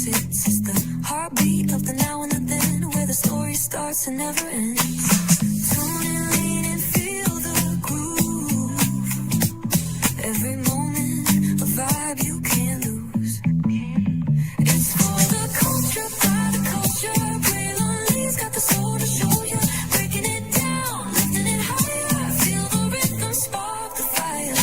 exits. It's the heartbeat of the now and the then, where the story starts and never ends. Tune in, lean and feel the groove. Every moment, a vibe you can't lose. It's for the culture, by the culture. Braylonly's got the soul to show you. Breaking it down, lifting it higher. Feel the rhythm, spark the fire.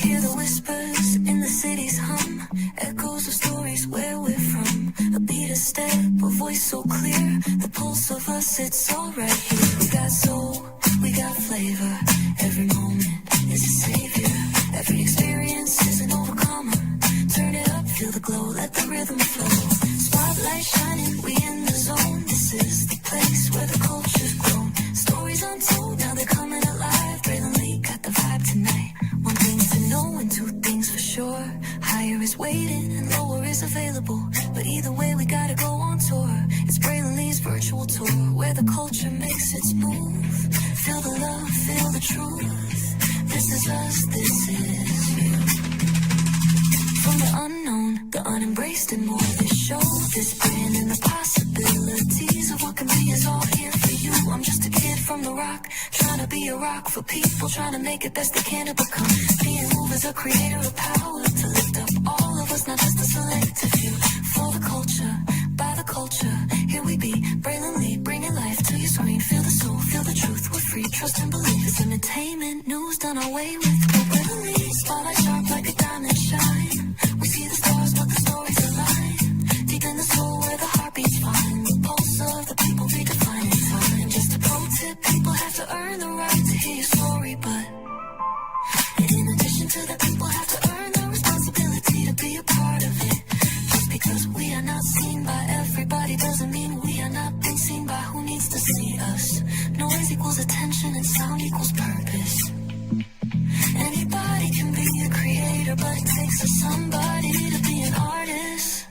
Hear the whispers in the city's hum, echoes of stories where we're from. A beat, a step, a voice so clear, the pulse of us, it's all right here. We got soul, we got flavor, every moment is a savior, every experience is an overcomer. Turn it up, feel the glow, let the rhythm flow. Spotlight shining, we in the zone. This is the place where the culture's grown. Stories untold, now they're coming alive. Braylonly got the vibe tonight. One thing to know and two things for sure. Higher is waiting and lower is available, but either way we gotta go on tour. It's Braylonly's virtual tour, where the culture makes its move. Feel the love, feel the truth. This is us, this is you. From the unknown, the unembraced and more. This show, this brand and the possibilities of what can be is all here for you. I'm just a kid from the rock, trying to be a rock for people, trying to make it best they can to become. Being moved as a creator of power, to lift up all of us, not just a selective few. For the culture, by the culture, here we be. Braylonly, bringing life to your screen. Feel the soul, feel the truth, we're free. Trust and believe it's entertainment, news done our way with. Braylonly, spotlight sharp like a diamond shine. We see the stars, but the stories align. Deep in the soul where the heartbeats find. The pulse of the people redefining time. Just a pro tip, people have to earn the right to hear your story, but in addition to that, people have to earn the responsibility to be a part of it. Just because we are not seen by everybody doesn't mean we are not being seen by who needs to see us. Noise equals attention and sound equals purpose. Anybody can be a creator, but it takes a somebody to be an artist.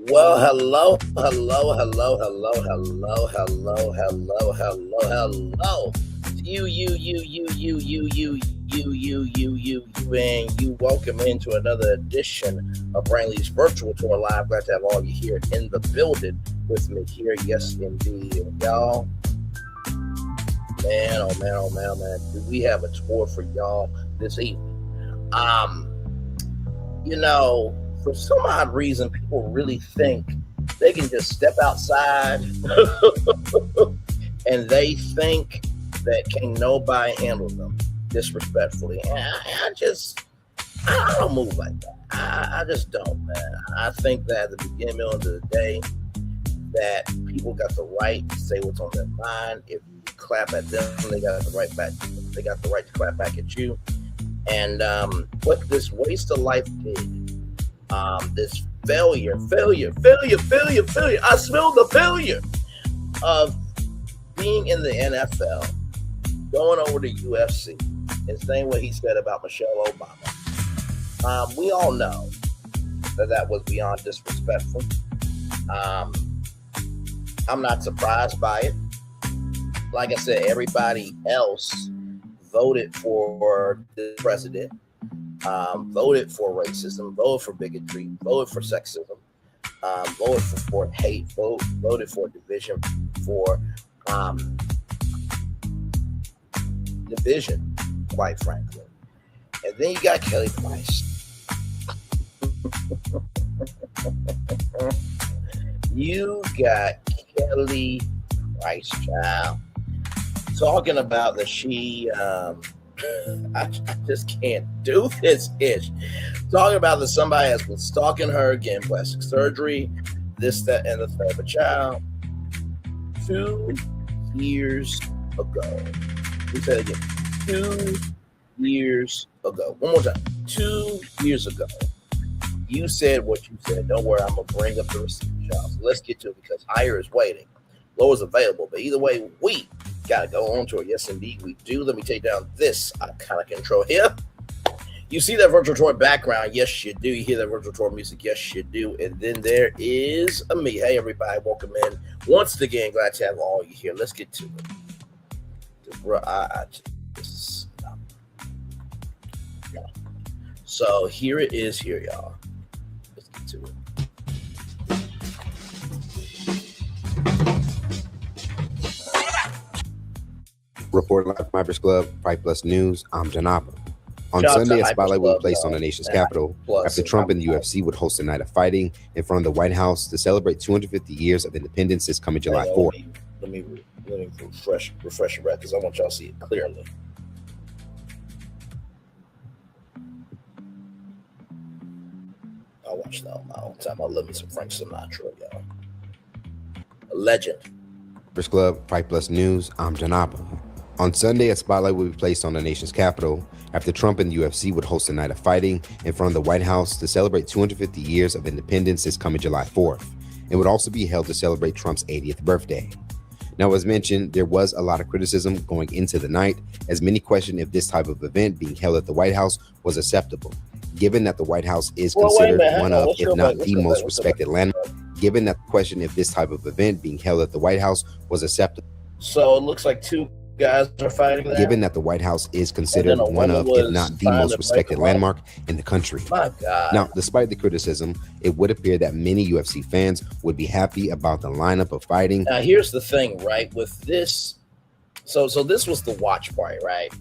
Well, hello. You. Welcome into another edition of Braylonly's Virtual Tour Live. Glad to have all you here in the building with me here. Yes, indeed. And y'all, man, do we have a tour for y'all this evening? For some odd reason, people really think they can just step outside and they think that can't nobody handle them disrespectfully. And I don't move like that. I just don't, man. I think that at the beginning of the day, that people got the right to say what's on their mind. If you clap at them, they got the right back. They got the right to clap back at you. And what this waste of life did. This failure. I smell the failure of being in the NFL, going over to UFC, and saying what he said about Michelle Obama. We all know that was beyond disrespectful. I'm not surprised by it. Like I said, everybody else voted for the president. Voted for racism, voted for bigotry, voted for sexism, voted for hate, voted for division, for division, quite frankly. And then you got Kelly Price. You got Kelly Christ, child. Talking about that she, I just can't do this ish. Talking about that somebody has been stalking her, again, plastic surgery, this, that, and the third. But child, 2 years ago, let me say it again, 2 years ago, one more time, 2 years ago, you said what you said. Don't worry, I'm going to bring up the receipt, child. So let's get to it because higher is waiting. Lower is available. But either way, we got to go on to it. Yes, indeed, we do. Let me take down this kind of control here. You see that virtual tour background? Yes, you do. You hear that virtual tour music? Yes, you do. And then there is a me. Hey, everybody, welcome in. Once again, glad to have all you here. Let's get to it. So here it is here, y'all. Let's get to it. Report live from Hypers Club, Fight Plus News. I'm Janaba. On Sunday, a spotlight will be placed on the nation's capital after Trump and the UFC would host a night of fighting in front of the White House to celebrate 250 years of independence this coming July 4th. Let me refresh your breath because I want y'all to see it clearly. I watch that on my own time. I love me some Frank Sinatra, y'all. A legend. Hypers Club, Fight Plus News. I'm Janaba. On Sunday, a spotlight will be placed on the nation's capital after Trump and the UFC would host a night of fighting in front of the White House to celebrate 250 years of independence this coming July 4th. It would also be held to celebrate Trump's 80th birthday. Now, as mentioned, there was a lot of criticism going into the night, as many questioned if this type of event being held at the White House was acceptable, given that the White House is considered one of, if not the most respected landmark. Given that question if this type of event being held at the White House was acceptable. So it looks like 2 guys are fighting that. Given that the White House is considered one of, if not the most respected landmark in the country. My God. Now, despite the criticism, it would appear that many UFC fans would be happy about the lineup of fighting. Now, here's the thing, right? With this, so this was the watch party, right?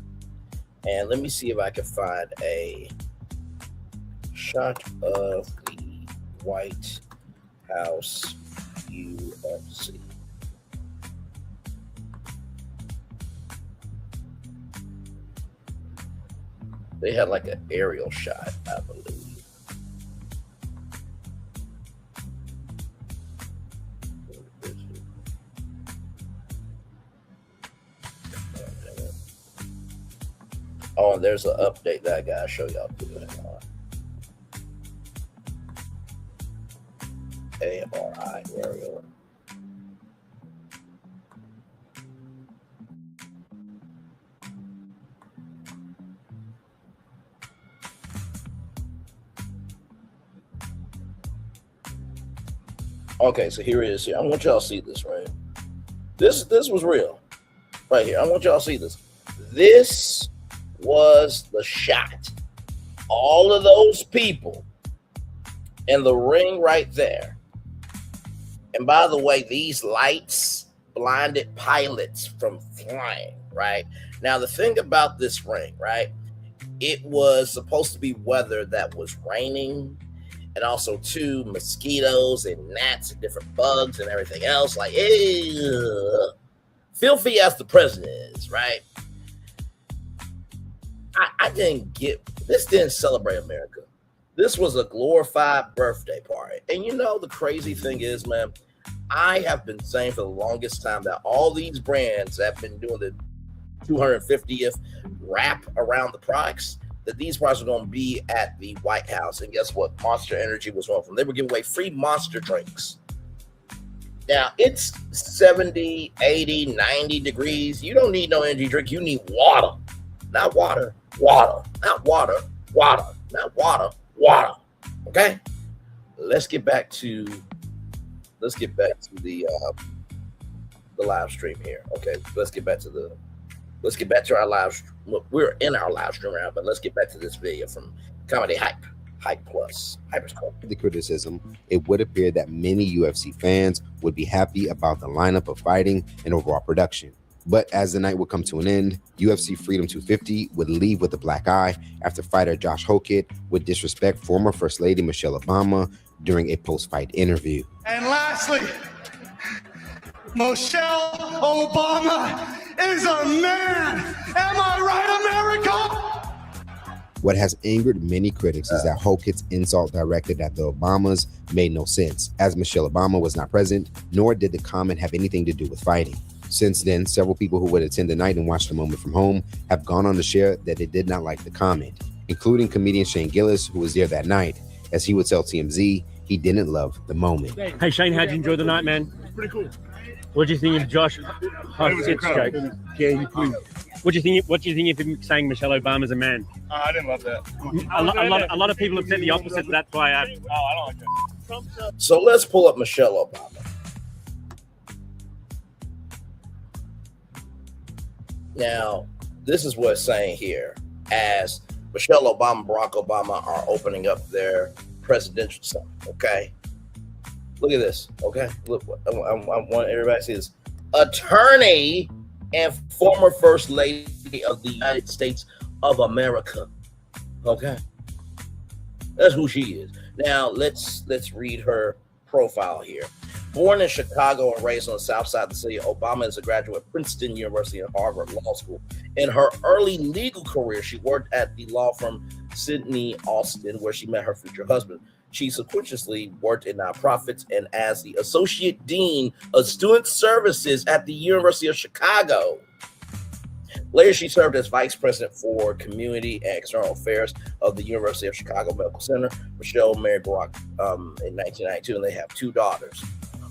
And let me see if I can find a shot of the White House UFC. They had like an aerial shot, I believe. Oh, and there's an update that I gotta show y'all too. AMRI aerial. Okay, so here it is. Here, I want y'all to see this, right? This was real, right here. I want y'all to see this. This was the shot. All of those people in the ring right there. And by the way, these lights blinded pilots from flying, right? Now, the thing about this ring, right? It was supposed to be weather that was raining, and also 2 mosquitoes and gnats and different bugs and everything else. Like, ew, filthy as the president is, right? I didn't get this. Didn't celebrate America. This was a glorified birthday party. And you know the crazy thing is, man, I have been saying for the longest time that all these brands that have been doing the 250th wrap around the products, that these products are going to be at the White House. And guess what? Monster Energy was one of them. They were giving away free Monster drinks. Now, it's 70, 80, 90 degrees. You don't need no energy drink. You need water. Not water. Water. Not water. Water. Not water. Water. Okay? Let's get back to the live stream here. Okay, let's get back to our live. We're in our live stream now, but let's get back to this video from Comedy Hype Plus. Hypers Club. The criticism, it would appear that many UFC fans would be happy about the lineup of fighting and overall production. But as the night would come to an end, UFC Freedom 250 would leave with a black eye after fighter Josh Hokett would disrespect former First Lady Michelle Obama during a post-fight interview. And lastly, Michelle Obama is a man. Am I right, America? What has angered many critics is that Hokit's insult directed at the Obamas made no sense, as Michelle Obama was not present, nor did the comment have anything to do with fighting. Since then, several people who would attend the night and watch the moment from home have gone on to share that they did not like the comment, including comedian Shane Gillis, who was there that night. As he would tell TMZ, he didn't love the moment. Hey Shane, how'd you enjoy the night, man? Pretty cool. What do you think of Josh Hoskett's joke? Can you please? What do you think of him saying Michelle Obama's a man? I didn't love that. A lot of people have said the opposite. That's why I don't like that. So let's pull up Michelle Obama. Now, this is what it's saying here. As Michelle Obama, Barack Obama are opening up their presidential summit, okay? Look at this, okay? Look, I want everybody to see this. Attorney and former First Lady of the United States of America, okay? That's who she is. Now, let's read her profile here. Born in Chicago and raised on the south side of the city, Obama is a graduate of Princeton University and Harvard Law School. In her early legal career, she worked at the law firm Sidney Austin, where she met her future husband. She subsequently worked in nonprofits and as the Associate Dean of Student Services at the University of Chicago. Later, she served as Vice President for Community and External Affairs of the University of Chicago Medical Center. Michelle married Barack in 1992, and they have 2 daughters.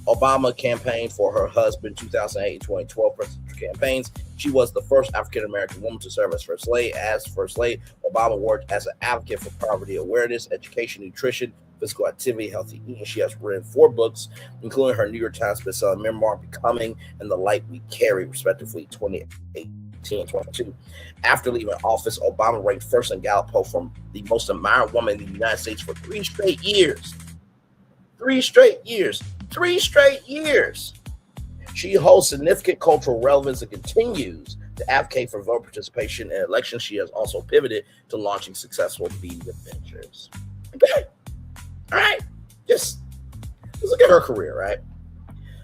Obama campaigned for her husband 2008 and 2012 presidential campaigns. She was the first African-American woman to serve as First Lady. As First Lady, Obama worked as an advocate for poverty awareness, education, nutrition, physical activity, healthy eating. She has written 4 books, including her New York Times bestselling memoir, Becoming and The Light We Carry, respectively, 2018 and 2022. After leaving office, Obama ranked first in Gallup poll from the most admired woman in the United States for 3 straight years. 3 straight years. 3 straight years. She holds significant cultural relevance and continues to advocate for voter participation in elections. She has also pivoted to launching successful media ventures. Okay. All right. Just let's look at her career, right?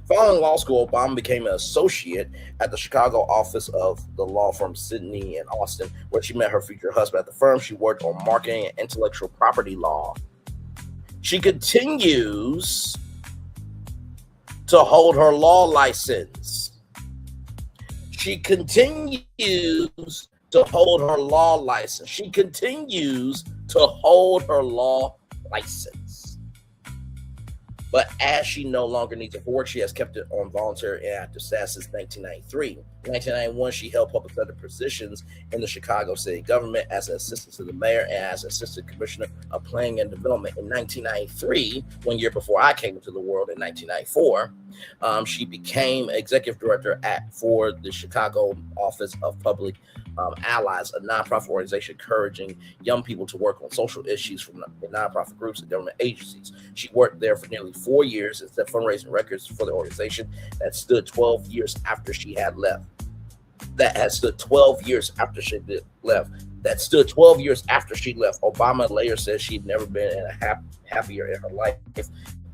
Following law school, Obama became an associate at the Chicago office of the law firm Sidney and Austin, where she met her future husband. At the firm, she worked on marketing and intellectual property law. She continues to hold her law license. She continues to hold her law license. She continues to hold her law license. But as she no longer needs it for work, she has kept it on voluntary and active status since 1993. In 1991, she held public sector positions in the Chicago city government as an assistant to the mayor and as assistant commissioner of planning and development. In 1993, 1 year before I came into the world in 1994, she became executive director for the Chicago Office of Public Allies, a nonprofit organization encouraging young people to work on social issues from nonprofit groups and government agencies. She worked there for nearly 4 years and set fundraising records for the organization that stood 12 years after she had left. That stood 12 years after she left. Obama later said she'd never been in a happier in her life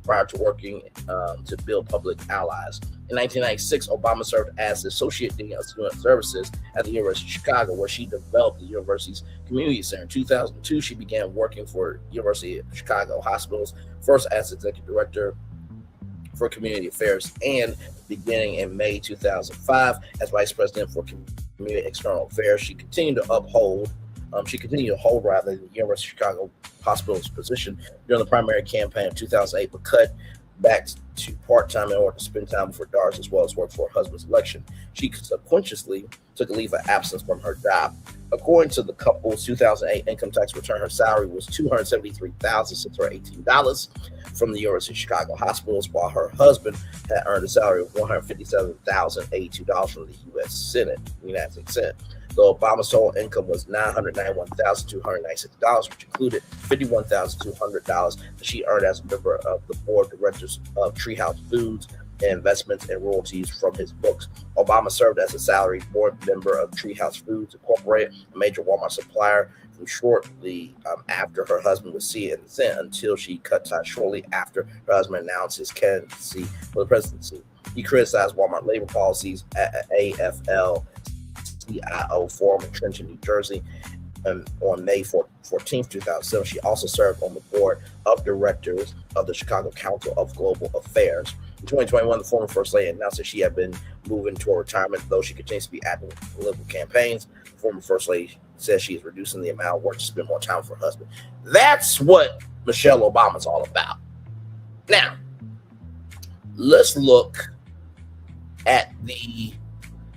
prior to working to build public allies. In 1996, Obama served as the Associate Dean of Student Services at the University of Chicago, where she developed the university's community center. In 2002, she began working for University of Chicago Hospitals, first as Executive Director for Community Affairs, and beginning in May 2005 as Vice President for Community External Affairs. She continued to hold the University of Chicago Hospital's position during the primary campaign of 2008, but cut back to part-time in order to spend time before daughters as well as work for her husband's election. She subsequently took a leave of absence from her job. According to the couple's 2008 income tax return, her salary was $273,618 from the University of Chicago Hospitals, while her husband had earned a salary of $157,082 from the United States Senate. The Obama's total income was $991,296, which included $51,200 that she earned as a member of the board of directors of Treehouse Foods and investments and royalties from his books. Obama served as a salaried board member of Treehouse Foods Incorporated, a major Walmart supplier, from shortly after her husband was seated in the Senate until she cut ties shortly after her husband announced his candidacy for the presidency. He criticized Walmart labor policies at AFL-CIO forum in Trenton, New Jersey. On May 14th, 2007, she also served on the board of directors of the Chicago Council of Global Affairs. In 2021, the former First Lady announced that she had been moving toward retirement, though she continues to be active in political campaigns. The former First Lady says she is reducing the amount of work to spend more time with her husband. That's what Michelle Obama's all about. Now, let's look at the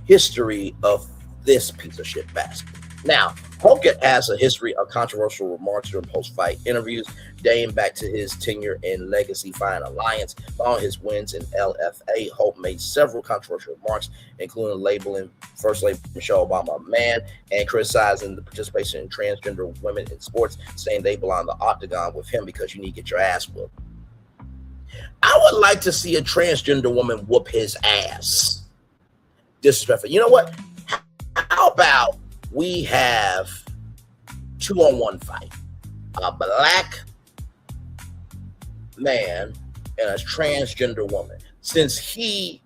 history of this piece of shit bastard. Now, Hogan has a history of controversial remarks during post-fight interviews, dating back to his tenure in Legacy Fine Alliance. Following his wins in LFA, Hope made several controversial remarks, including labeling First Lady Michelle Obama a man and criticizing the participation in transgender women in sports, saying they belong in the octagon with him because you need to get your ass whooped. I would like to see a transgender woman whoop his ass. Disrespectful. You know what? How about we have 2-on-1 fight? A black man and a transgender woman. Since he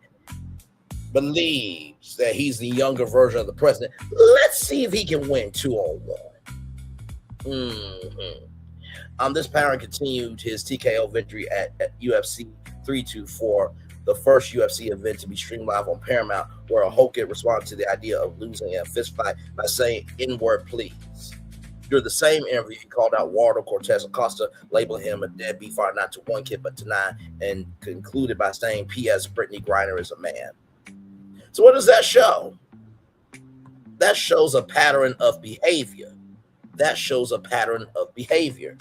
believes that he's the younger version of the president, let's see if he can win 2-on-1. This pattern continued his TKO victory at UFC 324, the first UFC event to be streamed live on Paramount, where Hogan responded to the idea of losing in a fist fight by saying N-word please. During the same interview, he called out Waldo Cortez Acosta, labeling him a deadbeat father not to one kid but to 9, and concluded by saying, P.S. Brittany Griner is a man. So what does that show? That shows a pattern of behavior. That shows a pattern of behavior.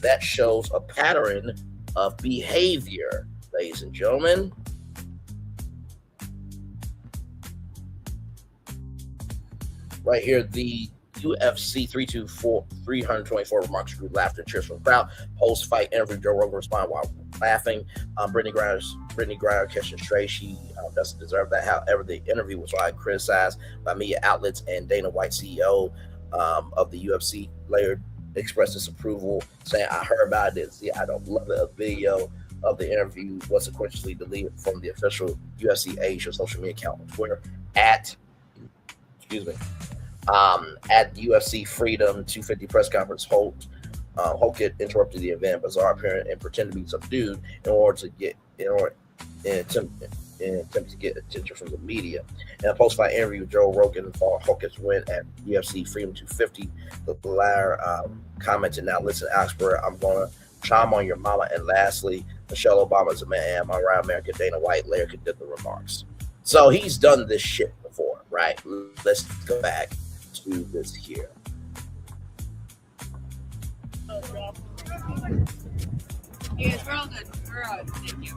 That shows a pattern of behavior, ladies and gentlemen. Right here, the UFC 324 remarks drew laughter and cheers from the crowd. Post-fight interview, Joe Rogan responded while laughing. Brittany Griner catching straight. She doesn't deserve that. However, the interview was widely criticized by media outlets, and Dana White, CEO of the UFC, later expressed disapproval, saying, I heard about it, see, I don't love it. A video of the interview was sequentially deleted from the official UFC Asia social media account on Twitter at UFC Freedom 250 press conference. Hogan interrupted the event, bizarre appearance, and pretended to be subdued in attempt to get attention from the media. In a post-fight interview, Joe Rogan followed Hogan's win at UFC Freedom 250. The latter commented, now listen, Axberg, I'm going to chime on your mama. And lastly, Michelle Obama is a man. Am I right, America? Dana White later did the remarks. So he's done this shit before, right? Let's go back to this here. Yes, we're all good. We're all good. Thank you.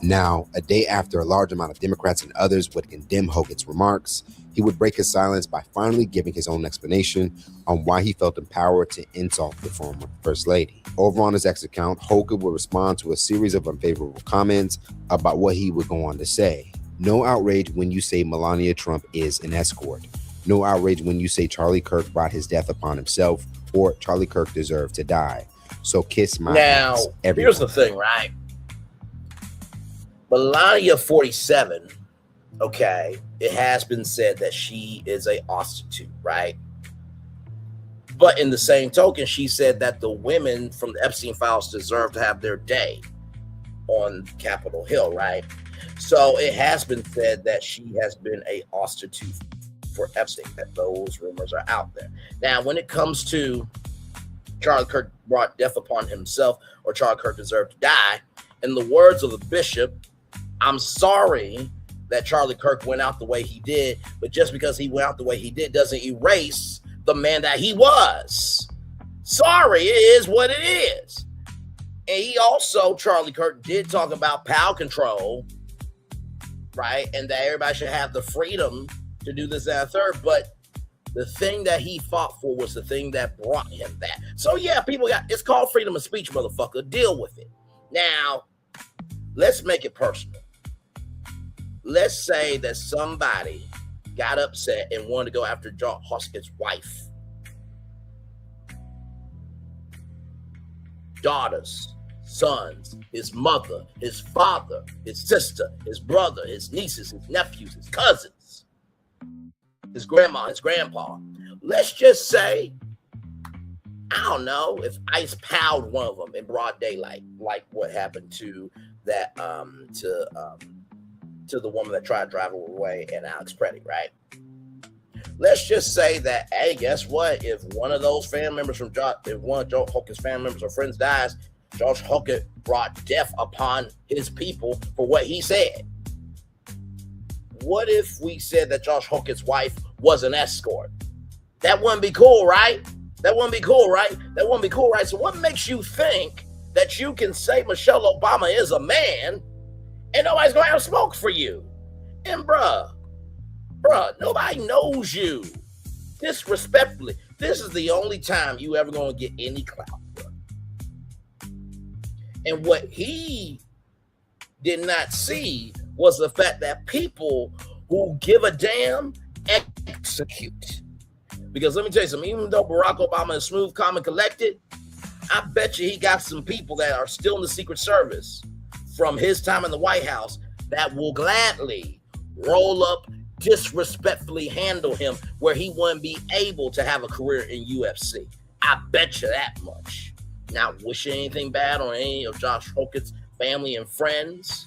Now, a day after a large amount of Democrats and others would condemn Hogan's remarks, he would break his silence by finally giving his own explanation on why he felt empowered to insult the former First Lady. Over on his X account, Hogan would respond to a series of unfavorable comments about what he would go on to say. No outrage when you say Melania Trump is an escort. No outrage when you say Charlie Kirk brought his death upon himself or Charlie Kirk deserved to die. So kiss my ass, everyone. Here's the thing, right? Melania 47, okay, it has been said that she is a prostitute, right? But in the same token, she said that the women from the Epstein files deserve to have their day on Capitol Hill, right? So it has been said that she has been a prostitute for Epstein, that those rumors are out there. Now, when it comes to Charlie Kirk brought death upon himself or Charlie Kirk deserved to die, in the words of the bishop, I'm sorry that Charlie Kirk went out the way he did, but just because he went out the way he did doesn't erase the man that he was. Sorry, it is what it is. And he also, Charlie Kirk, did talk about power control, right? And that everybody should have the freedom to do this, that, and third. But the thing that he fought for was the thing that brought him that. So yeah, it's called freedom of speech, motherfucker. Deal with it. Now, let's make it personal. Let's say that somebody got upset and wanted to go after John Hoskins' wife, daughters, sons, his mother, his father, his sister, his brother, his nieces, his nephews, his cousins, his grandma, his grandpa. Let's just say, I don't know, if ICE powed one of them in broad daylight, like what happened to that to the woman that tried to drive away and Alex Preddy, right? Let's just say that, hey, guess what? If one of those family members if one of Josh Hockett's family members or friends dies, Josh Hockett brought death upon his people for what he said. What if we said that Josh Hockett's wife was an escort? That wouldn't be cool, right? That wouldn't be cool, right? That wouldn't be cool, right? So what makes you think that you can say Michelle Obama is a man and nobody's going to have smoke for you? And bruh, nobody knows you. Disrespectfully, this is the only time you ever going to get any clout, bruh. And what he did not see was the fact that people who give a damn execute. Because let me tell you something, even though Barack Obama is smooth, calm, and collected, I bet you he got some people that are still in the Secret Service from his time in the White House that will gladly roll up, disrespectfully handle him where he wouldn't be able to have a career in UFC. I bet you that much. Not wishing anything bad on any of Josh Hockett's family and friends.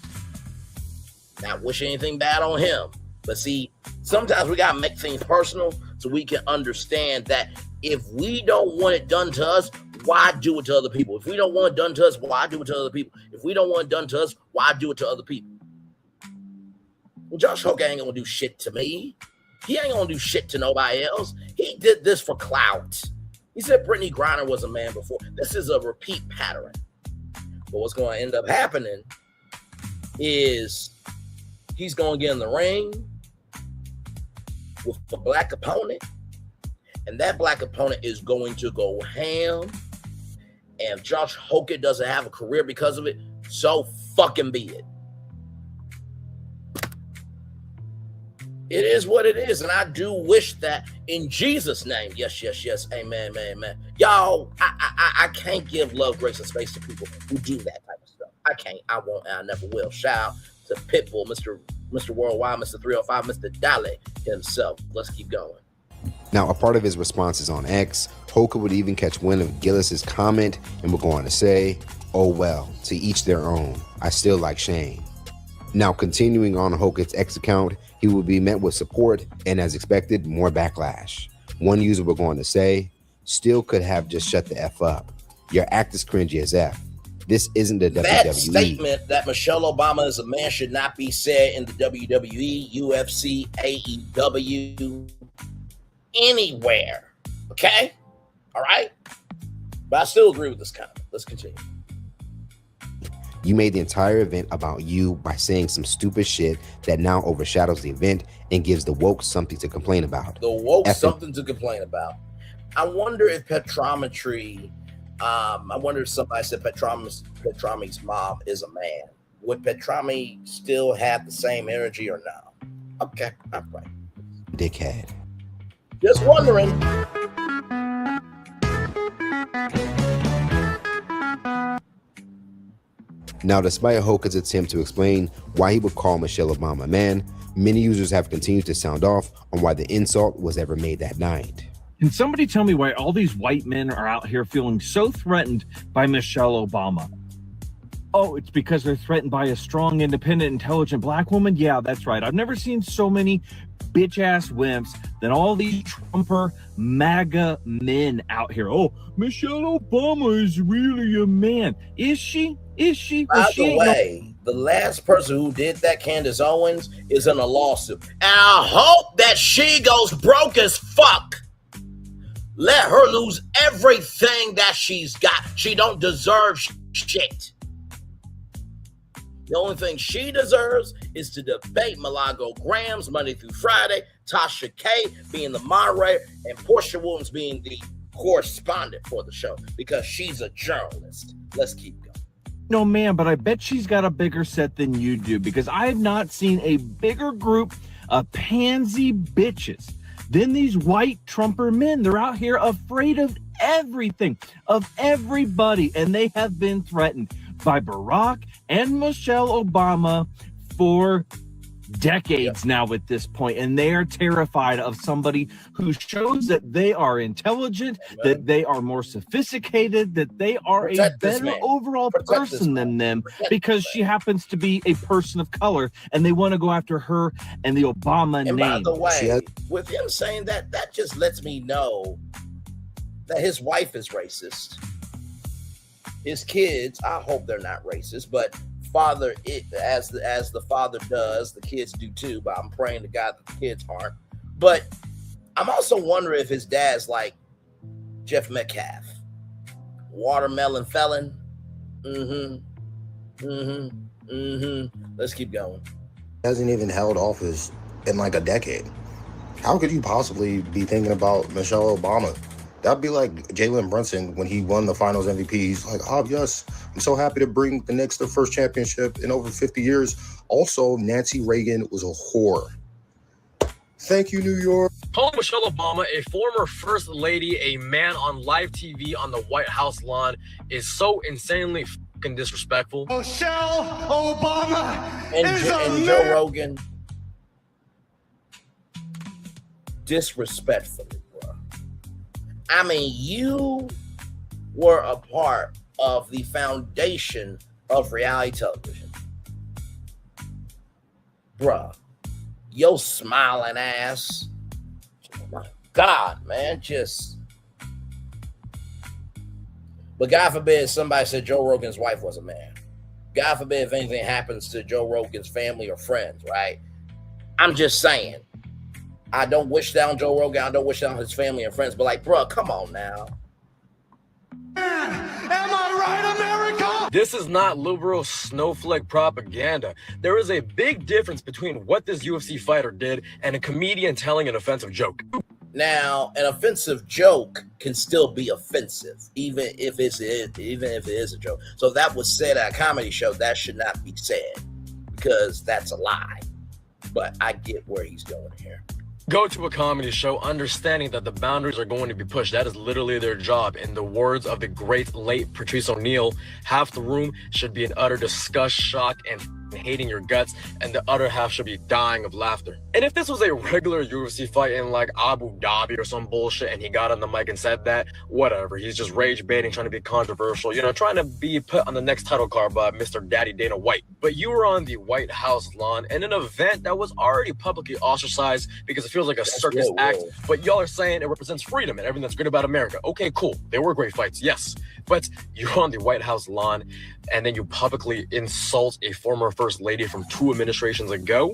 Not wishing anything bad on him. But see, sometimes we got to make things personal so we can understand that if we don't want it done to us, why do it to other people? If we don't want it done to us, why do it to other people? If we don't want it done to us, why do it to other people? Well, Josh Hockett ain't going to do shit to me. He ain't going to do shit to nobody else. He did this for clout. He said Brittany Griner was a man before. This is a repeat pattern. But what's going to end up happening is he's going to get in the ring with a black opponent, and that black opponent is going to go ham. And if Josh Hockett doesn't have a career because of it, so fucking be it. It is what it is, and I do wish that in Jesus' name, yes, amen, amen. Y'all, I can't give love, grace, and space to people who do that type of stuff. I can't, I won't, and I never will. Shout out to Pitbull, Mr. Worldwide, Mr. 305, Mr. Dale himself. Let's keep going. Now, a part of his responses on X, Hockett would even catch wind of Gillis's comment and would go on to say, "Oh well, to each their own. I still like Shane." Now, continuing on Hockett's X account, he would be met with support and, as expected, more backlash. One user would go on to say, "Still could have just shut the F up. Your act is cringy as F. This isn't the WWE." That statement that Michelle Obama is a man should not be said in the WWE, UFC, AEW, anywhere. Okay? All right? But I still agree with this comment. Let's continue. You made the entire event about you by saying some stupid shit that now overshadows the event and gives the woke something to complain about. The woke something to complain about. I wonder if Petrometry, I wonder if somebody said Petromi's mom is a man. Would Petromi still have the same energy or no? Okay, all right. Dickhead. Just wondering. Now, despite Hockett's attempt to explain why he would call Michelle Obama a man, many users have continued to sound off on why the insult was ever made that night. Can somebody tell me why all these white men are out here feeling so threatened by Michelle Obama? Oh, it's because they're threatened by a strong, independent, intelligent black woman? Yeah, that's right. I've never seen so many bitch-ass wimps than all these Trumper MAGA men out here. Oh, Michelle Obama is really a man. Is she? Is she? By the way, the last person who did that, Candace Owens, is in a lawsuit. And I hope that she goes broke as fuck. Let her lose everything that she's got. She don't deserve shit. The only thing she deserves is to debate Milagro Grams Monday through Friday, Tasha K being the moderator, and Portia Williams being the correspondent for the show because she's a journalist. Let's keep going. No, man, but I bet she's got a bigger set than you do because I have not seen a bigger group of pansy bitches than these white Trumper men. They're out here afraid of everything, of everybody, and they have been threatened by Barack and Michelle Obama for decades now at this point, and they are terrified of somebody who shows that they are intelligent, that they are more sophisticated, that they are a better overall person than them, because she happens to be a person of color, and they want to go after her and the Obama And name. by the way, with him saying that, that just lets me know that his wife is racist. His kids, I hope they're not racist, but father, as the father does, the kids do too, but I'm praying to God that the kids aren't. But I'm also wondering if his dad's like Jeff Metcalf, watermelon felon. Let's keep going. Hasn't even held office in like a decade. How could you possibly be thinking about Michelle Obama? That'd be like Jalen Brunson when he won the Finals MVP. He's like, oh, yes, I'm so happy to bring the Knicks their first championship in over 50 years. Also, Nancy Reagan was a whore. Thank you, New York. Calling Michelle Obama a former first lady, a man on live TV on the White House lawn, is so insanely fucking disrespectful. Michelle Obama and Joe Rogan, disrespectfully, bro. I mean, you were a part of the foundation of reality television, bruh. Your smiling ass, oh my God, man, just. But God forbid somebody said Joe Rogan's wife was a man. God forbid if anything happens to Joe Rogan's family or friends, right? I'm just saying. I don't wish down Joe Rogan. I don't wish down his family and friends. But like, bro, come on now. Am I right, America? This is not liberal snowflake propaganda. There is a big difference between what this UFC fighter did and a comedian telling an offensive joke. Now, an offensive joke can still be offensive, even if it is a joke. So if that was said at a comedy show, that should not be said because that's a lie. But I get where he's going here. Go to a comedy show understanding that the boundaries are going to be pushed. That is literally their job. In the words of the great late Patrice O'Neill, half the room should be in utter disgust, shock, and hating your guts, and the other half should be dying of laughter. And if this was a regular UFC fight in like Abu Dhabi or some bullshit and he got on the mic and said that, whatever. He's just rage baiting, trying to be controversial, trying to be put on the next title card by Mr. Daddy Dana White. But you were on the White House lawn in an event that was already publicly ostracized because it feels like a circus act, but y'all are saying it represents freedom and everything that's great about America. Okay, cool. They were great fights, yes. But you're on the White House lawn and then you publicly insult a former first lady from 2 administrations ago?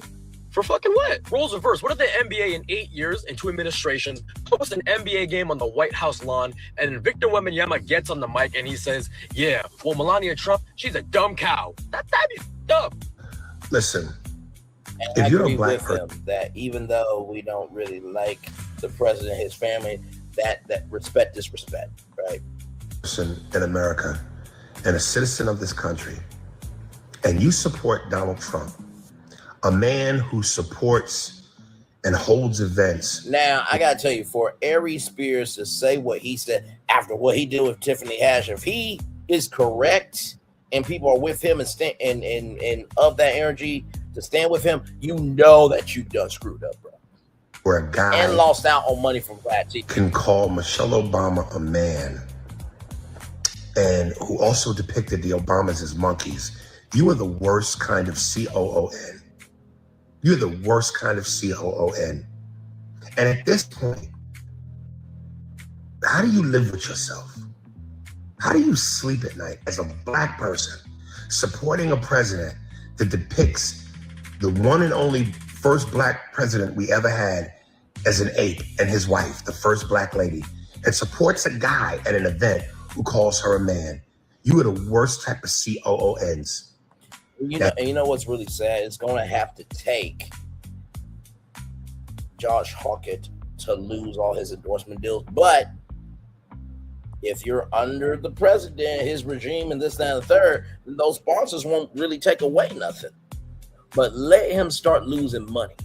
For fucking what? Roles reverse. What if the NBA in 8 years and 2 administrations host an NBA game on the White House lawn and then Victor Wembanyama gets on the mic and he says, yeah, well, Melania Trump, she's a dumb cow. That'd be up. Listen, and if I you're agree a black with person, him that even though we don't really like the president and his family, that respect is respect, right? In America and a citizen of this country, and you support Donald Trump, a man who supports and holds events. Now, I gotta tell you, for Ari Spears to say what he said after what he did with Tiffany Haddish, if he is correct and people are with him and of that energy to stand with him, you know that you done screwed up, bro. Where a guy and lost out on money from Black TV can call Michelle Obama a man, and who also depicted the Obamas as monkeys. You are the worst kind of COON. You're the worst kind of COON. And at this point, how do you live with yourself? How do you sleep at night as a black person supporting a president that depicts the one and only first black president we ever had as an ape and his wife, the first black lady, and supports a guy at an event who calls her a man? You are the worst type of COONs. You know what's really sad? It's going to have to take Josh Hawkett to lose all his endorsement deals. But if you're under the president, his regime, and this, that, and the third, then those sponsors won't really take away nothing. But let him start losing money.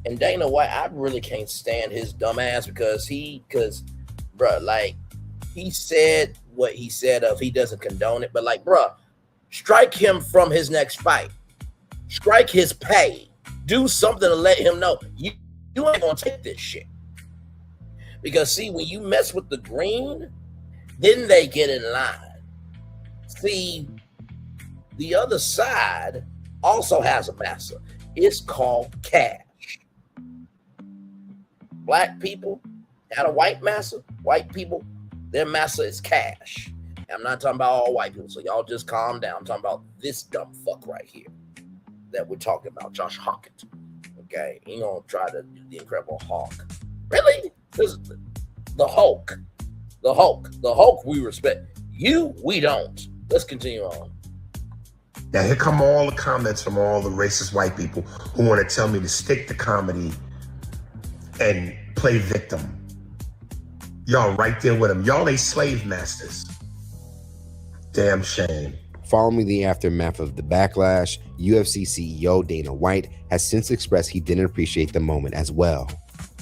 And Dana White, I really can't stand his dumb ass because bro, like, he said what he said of he doesn't condone it, but like, bruh, strike him from his next fight. Strike his pay. Do something to let him know you ain't gonna take this shit. Because see, when you mess with the green, then they get in line. See, the other side also has a massa. It's called cash. Black people had a white massa. White people, their massa is cash. I'm not talking about all white people, so y'all just calm down. I'm talking about this dumb fuck right here that we're talking about, Josh Hawkins. Okay, he gonna try to do the Incredible Hulk. Really? This is the Hulk. The Hulk. The Hulk we respect. You, we don't. Let's continue on. Now here come all the comments from all the racist white people who want to tell me to stick to comedy and play victim. Y'all right there with them. Y'all ain't slave masters. Damn shame. Following the aftermath of the backlash, UFC CEO Dana White has since expressed he didn't appreciate the moment as well.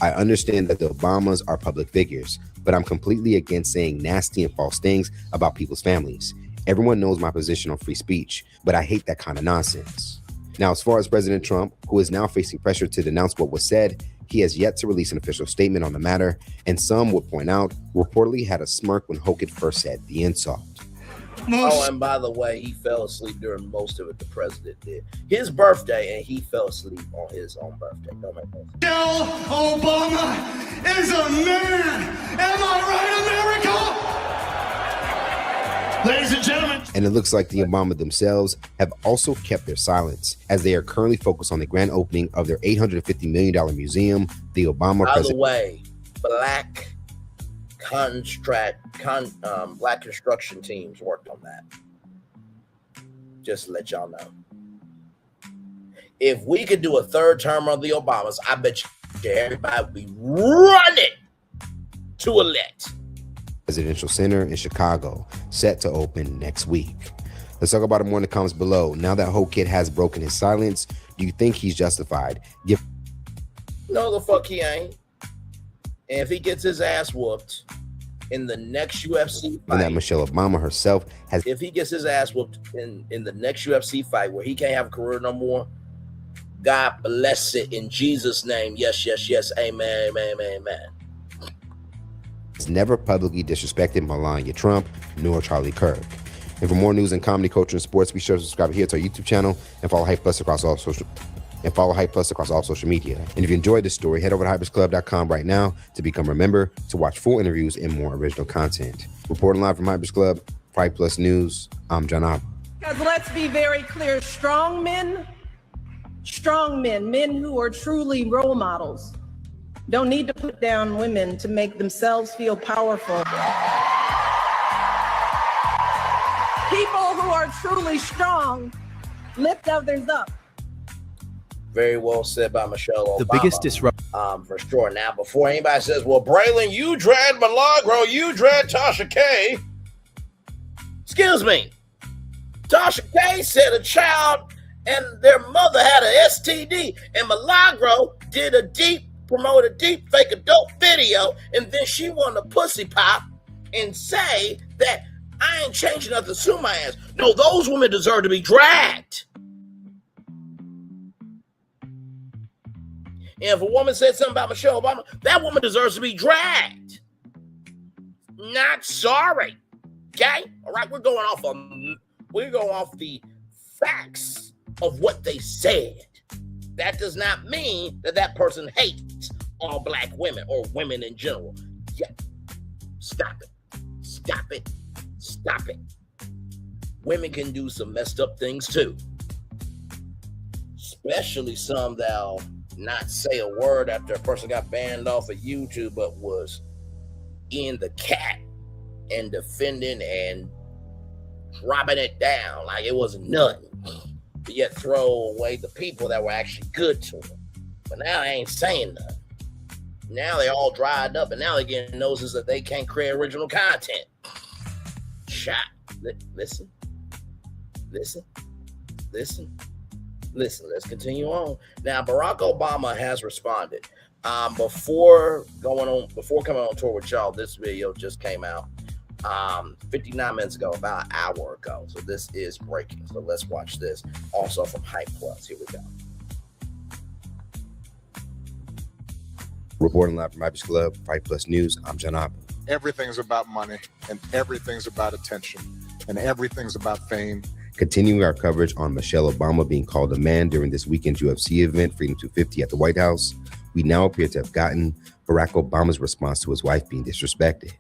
I understand that the Obamas are public figures, but I'm completely against saying nasty and false things about people's families. Everyone knows my position on free speech, but I hate that kind of nonsense. Now, as far as President Trump, who is now facing pressure to denounce what was said, he has yet to release an official statement on the matter, and some would point out, reportedly had a smirk when Hogan first said the insult. Oh, and by the way, he fell asleep during most of it. The president did his birthday, and he fell asleep on his own birthday. Don't make sense. Michelle Obama is a man. Am I right, America? Ladies and gentlemen. And it looks like the Obama themselves have also kept their silence, as they are currently focused on the grand opening of their $850 million museum, the Obama By President. the way, black construction teams worked on that. Just to let y'all know. If we could do a third term of the Obamas, I bet you everybody would be running to elect. Presidential Center in Chicago, set to open next week. Let's talk about it more in the comments below. Now that Ho Kid has broken his silence, do you think he's justified? No, the fuck he ain't. And if he gets his ass whooped in the next UFC fight, And that Michelle Obama herself has. If he gets his ass whooped in the next UFC fight where he can't have a career no more, God bless it in Jesus' name. Yes, yes, yes. Amen, amen, amen. Has never publicly disrespected Melania Trump nor Charlie Kirk. And for more news and comedy, culture, and sports, be sure to subscribe here to our YouTube channel and follow Hype Plus across all social media. And if you enjoyed this story, head over to hypersclub.com right now to become a member, to watch full interviews and more original content. Reporting live from Hypers Club, Hype Plus News, I'm John Abba. Because let's be very clear, strong men, men who are truly role models, don't need to put down women to make themselves feel powerful. People who are truly strong lift others up. Very well said by Michelle Obama. The biggest disruption. For sure. Now, before anybody says, well, Braylon, you dread Milagro, you dread Tasha K. Excuse me. Tasha K said a child and their mother had an STD, and Milagro promoted a deep fake adult video, and then she wanted to pussy pop and say that I ain't changing nothing to my ass. No, those women deserve to be dragged. And if a woman said something about Michelle Obama, that woman deserves to be dragged. Not sorry. Okay? All right, we're going off the facts of what they said. That does not mean that person hates all black women or women in general. Yeah. Stop it. Stop it. Stop it. Women can do some messed up things too. Especially some that'll not say a word after a person got banned off of YouTube, but was in the cat and defending and dropping it down like it was nothing. But yet throw away the people that were actually good to them. But now they ain't saying nothing. Now they all dried up, and now they're getting noses that they can't create original content. Shot. Listen. Let's continue on. Now, Barack Obama has responded. Before coming on tour with y'all, this video just came out. 59 minutes ago, about an hour ago. So this is breaking. So let's watch this. Also from Hype Plus. Here we go. Reporting live from Hype's Club, Fight Plus News, I'm John Apple. Everything's about money, and everything's about attention, and everything's about fame. Continuing our coverage on Michelle Obama being called a man during this weekend's UFC event, Freedom 250 at the White House, we now appear to have gotten Barack Obama's response to his wife being disrespected.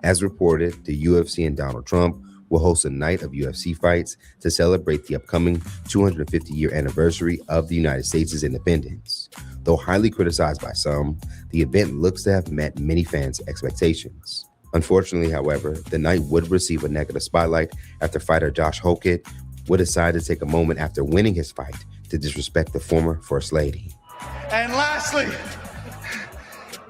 As reported, the UFC and Donald Trump will host a night of UFC fights to celebrate the upcoming 250-year anniversary of the United States' independence. Though highly criticized by some, the event looks to have met many fans' expectations. Unfortunately, however, the night would receive a negative spotlight after fighter Josh Hokett would decide to take a moment after winning his fight to disrespect the former First Lady. And lastly,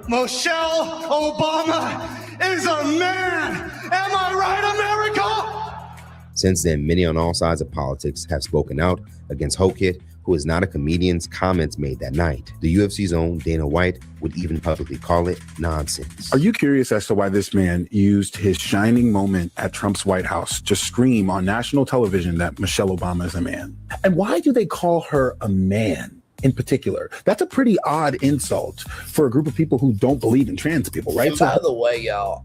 Michelle Obama is a man. Am I right, America? Since then, many on all sides of politics have spoken out against Hokett, who is not a comedian's comments made that night. The UFC's own Dana White would even publicly call it nonsense. Are you curious as to why this man used his shining moment at Trump's White House to scream on national television that Michelle Obama is a man? And why do they call her a man in particular? That's a pretty odd insult for a group of people who don't believe in trans people, right? And by the way, y'all,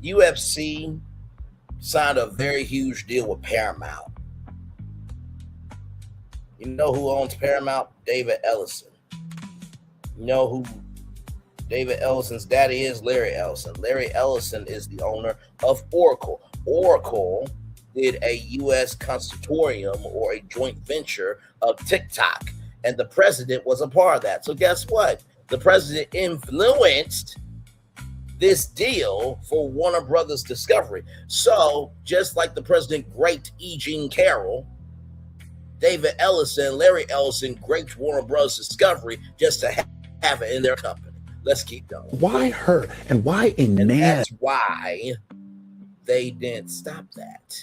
UFC signed a very huge deal with Paramount. You know who owns Paramount? David Ellison. You know who David Ellison's daddy is? Larry Ellison. Larry Ellison is the owner of Oracle. Oracle did a U.S. consortium or a joint venture of TikTok, and the president was a part of that. So guess what? The president influenced this deal for Warner Brothers Discovery. So just like the president graped E. Jean Carroll, David Ellison, Larry Ellison graped Warner Brothers Discovery just to have it in their company. Let's keep going. Why her? And why a man? That's why they didn't stop that.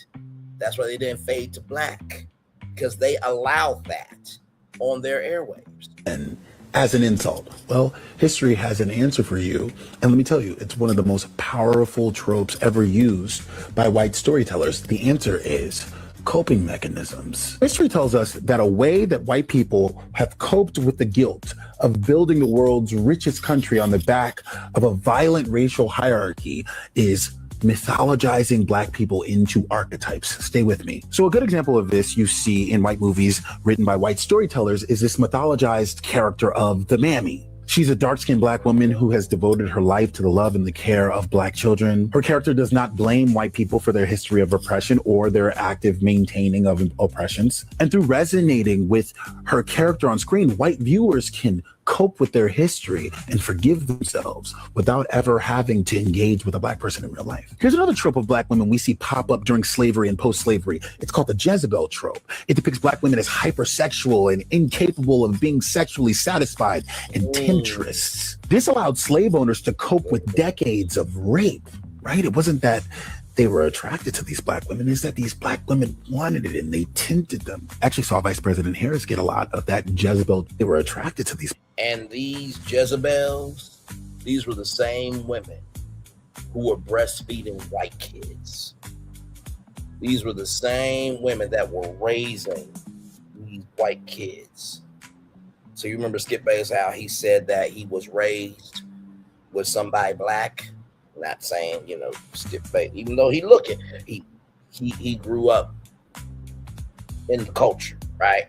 That's why they didn't fade to black, because they allowed that on their airwaves. And as an insult, well, history has an answer for you. And let me tell you, it's one of the most powerful tropes ever used by white storytellers. The answer is coping mechanisms. History tells us that a way that white people have coped with the guilt of building the world's richest country on the back of a violent racial hierarchy is mythologizing black people into archetypes. Stay with me. So a good example of this you see in white movies written by white storytellers is this mythologized character of the mammy. She's a dark-skinned black woman who has devoted her life to the love and the care of black children. Her character does not blame white people for their history of oppression or their active maintaining of oppressions. And through resonating with her character on screen, white viewers can cope with their history and forgive themselves without ever having to engage with a black person in real life. Here's another trope of black women we see pop up during slavery and post-slavery. It's called the Jezebel trope. It depicts black women as hypersexual and incapable of being sexually satisfied and temptress. This allowed slave owners to cope with decades of rape, right? It wasn't that they were attracted to these black women, is that these black women wanted it and they tempted them. Actually saw Vice President Harris get a lot of that Jezebel. They were attracted to these. And these Jezebels, these were the same women who were breastfeeding white kids. These were the same women that were raising these white kids. So you remember Skip Bayless, how he said that he was raised with somebody black? Not saying, you know, Skip Bayless, even though he grew up in the culture, right?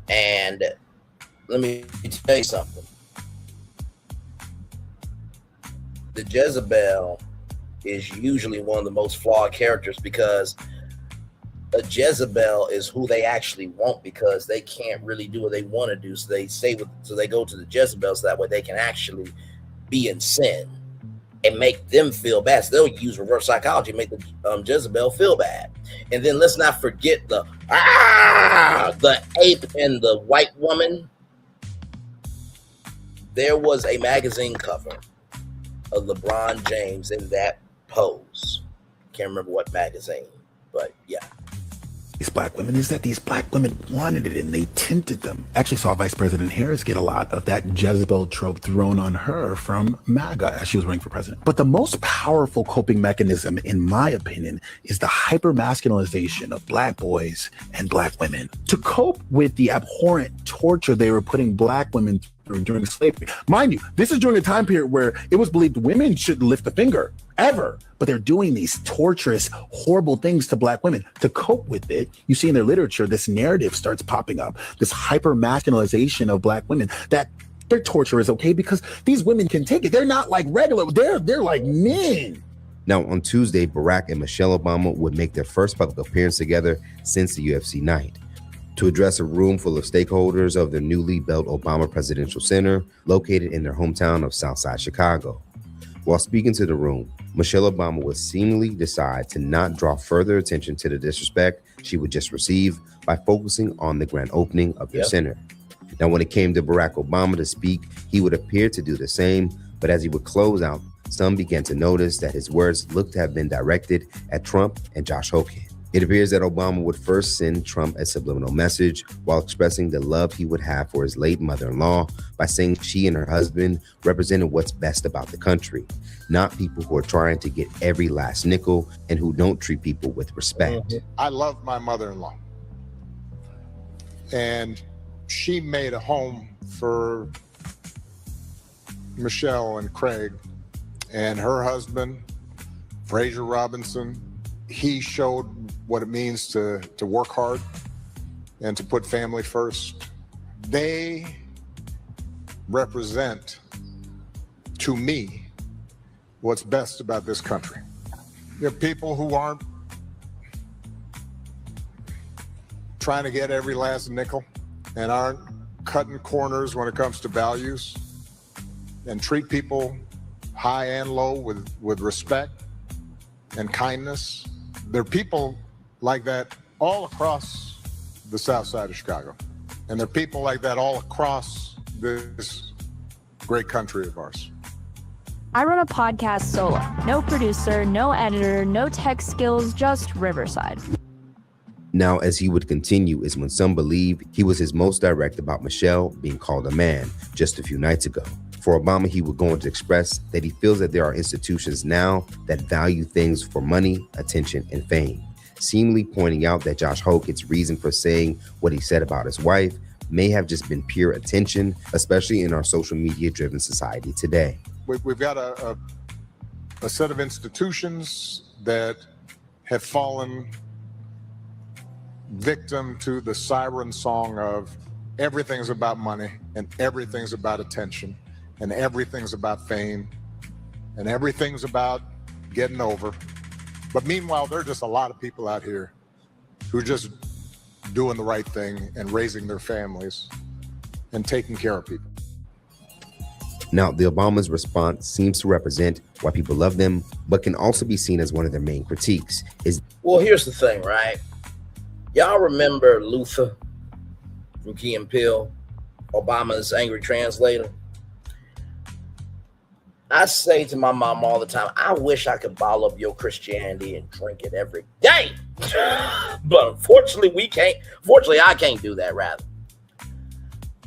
And let me tell you something. The Jezebel is usually one of the most flawed characters, because a Jezebel is who they actually want, because they can't really do what they want to do. So they go to the Jezebel so that way they can actually be in sin and make them feel bad. So they'll use reverse psychology to make the Jezebel feel bad. And then let's not forget the ape and the white woman. There was a magazine cover of LeBron James in that pose. Can't remember what magazine, but yeah. these black women is that these black women wanted it and they tinted them. Actually saw Vice President Harris get a lot of that Jezebel trope thrown on her from MAGA as she was running for president. But the most powerful coping mechanism, in my opinion, is the hyper-masculinization of black boys and black women. To cope with the abhorrent torture they were putting black women through during slavery. Mind you, this is during a time period where it was believed women shouldn't lift a finger, ever. But they're doing these torturous, horrible things to black women. To cope with it, you see in their literature, this narrative starts popping up, this hyper-masculinization of black women, that their torture is okay because these women can take it. They're not like regular, they're like men. Now, on Tuesday, Barack and Michelle Obama would make their first public appearance together since the UFC night to address a room full of stakeholders of the newly built Obama Presidential Center located in their hometown of Southside Chicago. While speaking to the room, Michelle Obama would seemingly decide to not draw further attention to the disrespect she would just receive by focusing on the grand opening of their center. Now, when it came to Barack Obama to speak, he would appear to do the same, but as he would close out, some began to notice that his words looked to have been directed at Trump and Josh Hogan. It appears that Obama would first send Trump a subliminal message while expressing the love he would have for his late mother-in-law by saying she and her husband represented what's best about the country, not people who are trying to get every last nickel and who don't treat people with respect. I love my mother-in-law, and she made a home for Michelle and Craig and her husband, Fraser Robinson. He showed what it means to work hard and to put family first. They represent, to me, what's best about this country. There are people who aren't trying to get every last nickel and aren't cutting corners when it comes to values and treat people high and low with respect and kindness. There are people like that all across the south side of Chicago. And there are people like that all across this great country of ours. I run a podcast solo. No producer, no editor, no tech skills, just Riverside. Now, as he would continue, is when some believe he was his most direct about Michelle being called a man just a few nights ago. For Obama, he would go on to express that he feels that there are institutions now that value things for money, attention, and fame, seemingly pointing out that Josh Hogan's reason for saying what he said about his wife may have just been pure attention, especially in our social media-driven society today. We've got a set of institutions that have fallen victim to the siren song of everything's about money and everything's about attention and everything's about fame and everything's about getting over. But meanwhile, there are just a lot of people out here who are just doing the right thing and raising their families and taking care of people. Now, the Obama's response seems to represent why people love them, but can also be seen as one of their main critiques. Well, here's the thing, right? Y'all remember Luther from Key and Peele, Obama's angry translator? I say to my mom all the time, I wish I could bottle up your Christianity and drink it every day. But unfortunately, we can't. Fortunately, I can't do that, rather.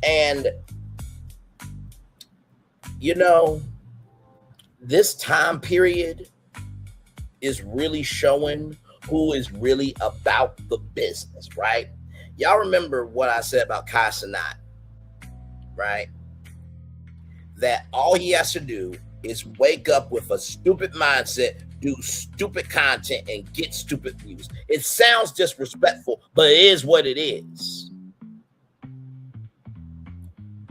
And, you know, this time period is really showing who is really about the business, right? Y'all remember what I said about Kai Cenat, right? That all he has to do is wake up with a stupid mindset, do stupid content, and get stupid views. It sounds disrespectful, but it is what it is.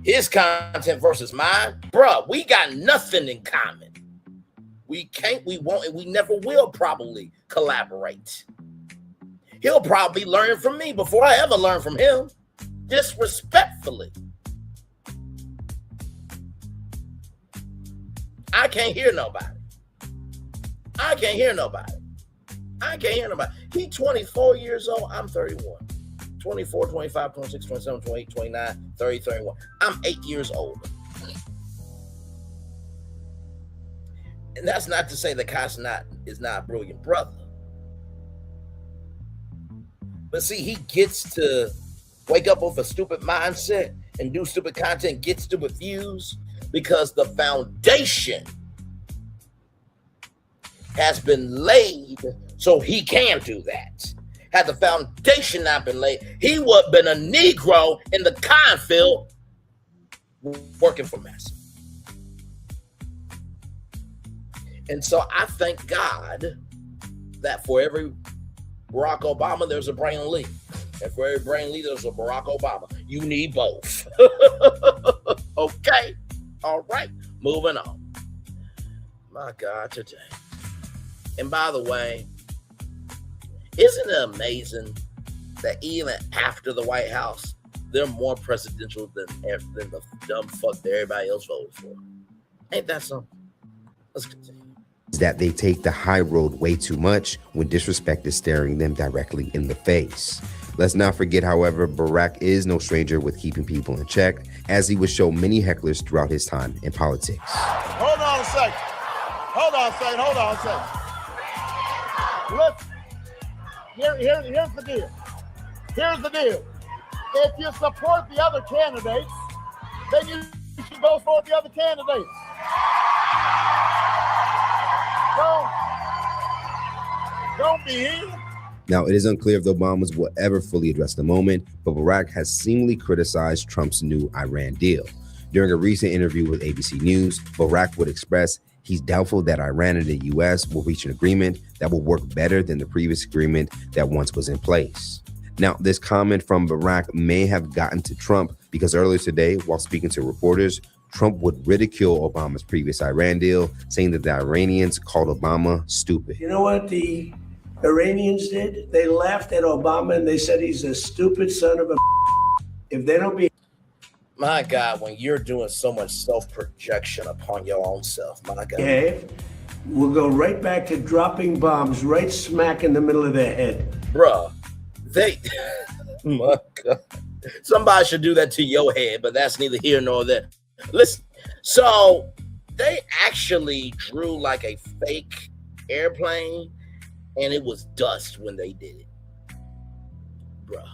His content versus mine, bruh, we got nothing in common. We can't, we won't, and we never will probably collaborate. He'll probably learn from me before I ever learn from him, disrespectfully. I can't hear nobody. I can't hear nobody. He 24 years old. I'm 31. 24, 25, 26, 27, 28, 29, 30, 31. I'm 8 years older. And that's not to say that Kai Cenat is not a brilliant brother. But see, he gets to wake up with a stupid mindset and do stupid content, get stupid views, because the foundation has been laid so he can do that. Had the foundation not been laid, he would have been a Negro in the cotton field working for Massey. And so I thank God that for every Barack Obama, there's a Brain Lee. And for every Brain Lee, there's a Barack Obama. You need both. Okay. All right. Moving on. My God, today. And by the way, isn't it amazing that even after the White House, they're more presidential than the dumb fuck that everybody else voted for? Ain't that something? Let's continue. Is that they take the high road way too much when disrespect is staring them directly in the face. Let's not forget, however, Barack is no stranger with keeping people in check, as he would show many hecklers throughout his time in politics. Hold on a second. Hold on a second. Hold on a second. Here's the deal. Here's the deal. If you support the other candidates, then you should go for the other candidates. Don't be here. Now, it is unclear if the Obamas will ever fully address the moment, but Barack has seemingly criticized Trump's new Iran deal. During a recent interview with ABC News, Barack would express he's doubtful that Iran and the U.S. will reach an agreement that will work better than the previous agreement that once was in place. Now, this comment from Barack may have gotten to Trump because earlier today, while speaking to reporters, Trump would ridicule Obama's previous Iran deal, saying that the Iranians called Obama stupid. You know what the Iranians did? They laughed at Obama and they said he's a stupid son of a. If they don't be. My God, when you're doing so much self-projection upon your own self, my God. Okay, we'll go right back to dropping bombs right smack in the middle of their head. Bruh, my God. Somebody should do that to your head, but that's neither here nor there. Listen, so they actually drew like a fake airplane, and it was dust when they did it. Bruh.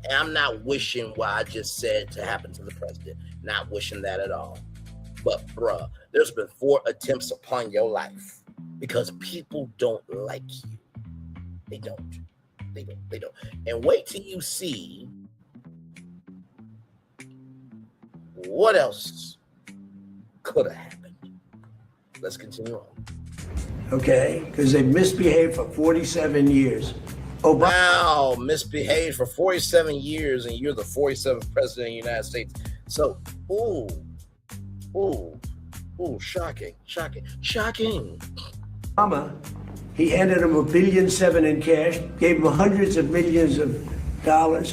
And I'm not wishing what I just said to happen to the president. Not wishing that at all. But bruh, there's been 4 attempts upon your life because people don't like you. They don't. And wait till you see what else could have happened. Let's continue on. Okay, because they misbehaved for 47 years. Wow, misbehaved for 47 years, and you're the 47th president of the United States. So, shocking. Obama, he handed him $1.7 billion in cash, gave him hundreds of millions of dollars,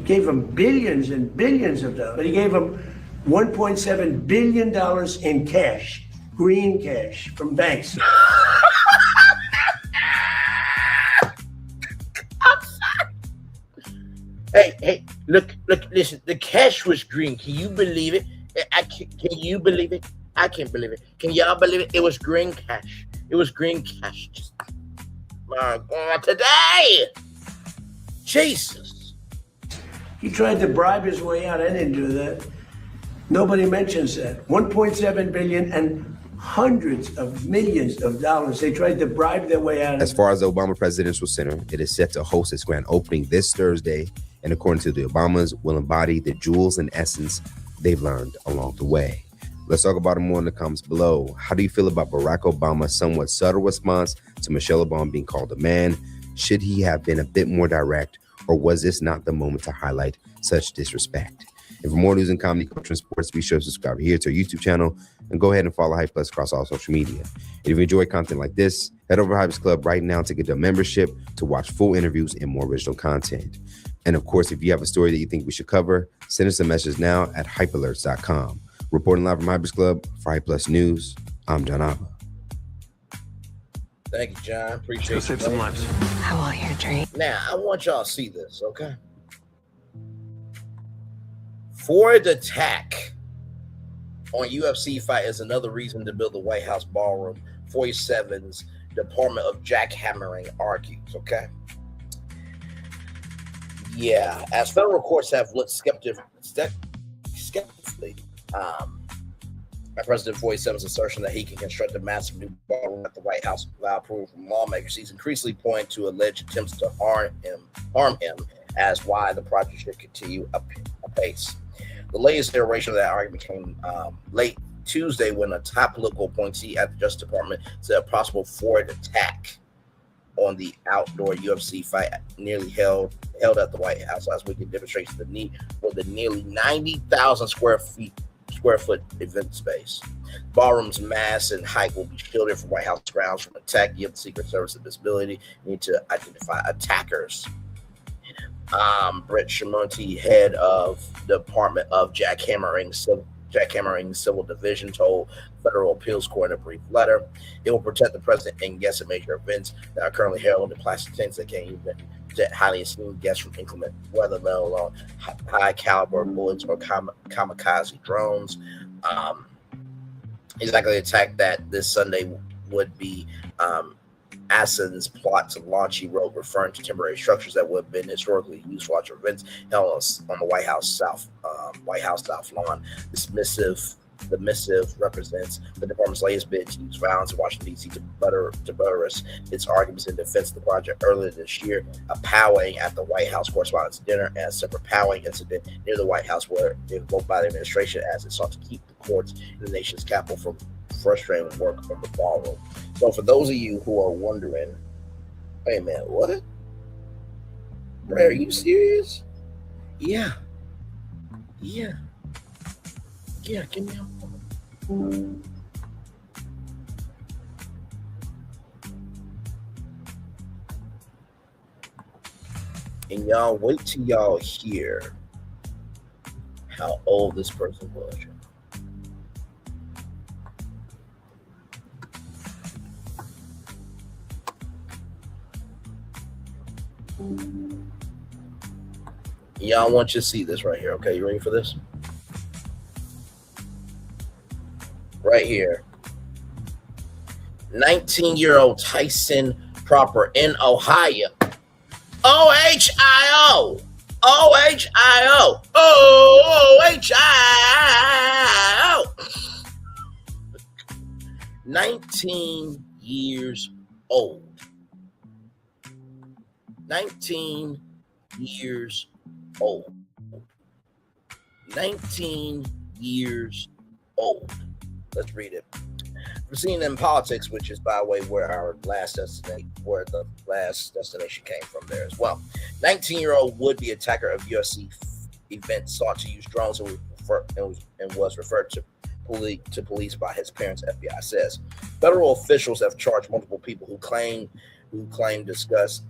gave him billions and billions of dollars. But he gave him $1.7 billion in cash, green cash from banks. Hey, look, listen, the cash was green. Can you believe it? Can you believe it? I can't believe it. Can y'all believe it? It was green cash. Just, my God, today. Jesus. He tried to bribe his way out. I didn't do that. Nobody mentions that. $1.7 billion and hundreds of millions of dollars. They tried to bribe their way out. As far as the Obama Presidential Center, it is set to host its grand opening this Thursday, and according to the Obamas, will embody the jewels and essence they've learned along the way. Let's talk about it more in the comments below. How do you feel about Barack Obama's somewhat subtle response to Michelle Obama being called a man? Should he have been a bit more direct, or was this not the moment to highlight such disrespect? And for more news and comedy, culture, and sports, be sure to subscribe here to our YouTube channel and go ahead and follow Hype Plus across all social media. And if you enjoy content like this, head over to Hype Club right now to get a membership to watch full interviews and more original content. And of course, if you have a story that you think we should cover, send us a message now at hypealerts.com. Reporting live from Hype Club for Hype Plus News, I'm John Abba. Thank you, John. Appreciate it. Go save some lives. I want your dream. Now, I want y'all to see this, okay? Ford attack on UFC fight is another reason to build the White House ballroom. 47's Department of Jackhammering argues, okay? Yeah, as federal courts have looked skeptically by President Simmons' assertion that he can construct a massive new ballroom at the White House without approval from lawmakers, he's increasingly pointing to alleged attempts to harm him as why the project should continue apace. The latest iteration of that argument came late Tuesday when a top political appointee at the Justice Department said a possible forward attack on the outdoor UFC fight nearly held at the White House last week. It demonstrates the need for the nearly 90,000 square foot event space. Ballroom's mass and height will be shielded from White House grounds from attack, give the Secret Service the visibility need to identify attackers. Brett Shamonti, head of the Department of Jackhammering Civil Division, told Federal Appeals Court in a brief letter, it will protect the president and guests at major events that are currently held in plastic tents that can't even protect highly esteemed guests from inclement weather, let alone high caliber bullets or kamikaze drones. Exactly attack that this Sunday would be Assan's plot to launch, he wrote, referring to temporary structures that would have been historically used for larger events held on the White House South lawn. The missive represents the department's latest bid to use violence in Washington, D.C. to buttress its arguments in defense of the project. Earlier this year, a powwow at the White House Correspondents' Dinner and a separate powwow incident near the White House were invoked by the administration as it sought to keep the courts in the nation's capital from frustrating work on the ballroom. So for those of you who are wondering, wait a minute, what? Ray, are you serious? Yeah, give me a moment. And y'all wait till y'all hear how old this person was. Y'all want you to see this right here. Okay, you ready for this? Right here. 19-year-old Tyson Proper in Ohio. OHIO. 19 years old. 19 years old. 19 years old. Let's read it. We're seeing in politics, which is, by the way, where the last destination came from there as well. 19-year-old would-be attacker of UFC event sought to use drones and was referred to police by his parents, FBI says. Federal officials have charged multiple people who claim discussed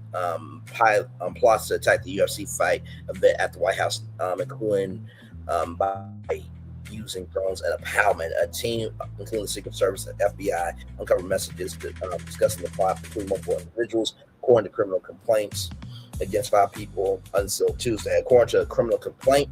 plots to attack the UFC fight event at the White House, including by using drones and empowerment. A team, including the Secret Service and FBI, uncovered messages discussing the plot between multiple individuals, according to criminal complaints against 5 people until Tuesday. According to a criminal complaint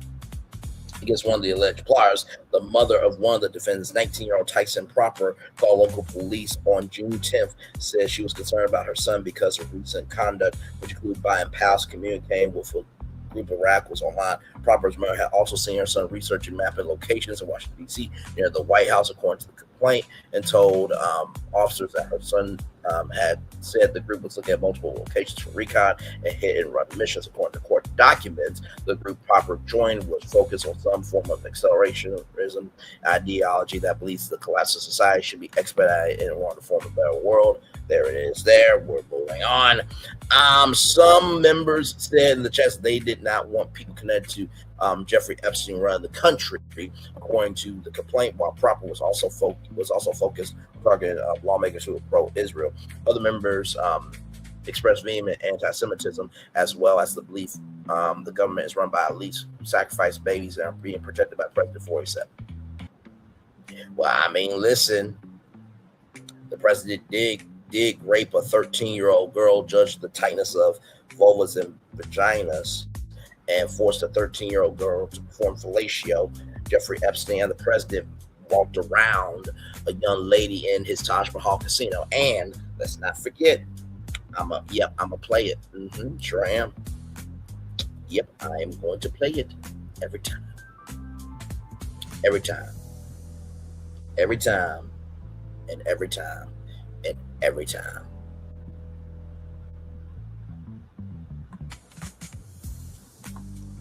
against one of the alleged plotters, the mother of one of the defendants, 19-year-old Tyson Proper, called local police on June 10th, said she was concerned about her son because of recent conduct, which included buying pals, communicating with a group of radicals online. Proper's mother had also seen her son researching mapping locations in Washington, D.C. near the White House, according to the complaint, and told officers that her son had said the group was looking at multiple locations for recon and hit and run missions. According to court documents, the group Proper joined was focused on some form of accelerationism ideology that believes the collapse of society should be expedited in order to form a better world. There it is. We're moving on. Some members said in the chat they did not want people connected to Jeffrey Epstein running the country, according to the complaint. While Proper was also focused on targeting lawmakers who were pro-Israel. Other members expressed vehement anti-Semitism, as well as the belief the government is run by elites who sacrifice babies and are being protected by President 47. Well, I mean, listen, the president did rape a 13-year-old girl, judged the tightness of vulvas and vaginas, and forced a 13-year-old girl to perform fellatio. Jeffrey Epstein and the president walked around a young lady in his Taj Mahal casino. And let's not forget, I'm a play it. Sure am. Yep, I am going to play it every time. Every time. Every time. And every time. And every time.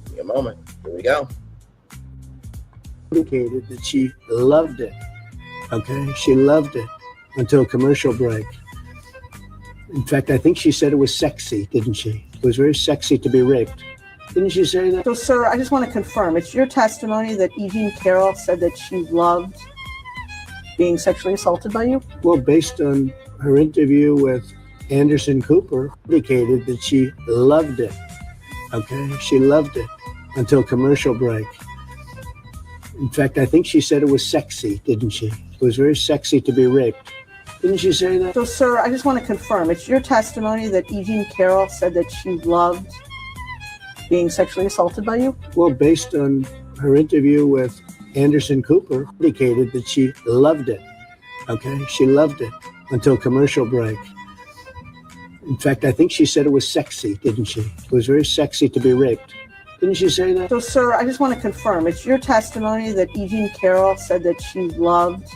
Give me a moment. Here we go. Indicated that she loved it. Okay, she loved it until commercial break. In fact, I think she said it was sexy, didn't she? It was very sexy to be raped. Didn't she say that? So, sir, I just want to confirm, it's your testimony that E. Jean Carroll said that she loved being sexually assaulted by you? Well, based on her interview with Anderson Cooper, indicated that she loved it. Okay, she loved it until commercial break. In fact, I think she said it was sexy, didn't she? It was very sexy to be raped. Didn't she say that? So, sir, I just want to confirm, it's your testimony that E. Jean Carroll said that she loved being sexually assaulted by you? Well, based on her interview with Anderson Cooper, indicated that she loved it. Okay, she loved it until commercial break. In fact, I think she said it was sexy, didn't she? It was very sexy to be raped. Didn't she say that? So, sir, I just want to confirm, it's your testimony that E. Jean Carroll said that she loved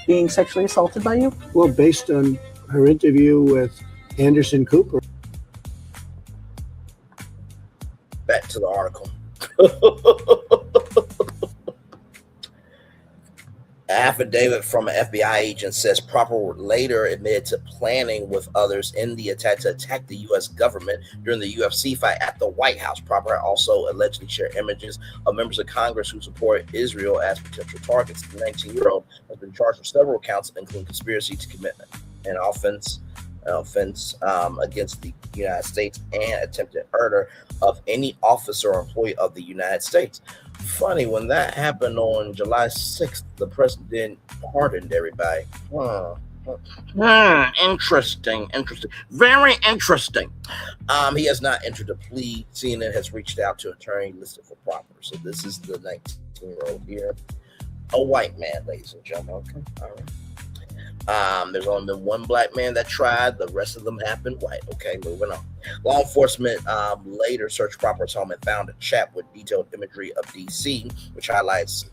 being sexually assaulted by you? Well, based on her interview with Anderson Cooper. Back to the article. An affidavit from an FBI agent says Proper later admitted to planning with others in the attack to attack the U.S. government during the UFC fight at the White House. Proper also allegedly shared images of members of Congress who support Israel as potential targets. The 19-year-old has been charged with several counts, including conspiracy to commit an offense against the United States and attempted murder of any officer or employee of the United States. Funny, when that happened on July 6th, the president pardoned everybody. Interesting. Very interesting. He has not entered a plea. CNN has reached out to an attorney listed for Proper. So this is the 19-year-old here. A white man, ladies and gentlemen. Okay, all right. There's only been one black man that tried. The rest of them have been white. Okay, moving on. Law enforcement later searched Proper's home and found a chat with detailed imagery of D.C., which highlights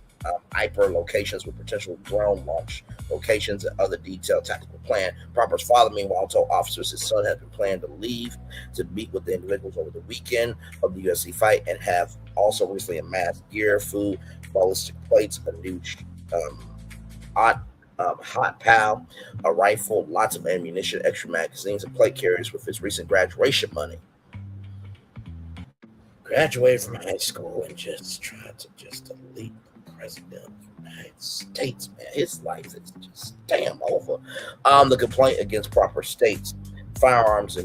hyper locations with potential drone launch locations and other detailed tactical plan. Proper's father, meanwhile, told officers his son had been planning to leave to meet with the individuals over the weekend of the UFC fight and have also recently amassed gear, food, ballistic plates, a new hot pal, a rifle, lots of ammunition, extra magazines, and plate carriers with his recent graduation money. Graduated from high school and just tried to delete the president of the United States, man. His life is just damn over. The complaint against Proper states firearms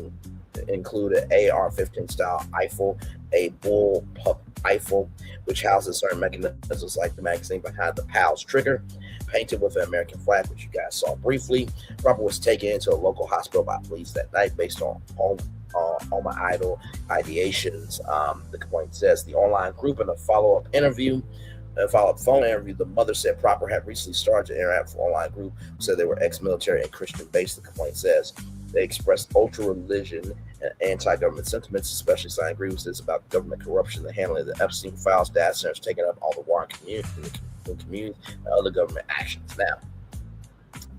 include an AR-15 style rifle, a bullpup rifle, which houses certain mechanisms like the magazine behind the PAL's trigger, painted with an American flag, which you guys saw briefly. Proper was taken into a local hospital by police that night based on homicidal ideations. The complaint says the online group in a follow-up phone interview, the mother said Proper had recently started to interact with an online group, said they were ex-military and Christian-based. The complaint says they expressed ultra-religion and anti-government sentiments, especially signing grievances about government corruption, the handling of the Epstein files, data centers taking up all the war in community, and other government actions. Now,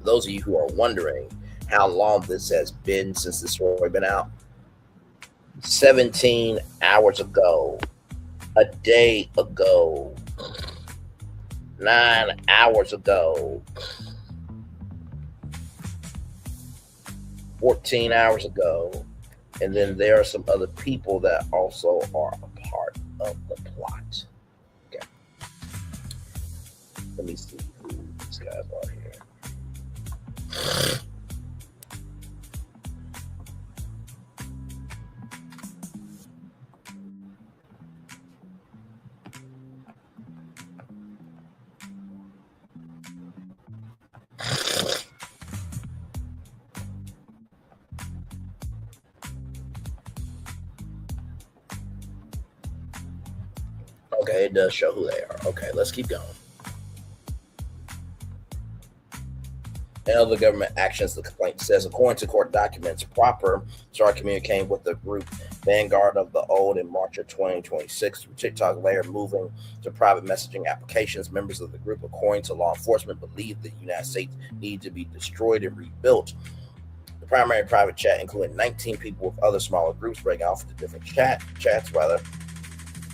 those of you who are wondering how long this has been since this story been out, 17 hours ago, a day ago, 9 hours ago, 14 hours ago, and then there are some other people that also are a part of the plot. Okay. Let me see who these guys are here. Okay, it does show who they are. Okay, let's keep going. And other government actions, the complaint says, according to court documents, Proper started communicating with the group Vanguard of the Old in March of 2026 through TikTok layer moving to private messaging applications. Members of the group, according to law enforcement, believe the United States need to be destroyed and rebuilt. The primary private chat included 19 people with other smaller groups breaking off into different chats,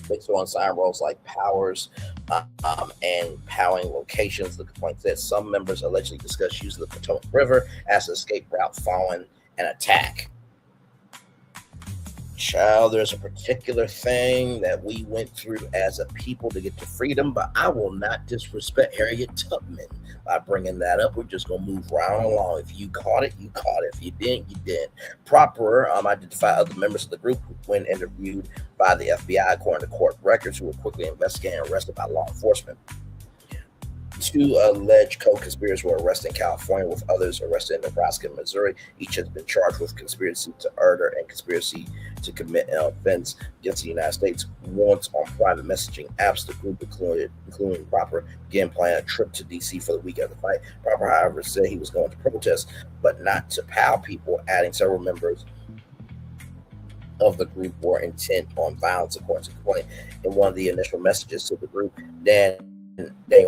based on sign roles like powers and powering locations. The complaint said some members allegedly discussed using the Potomac River as an escape route following an attack. Child, there's a particular thing that we went through as a people to get to freedom, but I will not disrespect Harriet Tubman by bringing that up. We're just going to move right along. If you caught it, you caught it. If you didn't, you didn't. Proper identified other members of the group when interviewed by the FBI, according to court records, who were quickly investigated and arrested by law enforcement. 2 alleged co-conspirators were arrested in California, with others arrested in Nebraska and Missouri. Each has been charged with conspiracy to murder and conspiracy to commit an offense against the United States. Once on private messaging apps, the group including Proper, began planning a trip to D.C. for the week of the fight. Proper, however, said he was going to protest, but not to POW people, adding several members of the group were intent on violence, according to the complaint. In one of the initial messages to the group, Daniel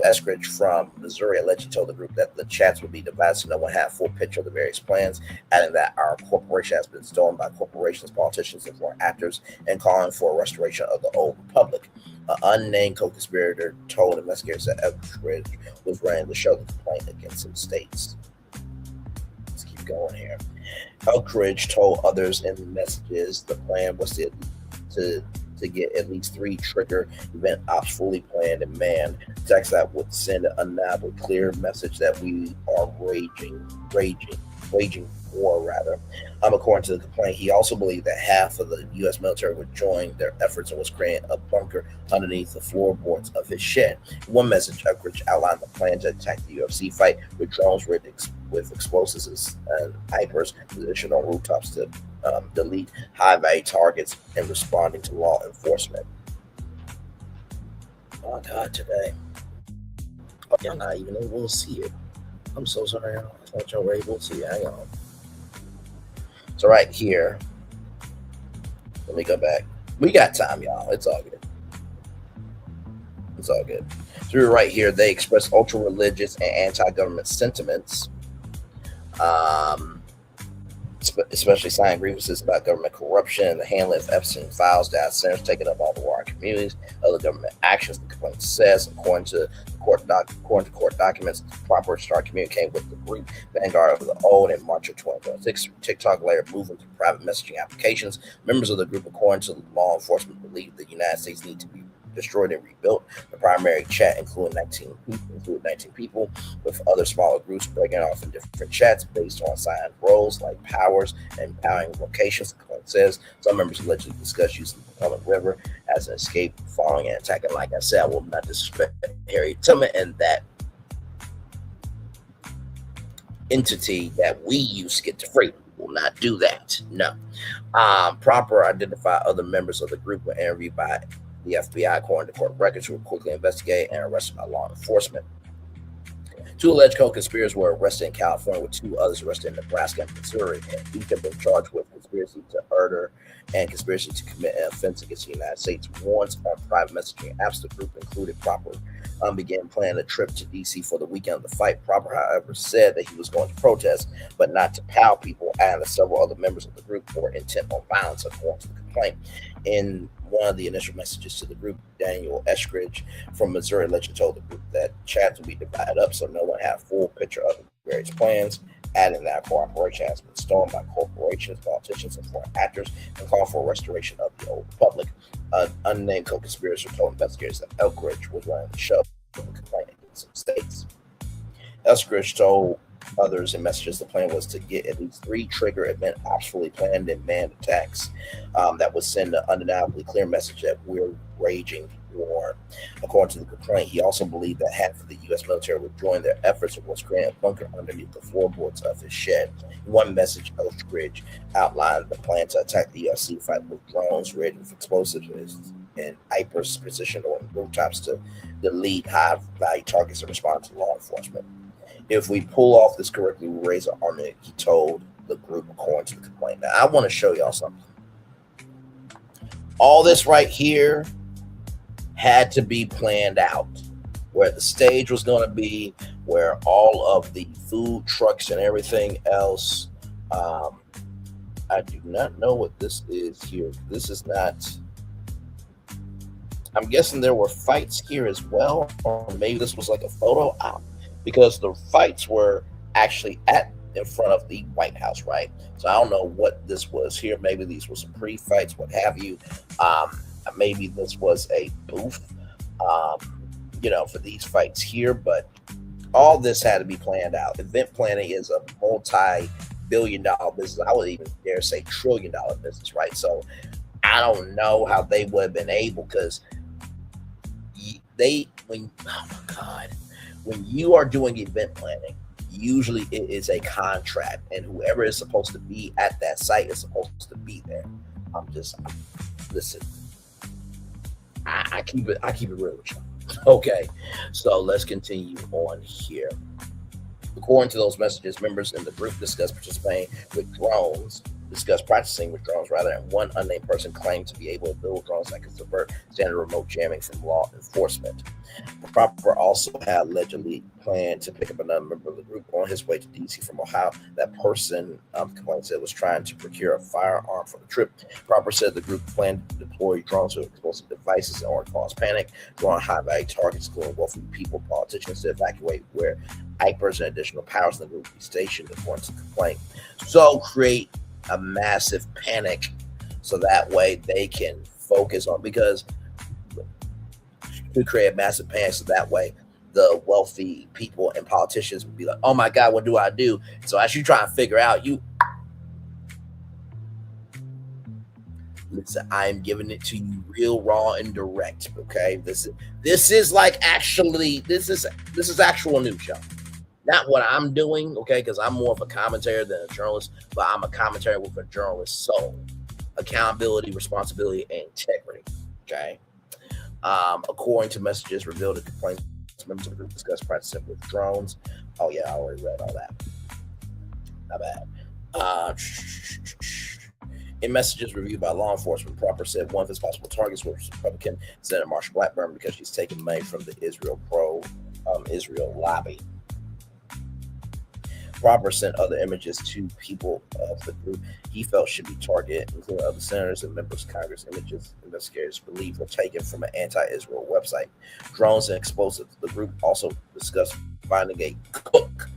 Eskridge from Missouri allegedly told the group that the chats would be divided so no one had a full picture of the various plans, adding that our corporation has been stolen by corporations, politicians, and foreign actors, and calling for a restoration of the old republic. An unnamed co-conspirator told investigators that Eskridge was running the show the complaint against some states. Let's keep going here. Elkridge told others in the messages the plan was to get at least 3 trigger event ops fully planned and manned. Text that would send an undeniably clear message that we are waging war, rather. According to the complaint, he also believed that half of the U.S. military would join their efforts and was creating a bunker underneath the floorboards of his shed. In one message, Elkridge outlined the plan to attack the UFC fight with drones rigged with explosives and snipers positioned on rooftops to delete high-value targets and responding to law enforcement. Oh God, today. Oh, y'all not even able to see it. I'm so sorry. I thought y'all were able to see it. Hang on. So right here, let me go back. We got time, y'all. It's all good. It's all good. Through right here, they express ultra-religious and anti-government sentiments. Especially signing grievances about government corruption and the handling of Epstein files, data centers taking up all the water communities, other government actions. The complaint says, according to court documents, Proper started communicating with the group Vanguard of the Old in March of 2026. TikTok layer moving to private messaging applications. Members of the group, according to law enforcement, believe the United States need to be destroyed and rebuilt. The primary chat included 19 people, with other smaller groups breaking off in different chats based on assigned roles like powers and powering locations. The complaint says some members allegedly discussed using the Potomac River as an escape following an attack. And like I said, I will not disrespect Harriet Tubman and that entity that we use to get to freedom. Will not do that. No. Proper identify other members of the group were interviewed by the FBI, according to court records, who were quickly investigated and arrested by law enforcement. 2 alleged co-conspirators were arrested in California, with 2 others arrested in Nebraska and Missouri. Each have been charged with conspiracy to murder and conspiracy to commit an offense against the United States. Once on private messaging apps, the group included Proper began planning a trip to D.C. for the weekend of the fight. Proper, however, said that he was going to protest, but not to POW people, and several other members of the group were intent on violence, according to the complaint. In one of the initial messages to the group, Daniel Eskridge from Missouri allegedly told the group that chats would be divided up so no one had a full picture of the various plans, adding that cooperation has been stolen by corporations, politicians, and foreign actors, and called for a restoration of the old republic. An unnamed co-conspirator told investigators that Elkridge was running the show and complaining against some states. Eskridge told others in messages the plan was to get at least 3 trigger event ops fully planned and manned attacks that would send an undeniably clear message that we're waging war. According to the complaint, he also believed that half of the U.S. military would join their efforts and was creating a bunker underneath the floorboards of his shed. In one message, Elkridge outlined the plan to attack the UFC fight with drones rigged with explosives and snipers positioned on rooftops to delete high-value targets and respond to law enforcement. If we pull off this correctly, we raise our army, he told the group, according to the complaint. Now, I want to show y'all something. All this right here had to be planned out, where the stage was going to be, where all of the food trucks and everything else. I do not know what this is here. This is not. I'm guessing there were fights here as well, or maybe this was like a photo op, because the fights were actually in front of the White House, right? So I don't know what this was here. Maybe these were some pre-fights, what have you. Maybe this was a booth, for these fights here. But all this had to be planned out. Event planning is a multi-billion-dollar business. I would even dare say trillion-dollar business, right? So I don't know how they would have been able, because when you are doing event planning, usually it is a contract, and whoever is supposed to be at that site is supposed to be there. Listen, I keep it real with you. Okay, so let's continue on here. According to those messages, members in the group discussed practicing with drones, and one unnamed person claimed to be able to build drones that could subvert standard remote jamming from law enforcement. Proper also had allegedly planned to pick up another member of the group on his way to DC from Ohio. That person, complained, said, was trying to procure a firearm for the trip. Proper said the group planned to deploy drones with explosive devices or cause panic, drawing high-value targets, including wealthy people, politicians, to evacuate where hypers and additional powers in the group be stationed, according to the complaint. So create a massive panic so that way they can focus on, because to create a massive panic so that way the wealthy people and politicians would be like, oh my God, what do I do? So as you try and figure out, listen, I am giving it to you real raw and direct. Okay, this is actual news, y'all. Not what I'm doing, okay, because I'm more of a commentator than a journalist, but I'm a commentator with a journalist's soul, accountability, responsibility, and integrity, okay? According to messages revealed in complaints, members of the group discussed practicing with drones. Oh, yeah, I already read all that. Not bad. In messages reviewed by law enforcement, Proper said one of his possible targets was Republican Senator Marsha Blackburn, because she's taking money from the Israel lobby. Proper sent other images to people of the group he felt should be targeted, including other senators and members of Congress. Images investigators believe were taken from an anti-Israel website. Drones and explosives. The group also discussed finding a cook.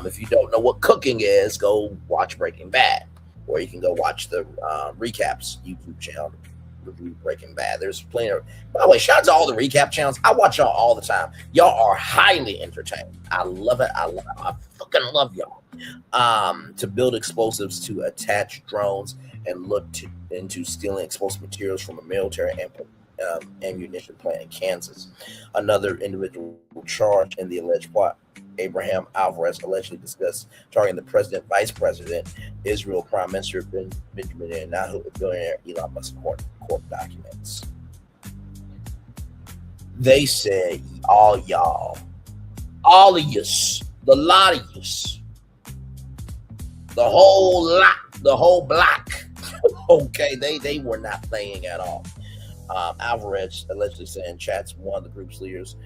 If you don't know what cooking is, go watch Breaking Bad, or you can go watch the Recaps YouTube channel. Review Breaking Bad. There's plenty of. By the way, shout out to all the recap channels. I watch y'all all the time. Y'all are highly entertaining. I love it. I fucking love y'all. To build explosives, to attach drones, and look into stealing explosive materials from a military and ammunition plant in Kansas. Another individual charged in the alleged plot, Abraham Alvarez, allegedly discussed targeting the president, vice president, Israel Prime Minister Benjamin Netanyahu, and billionaire Elon Musk, court documents. They said, all y'all, all of yous, the lot of yous, the whole lot, the whole block. Okay, they were not playing at all. Alvarez allegedly said in chats one of the group's leaders,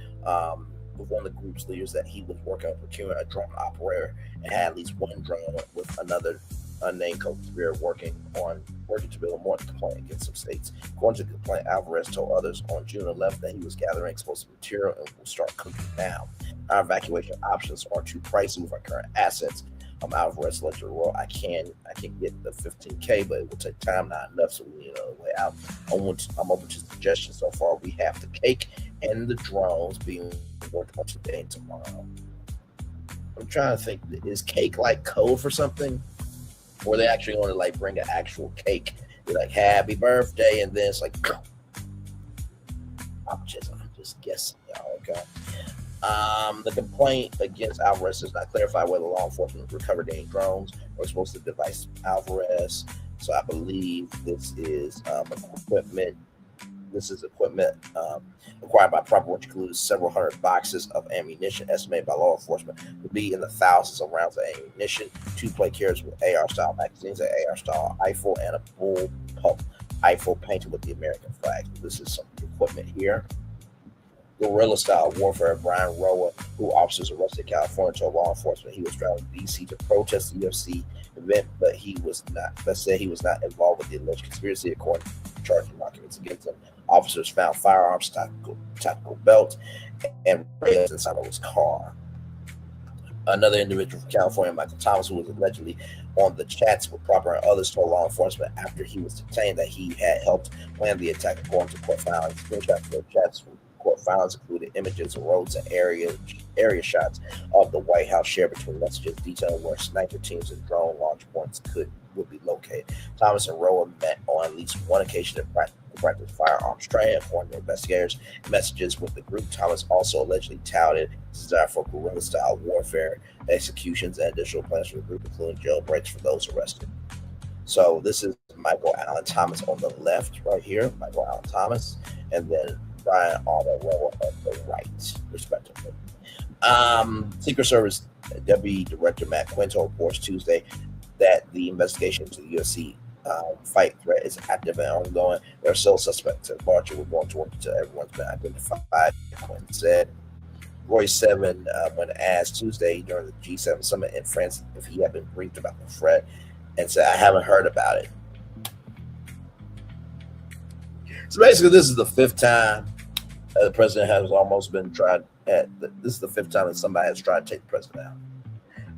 that he was working on procuring a drone operator and had at least one drone with another unnamed co-conspirator working to build more to complaint against some states. According to the complaint, Alvarez told others on June 11th that he was gathering explosive material and will start cooking now. Our evacuation options are too pricey with our current assets. Alvarez let well, I can get the $15K, but it will take time, not enough, so we need another way out. I'm open to suggestions. So far, we have the cake and the drones being worked on today and tomorrow. I'm trying to think, is cake like code for something? Or they actually want to like bring an actual cake, be like happy birthday, and then it's like I'm just guessing, y'all. Okay. The complaint against Alvarez does not clarify whether law enforcement recovered any drones or explosive device Alvarez. So I believe this is equipment. This is equipment acquired by Proper, which includes several hundred boxes of ammunition, estimated by law enforcement to be in the thousands of rounds of ammunition, 2 plate carriers with AR-style magazines, an AR-style rifle, and a bullpup Eiffel painted with the American flag. This is some equipment here. Guerrilla-style warfare. Brian Roa, who officers arrested in California, told law enforcement he was traveling to D.C. to protest the UFC event, but he was not. That said, he was not involved with the alleged conspiracy, according to charging documents against him. Officers found firearms, tactical belts, and rails inside of his car. Another individual from California, Michael Thomas, who was allegedly on the chats with Proper and others, told law enforcement after he was detained that he had helped plan the attack, according to court filings. Screenshots of the chats from court filings included images of roads and area shots of the White House shared between messages detailing where sniper teams and drone launch points would be located. Thomas and Roa met on at least one occasion to practice firearms training, according to investigators. Messages with the group. Thomas also allegedly touted desire for guerrilla-style warfare, executions, and additional plans for the group, including jailbreaks for those arrested. So this is Michael Allen Thomas on the left right here, Michael Allen Thomas, and then Brian Roa on the right, respectively. Secret Service Deputy Director Matt Quinto reports Tuesday that the investigation into the UFC fight threat is active and ongoing. There are still suspects at large. We're going to work until everyone's been identified, Quinn said. Roy Seven, when asked Tuesday during the G7 summit in France if he had been briefed about the threat, and said, I haven't heard about it. So basically, this is the fifth time the president has almost been tried at. This is the fifth time that somebody has tried to take the president out.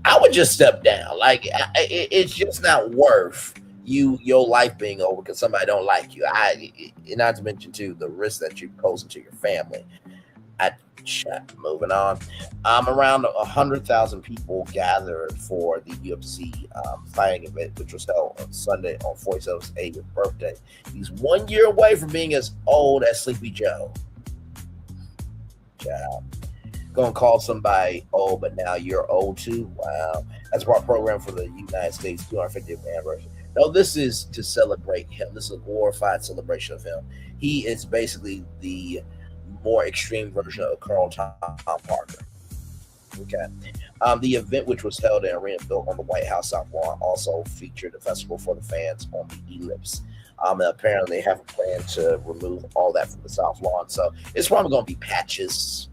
I would just step down. Like, it's just not worth your life being over because somebody don't like you. Not to mention too the risk that you pose to your family. Moving on. Around 100,000 people gathered for the UFC fighting event, which was held on Sunday on 47's 80th birthday. He's 1 year away from being as old as Sleepy Joe. Child. Gonna call somebody old, but now you're old too. Wow. That's our program for the United States 250th anniversary. No, this is to celebrate him. This is a glorified celebration of him. He is basically the more extreme version of Colonel Tom Parker. Okay. The event, which was held in an arena built on the White House South Lawn, also featured a festival for the fans on the Ellipse. Apparently, they have a plan to remove all that from the South Lawn, so it's probably going to be patches,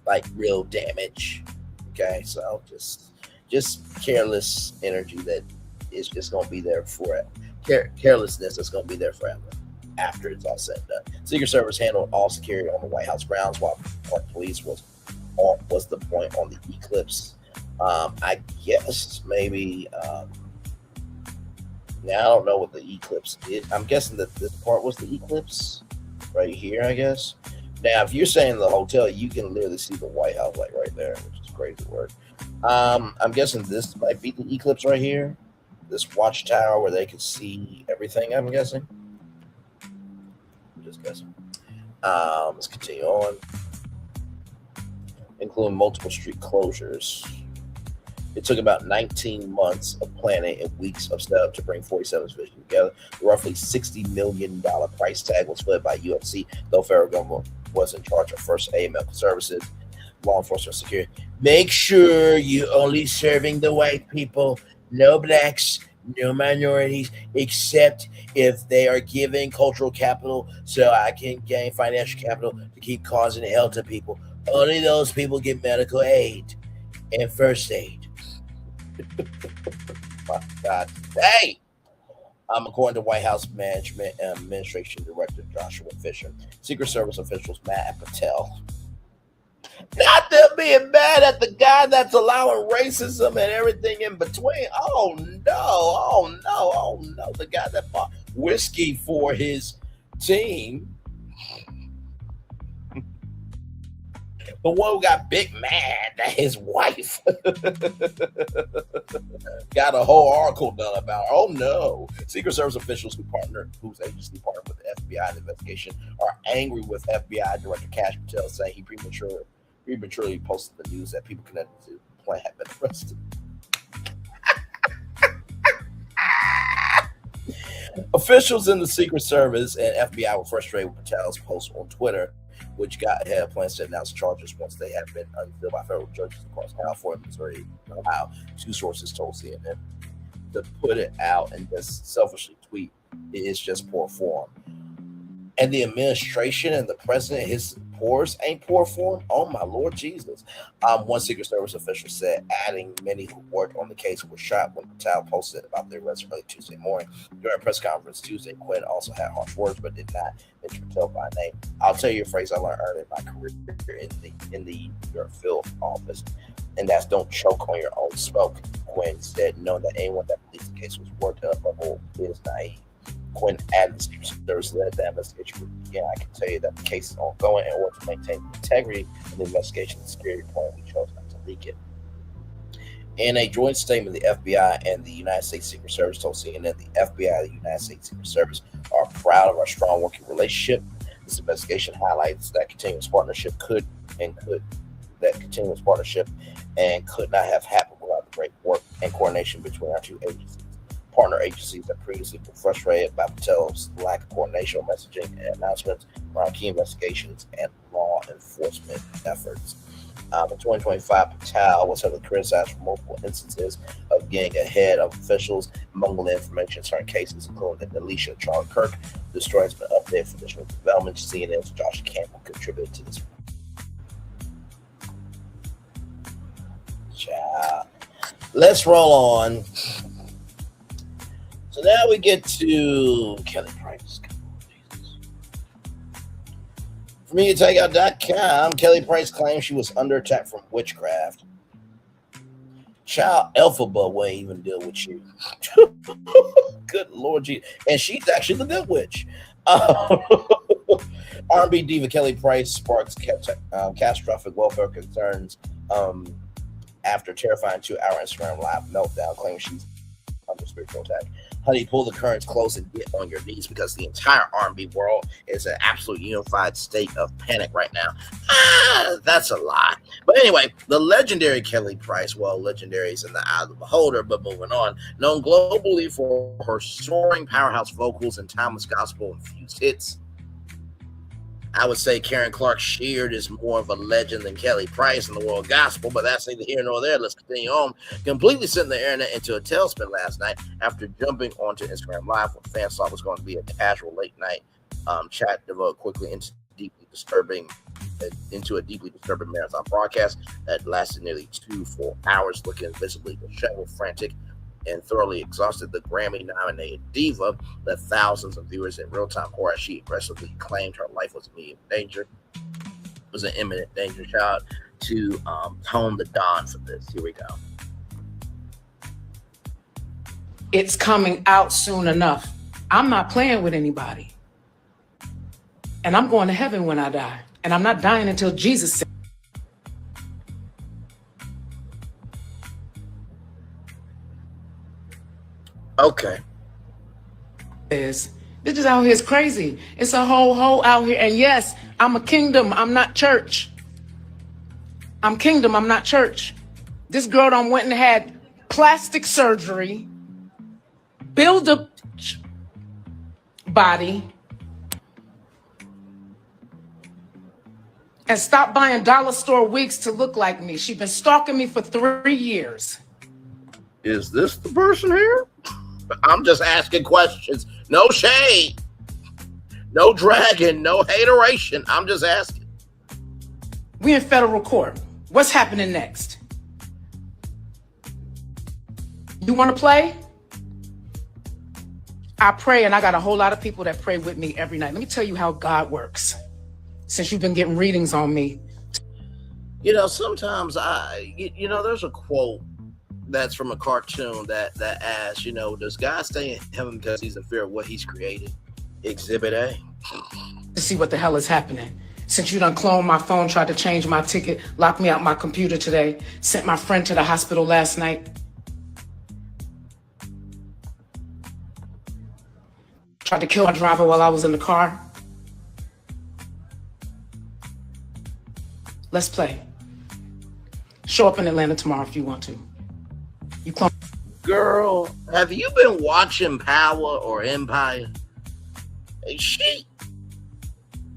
like real damage. Okay, so just careless energy that is just going to be there for it. Carelessness that's going to be there forever after it's all said and done. Secret Service handled all security on the White House grounds, while police was the point on the eclipse. I guess maybe. Now I don't know what the eclipse is. I'm guessing that this part was the eclipse right here. I guess. Now, if you're saying the hotel, you can literally see the White House like right there, which is crazy work. I'm guessing this might be the eclipse right here. This watchtower where they can see everything. I'm guessing. Just guessing. Let's continue on. Including multiple street closures. It took about 19 months of planning and weeks of setup to bring 47's vision together. The roughly $60 million price tag was split by UFC, though federal government was in charge of first aid, medical services, law enforcement, security. Make sure you only serving the white people, no blacks, no minorities, except if they are giving cultural capital so I can gain financial capital to keep causing hell to people. Only those people get medical aid and first aid. My God. Hey! According to White House Management and Administration Director Joshua Fisher, Secret Service officials Matt Patel. Not them being mad at the guy that's allowing racism and everything in between. Oh no. The guy that bought whiskey for his team. The one who got big mad that his wife got a whole article done about. Oh no! Secret Service officials whose agency partnered with the FBI in the investigation are angry with FBI Director Kash Patel, saying he prematurely posted the news that people connected to the plan had been arrested. Officials in the Secret Service and FBI were frustrated with Patel's post on Twitter, which had plans to announce charges once they had been unsealed by federal judges across California, Missouri, and Ohio. Two sources told CNN to put it out and just selfishly tweet is just poor form. And the administration and the president, his pores ain't poor form. Oh my Lord Jesus. One Secret Service official said, adding many who worked on the case were shot when Patel posted about their arrest early Tuesday morning. During a press conference Tuesday, Quinn also had harsh words but did not mention Patel by name. I'll tell you a phrase I learned early in my career in the New York field office, and that's don't choke on your own smoke. Quinn said, knowing that anyone that believes the case was worked up level is naive. Quinn added the Secret Service led that investigation. Yeah, I can tell you that the case is ongoing. In order to maintain the integrity of the investigation, the security point, we chose not to leak it. In a joint statement, the FBI and the United States Secret Service told CNN the FBI and the United States Secret Service are proud of our strong working relationship. This investigation highlights that continuous partnership could not have happened without the great work and coordination between our two agencies. Partner agencies that previously were frustrated by Patel's lack of coordination, messaging, and announcements around key investigations and law enforcement efforts. In 2025, Patel was heavily criticized for multiple instances of getting ahead of officials, mungling information in certain cases, including the deletion of Charlie Kirk. The story has been updated for additional developments. CNN's Josh Campbell contributed to this. Let's roll on. So now we get to Kelly Price. From MediaTakeout.com, Kelly Price claims she was under attack from witchcraft. Child Elphaba won't even deal with you. Good Lord, Jesus. And she's actually the good witch. R&B diva Kelly Price sparks catastrophic welfare concerns after terrifying 2-hour Instagram live meltdown, claiming she's under spiritual attack. Honey, pull the curtains close and get on your knees because the entire R&B world is an absolute unified state of panic right now. That's a lie. But anyway, the legendary Kelly Price, well, legendary is in the eye of the beholder, but moving on, known globally for her soaring powerhouse vocals and timeless gospel-infused hits. I would say Karen Clark Sheard is more of a legend than Kelly Price in the world of gospel, but that's neither here nor there. Let's continue on. Completely sent the internet into a tailspin last night after jumping onto Instagram Live when fans thought it was going to be a casual late night chat developed quickly into a deeply disturbing marathon broadcast that lasted nearly 2 full hours, looking visibly disheveled, frantic, and thoroughly exhausted. The Grammy-nominated diva left thousands of viewers in real-time horror as she aggressively claimed her life was in danger. It was an imminent danger. Shout out to Tone the Don for this. Here we go. It's coming out soon enough. I'm not playing with anybody. And I'm going to heaven when I die. And I'm not dying until Jesus says. Okay. This is out here is crazy. It's a whole out here. And yes, I'm a kingdom. I'm not church. I'm kingdom. I'm not church. This girl done went and had plastic surgery, build a body, and stop buying dollar store wigs to look like me. She's been stalking me for 3 years. Is this the person here? I'm just asking questions. No shade. No dragging. No hateration. I'm just asking. We in federal court. What's happening next? You want to play? I pray, and I got a whole lot of people that pray with me every night. Let me tell you how God works. Since you've been getting readings on me. You know, sometimes there's a quote that's from a cartoon that asks, does God stay in heaven because he's in fear of what he's created? Exhibit A. To see what the hell is happening. Since you done cloned my phone, tried to change my ticket, locked me out my computer today, sent my friend to the hospital last night. Tried to kill my driver while I was in the car. Let's play. Show up in Atlanta tomorrow if you want to. You clone. Girl, have you been watching Power or Empire? Hey, shit.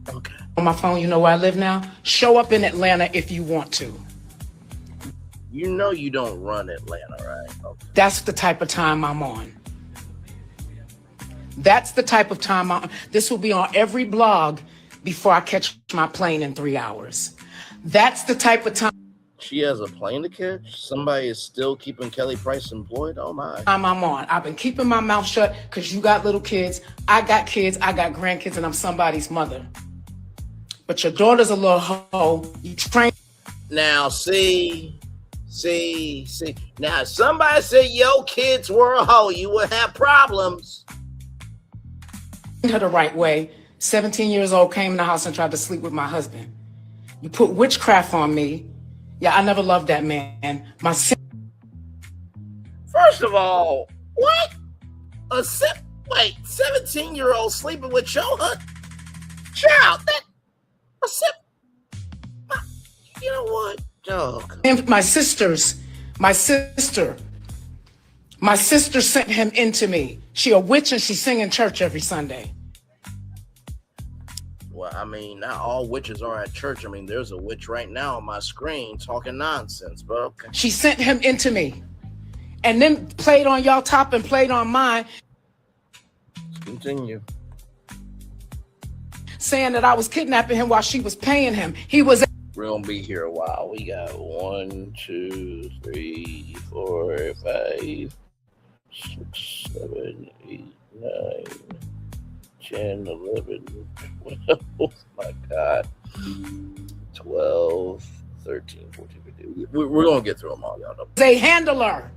Okay. On my phone, you know where I live now? Show up in Atlanta if you want to. You know you don't run Atlanta, right? Okay. That's the type of time I'm on. That's the type of time this will be on every blog before I catch my plane in 3 hours. That's the type of time. She has a plane to catch? Somebody is still keeping Kelly Price employed? Oh my. I'm on. I've been keeping my mouth shut because you got little kids. I got kids. I got grandkids, and I'm somebody's mother. But your daughter's a little hoe. You train. Now, see. Now, if somebody said your kids were a hoe, you would have problems. Her the right way. 17 years old, came in the house and tried to sleep with my husband. You put witchcraft on me. Yeah, I never loved that man. First of all, what? 17-year-old sleeping with your husband? Child, you know what? Oh, and my sister sent him into me. She a witch and she sing in church every Sunday. Well, I mean, not all witches are at church. I mean, there's a witch right now on my screen talking nonsense, but okay. She sent him into me and then played on y'all top and played on mine. Continue. Saying that I was kidnapping him while she was paying him. He was. We're going to be here a while. We got 1, 2, 3, 4, 5, 6, 7, 8, 9, 10, 11, 12. Oh my God. 12, 13, 14, 15. We're going to get through them all, y'all know. A handler.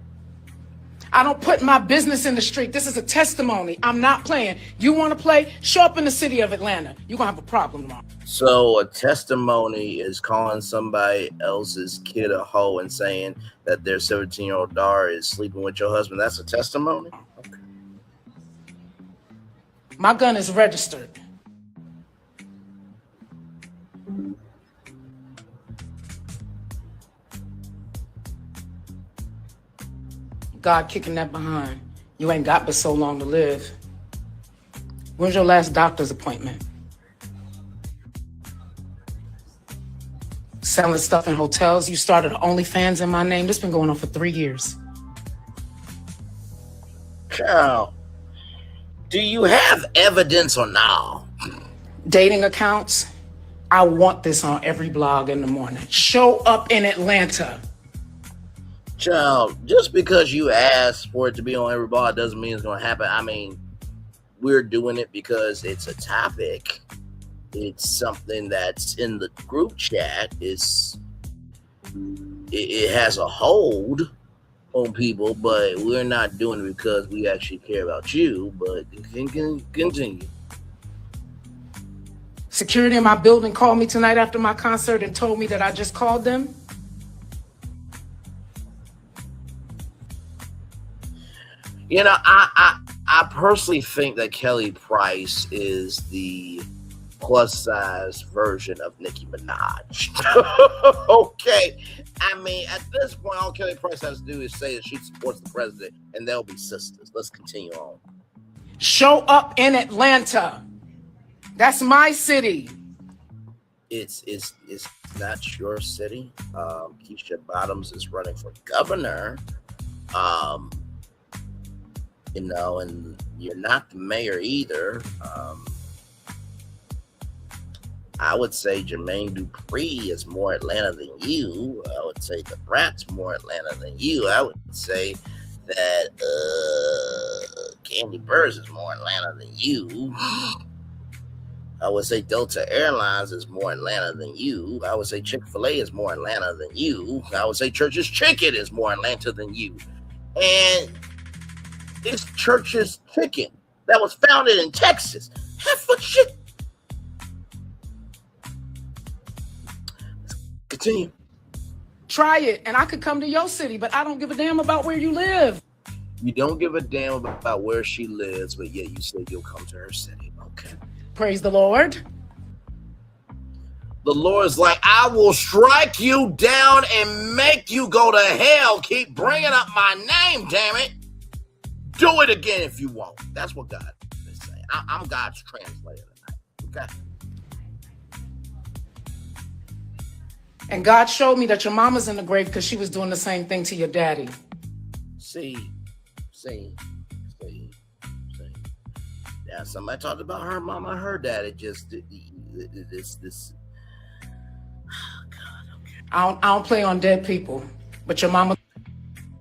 I don't put my business in the street. This is a testimony. I'm not playing. You want to play? Show up in the city of Atlanta. You're going to have a problem tomorrow. So a testimony is calling somebody else's kid a hoe and saying that their 17-year-old daughter is sleeping with your husband. That's a testimony? Okay. My gun is registered. God kicking that behind. You ain't got but so long to live. When's your last doctor's appointment? Selling stuff in hotels. You started OnlyFans in my name. This been going on for 3 years. Child, do you have evidence or no? Dating accounts. I want this on every blog in the morning. Show up in Atlanta. Child, just because you asked for it to be on every blog doesn't mean it's going to happen. I mean, we're doing it because it's a topic. It's something that's in the group chat. It has a hold on people, but we're not doing it because we actually care about you. But continue. Security in my building called me tonight after my concert and told me that I just called them. You know, I personally think that Kelly Price is the plus-size version of Nicki Minaj. Okay. I mean, at this point, all Kelly Price has to do is say that she supports the president, and they'll be sisters. Let's continue on. Show up in Atlanta. That's my city. It's not your city. Keisha Bottoms is running for governor. You know, and you're not the mayor either. I would say Jermaine Dupri is more Atlanta than you. I would say the Brat's more Atlanta than you. I would say that Candy Burrs is more Atlanta than you. I would say Delta Airlines is more Atlanta than you. I would say Chick-fil-A is more Atlanta than you. I would say Church's Chicken is more Atlanta than you. And it's Church's Chicken that was founded in Texas. Half a shit. Continue. Try it, and I could come to your city, but I don't give a damn about where you live. You don't give a damn about where she lives, but yet you say you'll come to her city. Okay. Praise the Lord. The Lord's like, I will strike you down and make you go to hell. Keep bringing up my name, damn it. Do it again if you want. That's what God is saying. I'm God's translator tonight. Okay. And God showed me that your mama's in the grave because she was doing the same thing to your daddy. See. Yeah, somebody talked about her mama. I heard that. It just this. I don't play on dead people, but your mama.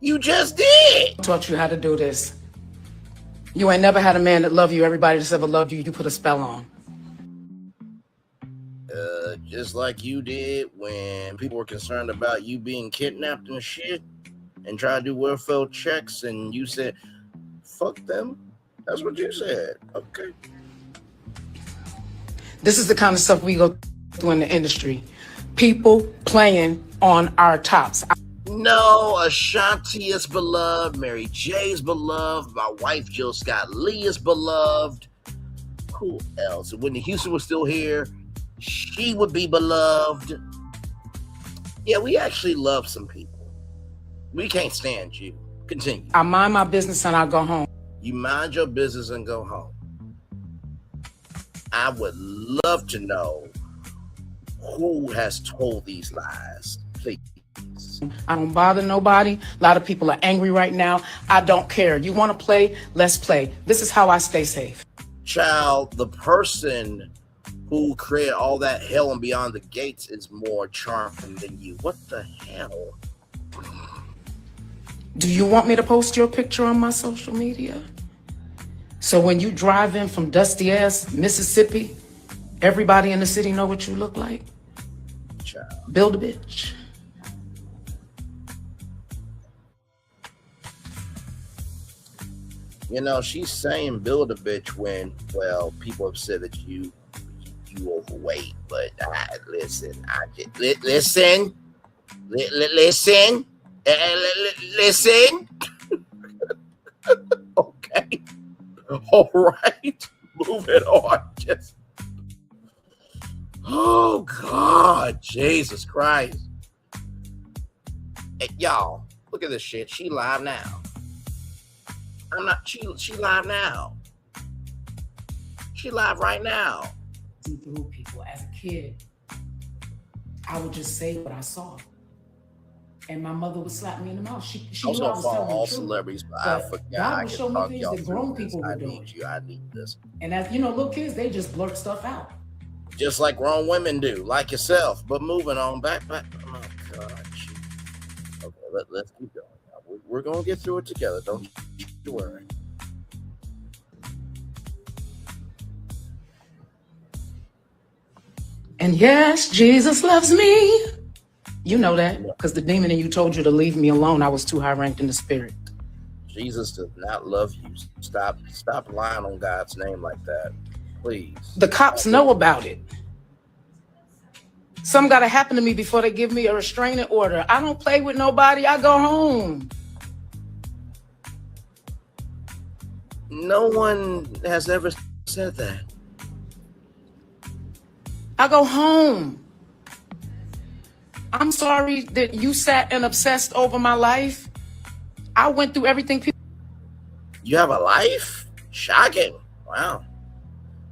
You just did. Taught you how to do this. You ain't never had a man that loved you. Everybody that's ever loved you, you put a spell on. Just like you did when people were concerned about you being kidnapped and shit, and try to do welfare checks, and you said, "Fuck them." That's what you said. Okay. This is the kind of stuff we go through in the industry. People playing on our tops. No, Ashanti is beloved. Mary J is beloved. My wife Jill Scott Lee is beloved. Who else? When Whitney Houston was still here, she would be beloved. Yeah, we actually love some people. We can't stand you. Continue. I mind my business and I go home. You mind your business and go home. I would love to know who has told these lies, please. I don't bother nobody. A lot of people are angry right now. I don't care. You want to play? Let's play. This is how I stay safe. Child, the person who created all that hell and beyond the gates is more charming than you. What the hell? Do you want me to post your picture on my social media? So when you drive in from dusty ass Mississippi, everybody in the city know what you look like? Child. Build a bitch. You know, she's saying build a bitch when, well, people have said that you overweight, but listen, okay. All right. Moving on. Just, oh God, Jesus Christ. Hey, y'all, look at this shit. She live now. She live now. She live right now. Through people as a kid, I would just say what I saw, and my mother would slap me in the mouth. She I was knew I gonna was follow telling all the truth, celebrities, but I but forgot. God I would can show me talk things y'all that grown through people this. were I doing. need you. I need this. And as you know, little kids, they just blurt stuff out. Just like grown women do, like yourself. But moving on, back. Oh my God. Okay, let's keep going. We're gonna get through it together. Don't you worry. And yes, Jesus loves me. You know that because the demon in you told you to leave me alone. I was too high ranked in the spirit. Jesus does not love you. Stop lying on God's name like that, please. The cops know about it. Something got to happen to me before they give me a restraining order. I don't play with nobody. I go home. No one has ever said that. I go home. I'm sorry that you sat and obsessed over my life. I went through everything. You have a life? Shocking. Wow.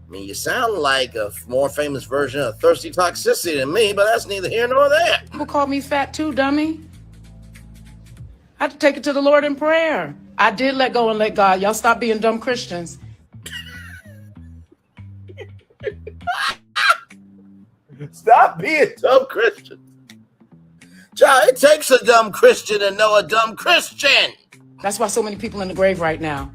I mean, you sound like a more famous version of thirsty toxicity than me, but that's neither here nor there. People call me fat too, dummy. I had to take it to the Lord in prayer. I did let go and let God. Y'all stop being dumb Christians. Stop being dumb Christians. Child, it takes a dumb Christian to know a dumb Christian. That's why so many people in the grave right now.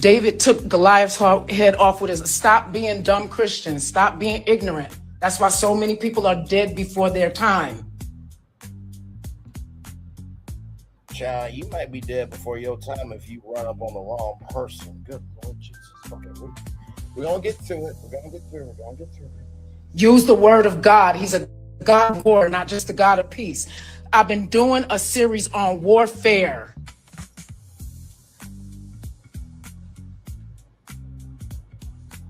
David took Goliath's head off with his stop being dumb Christians. Stop being ignorant. That's why so many people are dead before their time. Child, you might be dead before your time if you run up on the wrong person. Good Lord Jesus. Okay, we're going to get through it. We're going to get through it. Use the word of God. He's a God of war, not just a God of peace. I've been doing a series on warfare.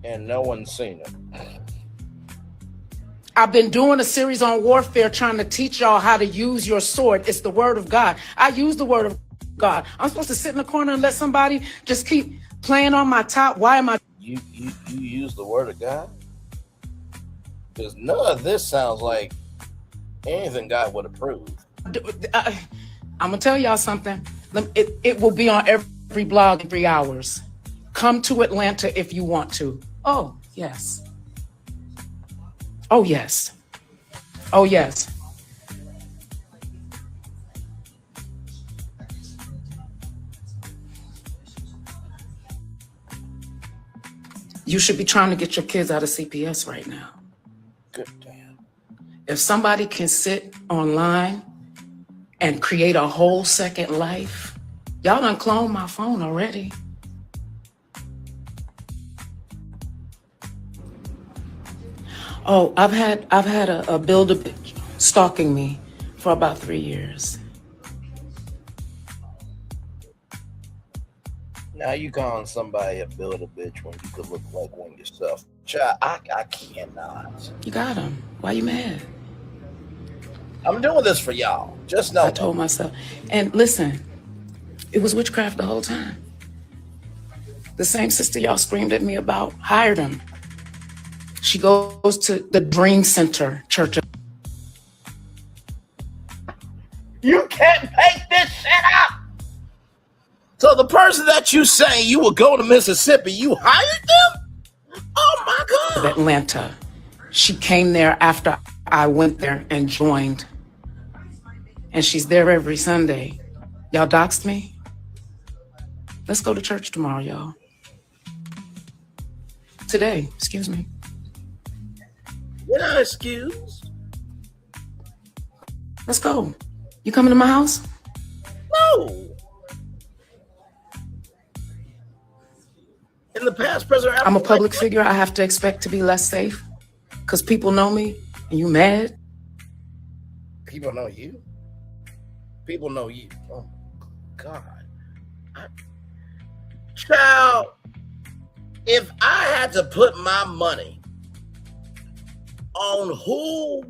And no one's seen it. I've been doing a series on warfare, trying to teach y'all how to use your sword. It's the word of God. I use the word of God. I'm supposed to sit in the corner and let somebody just keep playing on my top. Why am I? You use the word of God? Because none of this sounds like anything God would approve. I'm going to tell y'all something. It will be on every blog in 3 hours. Come to Atlanta if you want to. Oh, yes. Oh, yes. Oh, yes. You should be trying to get your kids out of CPS right now. Good damn. If somebody can sit online and create a whole second life, y'all done cloned my phone already. Oh, I've had a builder bitch stalking me for about 3 years. Now you calling somebody a builder bitch when you could look like one yourself. Child, I cannot. You got him. Why you mad? I'm doing this for y'all. Just know. I told myself. And listen, it was witchcraft the whole time. The same sister y'all screamed at me about hired him. She goes to the Dream Center Church. You can't make this shit up. So the person that you say you will go to Mississippi, you hired them? Oh my God. Of Atlanta. She came there after I went there and joined. And she's there every Sunday. Y'all doxed me? Let's go to church tomorrow, y'all. Today, excuse me. You're not excused. Let's go. You coming to my house? No. In the past, President, I'm a public figure. I have to expect to be less safe because people know me and you mad? People know you. People know you. Oh, God. Child, if I had to put my money on who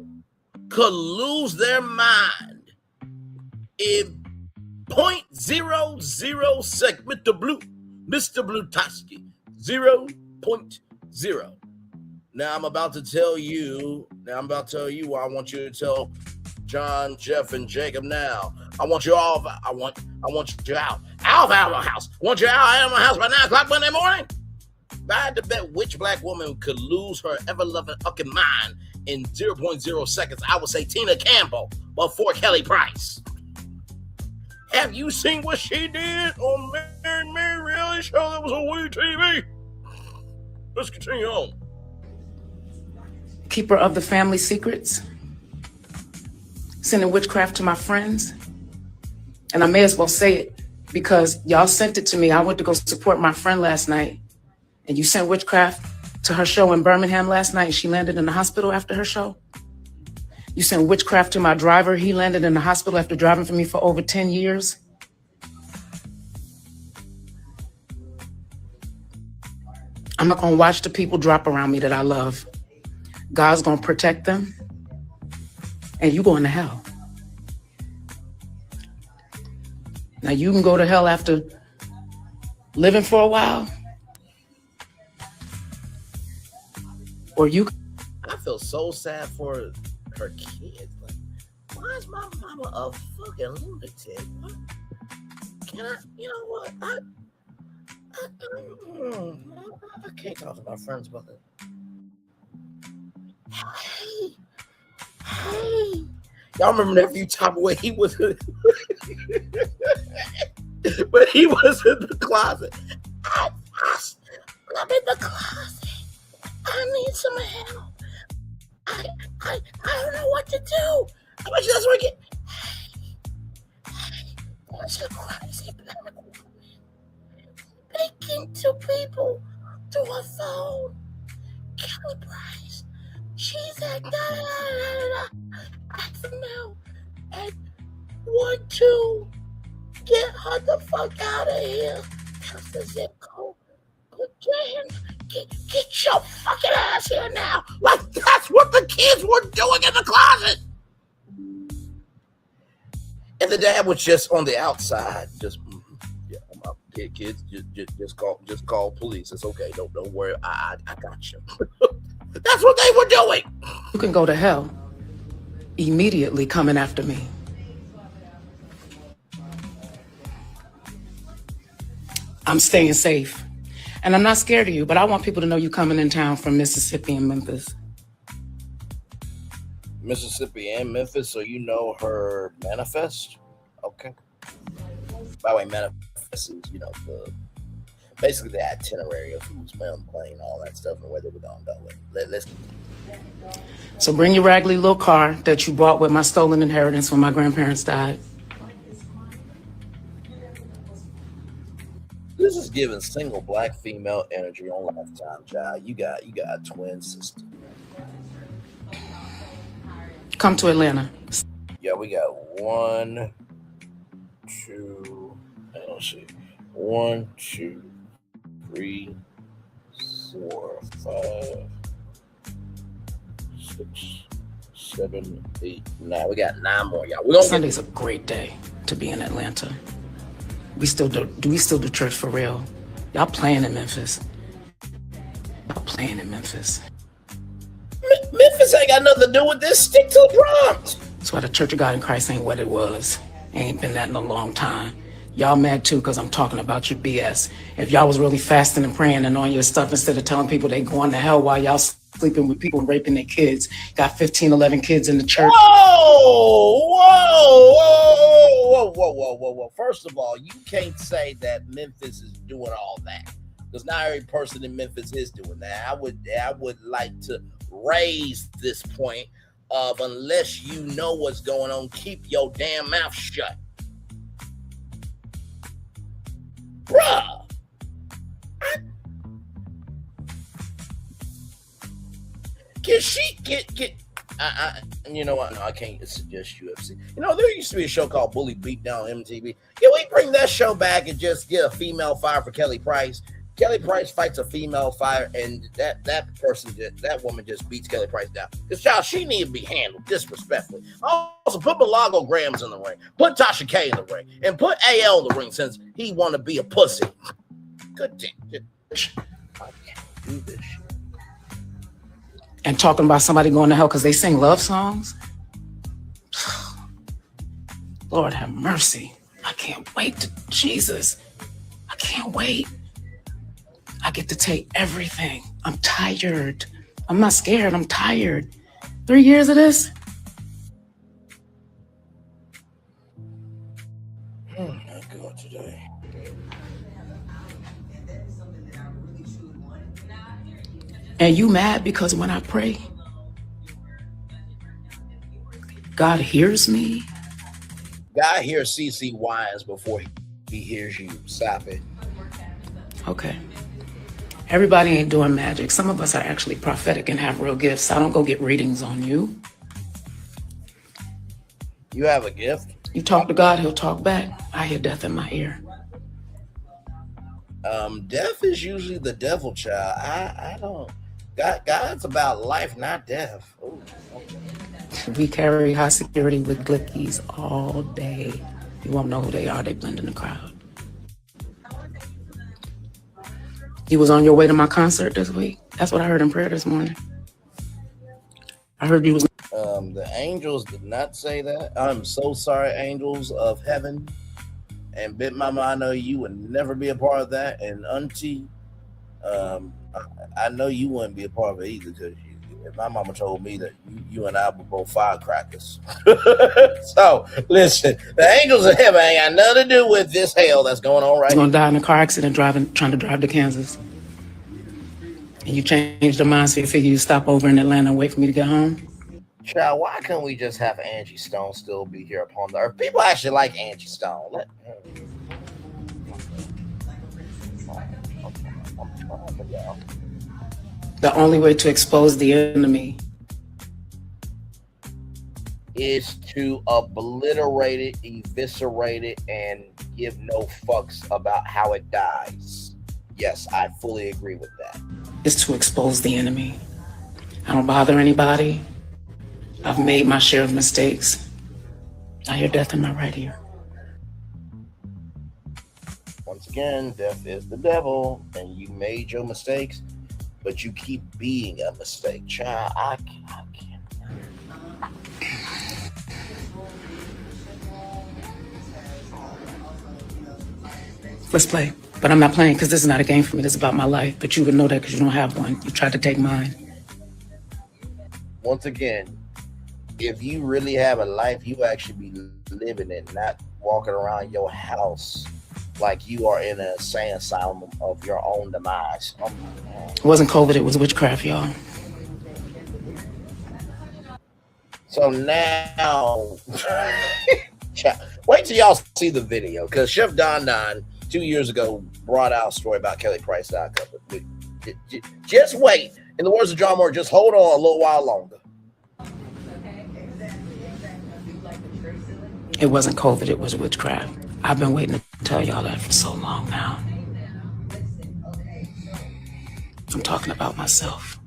could lose their mind in 0.006, Mr. Blutowski, 0.0. Now I'm about to tell you why I want you to tell John, Jeff, and Jacob now. I want you all, I want you out. Out of my house. I want you out of my house by 9 o'clock Monday morning. If I had to bet which black woman could lose her ever-loving fucking mind in 0.0 seconds, I would say Tina Campbell before Kelly Price. Have you seen what she did on Mary reality show that was on WeTV? Let's continue on. Keeper of the family secrets. Sending witchcraft to my friends. And I may as well say it because y'all sent it to me. I went to go support my friend last night. And you sent witchcraft to her show in Birmingham last night and she landed in the hospital after her show. You sent witchcraft to my driver. He landed in the hospital after driving for me for over 10 years. I'm not gonna watch the people drop around me that I love. God's gonna protect them and you going to hell. Now you can go to hell after living for a while. Or you. I feel so sad for her kids. Like, why is my mama a fucking lunatic? What? Can I, you know what? I can't talk to my friends about that. Hey. Y'all remember that few time where he was when he was in the closet. I'm in the closet. I need some help. I don't know what to do. I bet you that's what I get. Hey, there's a crazy black woman speaking to people through a phone. Kelly Price. She's at I don't know. And 1, 2, get her the fuck out of here. That's the zip code. Get your fucking ass here now. Like that's what the kids were doing in the closet. And the dad was just on the outside, just yeah, my kids, just call police. It's okay. Don't worry. I got you. That's what they were doing. You can go to hell. Immediately coming after me. I'm staying safe. And I'm not scared of you, but I want people to know you coming in town from Mississippi and Memphis. Mississippi and Memphis, so you know her manifest? Okay. By the way, manifest is, basically the itinerary of who's playing, all that stuff, and whether we're going to go with it. Let's. So bring your raggedy little car that you bought with my stolen inheritance when my grandparents died. This is giving single black female energy on Lifetime, child. You got a twin sister. Come to Atlanta. Yeah, we got 1, 2, let's see. 1, 2, 3, 4, 5, 6, 7, 8, 9. We got 9 more, y'all. Sunday's a great day to be in Atlanta. We still do church for real. Y'all playing in Memphis. Memphis ain't got nothing to do with this. Stick to the Bronx. That's why the Church of God in Christ ain't what it was. Ain't been that in a long time. Y'all mad too because I'm talking about your BS. If y'all was really fasting and praying and on your stuff instead of telling people they going to hell while y'all sleeping with people and raping their kids, got 15, 11 kids in the church. Whoa. First of all, you can't say that Memphis is doing all that, because not every person in Memphis is doing that. I would like to raise this point of, unless you know what's going on, keep your damn mouth shut. Bruh. Can she get you know what? No, I can't suggest UFC. There used to be a show called Bully Beatdown on MTV. Can we bring that show back and just get a female fighter for Kelly Price? Kelly Price fights a female fighter, and that woman just beats Kelly Price down. Because, child, she need to be handled disrespectfully. Also, put Malago Grams in the ring, put Tasha K in the ring, and put AL in the ring since he want to be a pussy. Good damn. I can't do this shit. And talking about somebody going to hell because they sing love songs. Lord have mercy. I can't wait to Jesus. I can't wait. I get to take everything. I'm tired. I'm not scared. I'm tired. 3 years of this. Oh my God, today. And you mad because when I pray, God hears me? God hears CC Wines before he hears you. Stop it. Okay. Everybody ain't doing magic. Some of us are actually prophetic and have real gifts. I don't go get readings on you. You have a gift? You talk to God, he'll talk back. I hear death in my ear. Death is usually the devil, child. I don't. God's about life, not death. Ooh, okay. We carry high security with glickies all day. You won't know who they are. They blend in the crowd. You was on your way to my concert this week. That's what I heard in prayer this morning. I heard you was. The angels did not say that. I'm so sorry, angels of heaven. And Bit Mama, I know you would never be a part of that. And Auntie, I know you wouldn't be a part of it either, because my mama told me that you and I were both firecrackers. So, listen, the angels of heaven ain't got nothing to do with this hell that's going on right now. Going to die in a car accident trying to drive to Kansas. And you changed your mind, so you figure you stop over in Atlanta and wait for me to get home? Child, why can't we just have Angie Stone still be here upon the earth? People actually like Angie Stone. The only way to expose the enemy is to obliterate it, eviscerate it, and give no fucks about how it dies. Yes, I fully agree with that. Is to expose the enemy. I don't bother anybody. I've made my share of mistakes. I hear death in my right ear. Once again, death is the devil, and you made your mistakes, but you keep being a mistake. Child, I can't. Let's play. But I'm not playing because this is not a game for me. This is about my life. But you would know that because you don't have one. You tried to take mine. Once again, if you really have a life, you actually be living it, not walking around your house like you are in an insane asylum of your own demise. It wasn't COVID, it was witchcraft, y'all. So now, wait till y'all see the video, because Chef Don Don 2 years ago brought out a story about KellyPrice.com. Just wait. In the words of John Moore, just hold on a little while longer. It wasn't COVID, it was witchcraft. I've been waiting to tell y'all that for so long now. I'm talking about myself.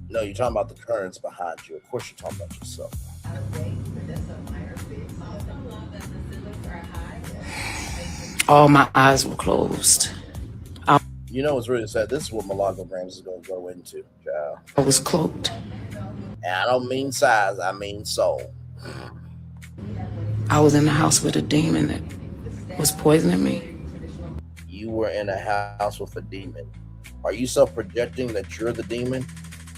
No, you're talking about the currents behind you. Of course you're talking about yourself. All my eyes were closed. You know what's really sad? This is what Milagro Grams is going to go into, child. I was cloaked. And I don't mean size, I mean soul. I was in the house with a demon that was poisoning me. You were in a house with a demon. Are you self-projecting that you're the demon?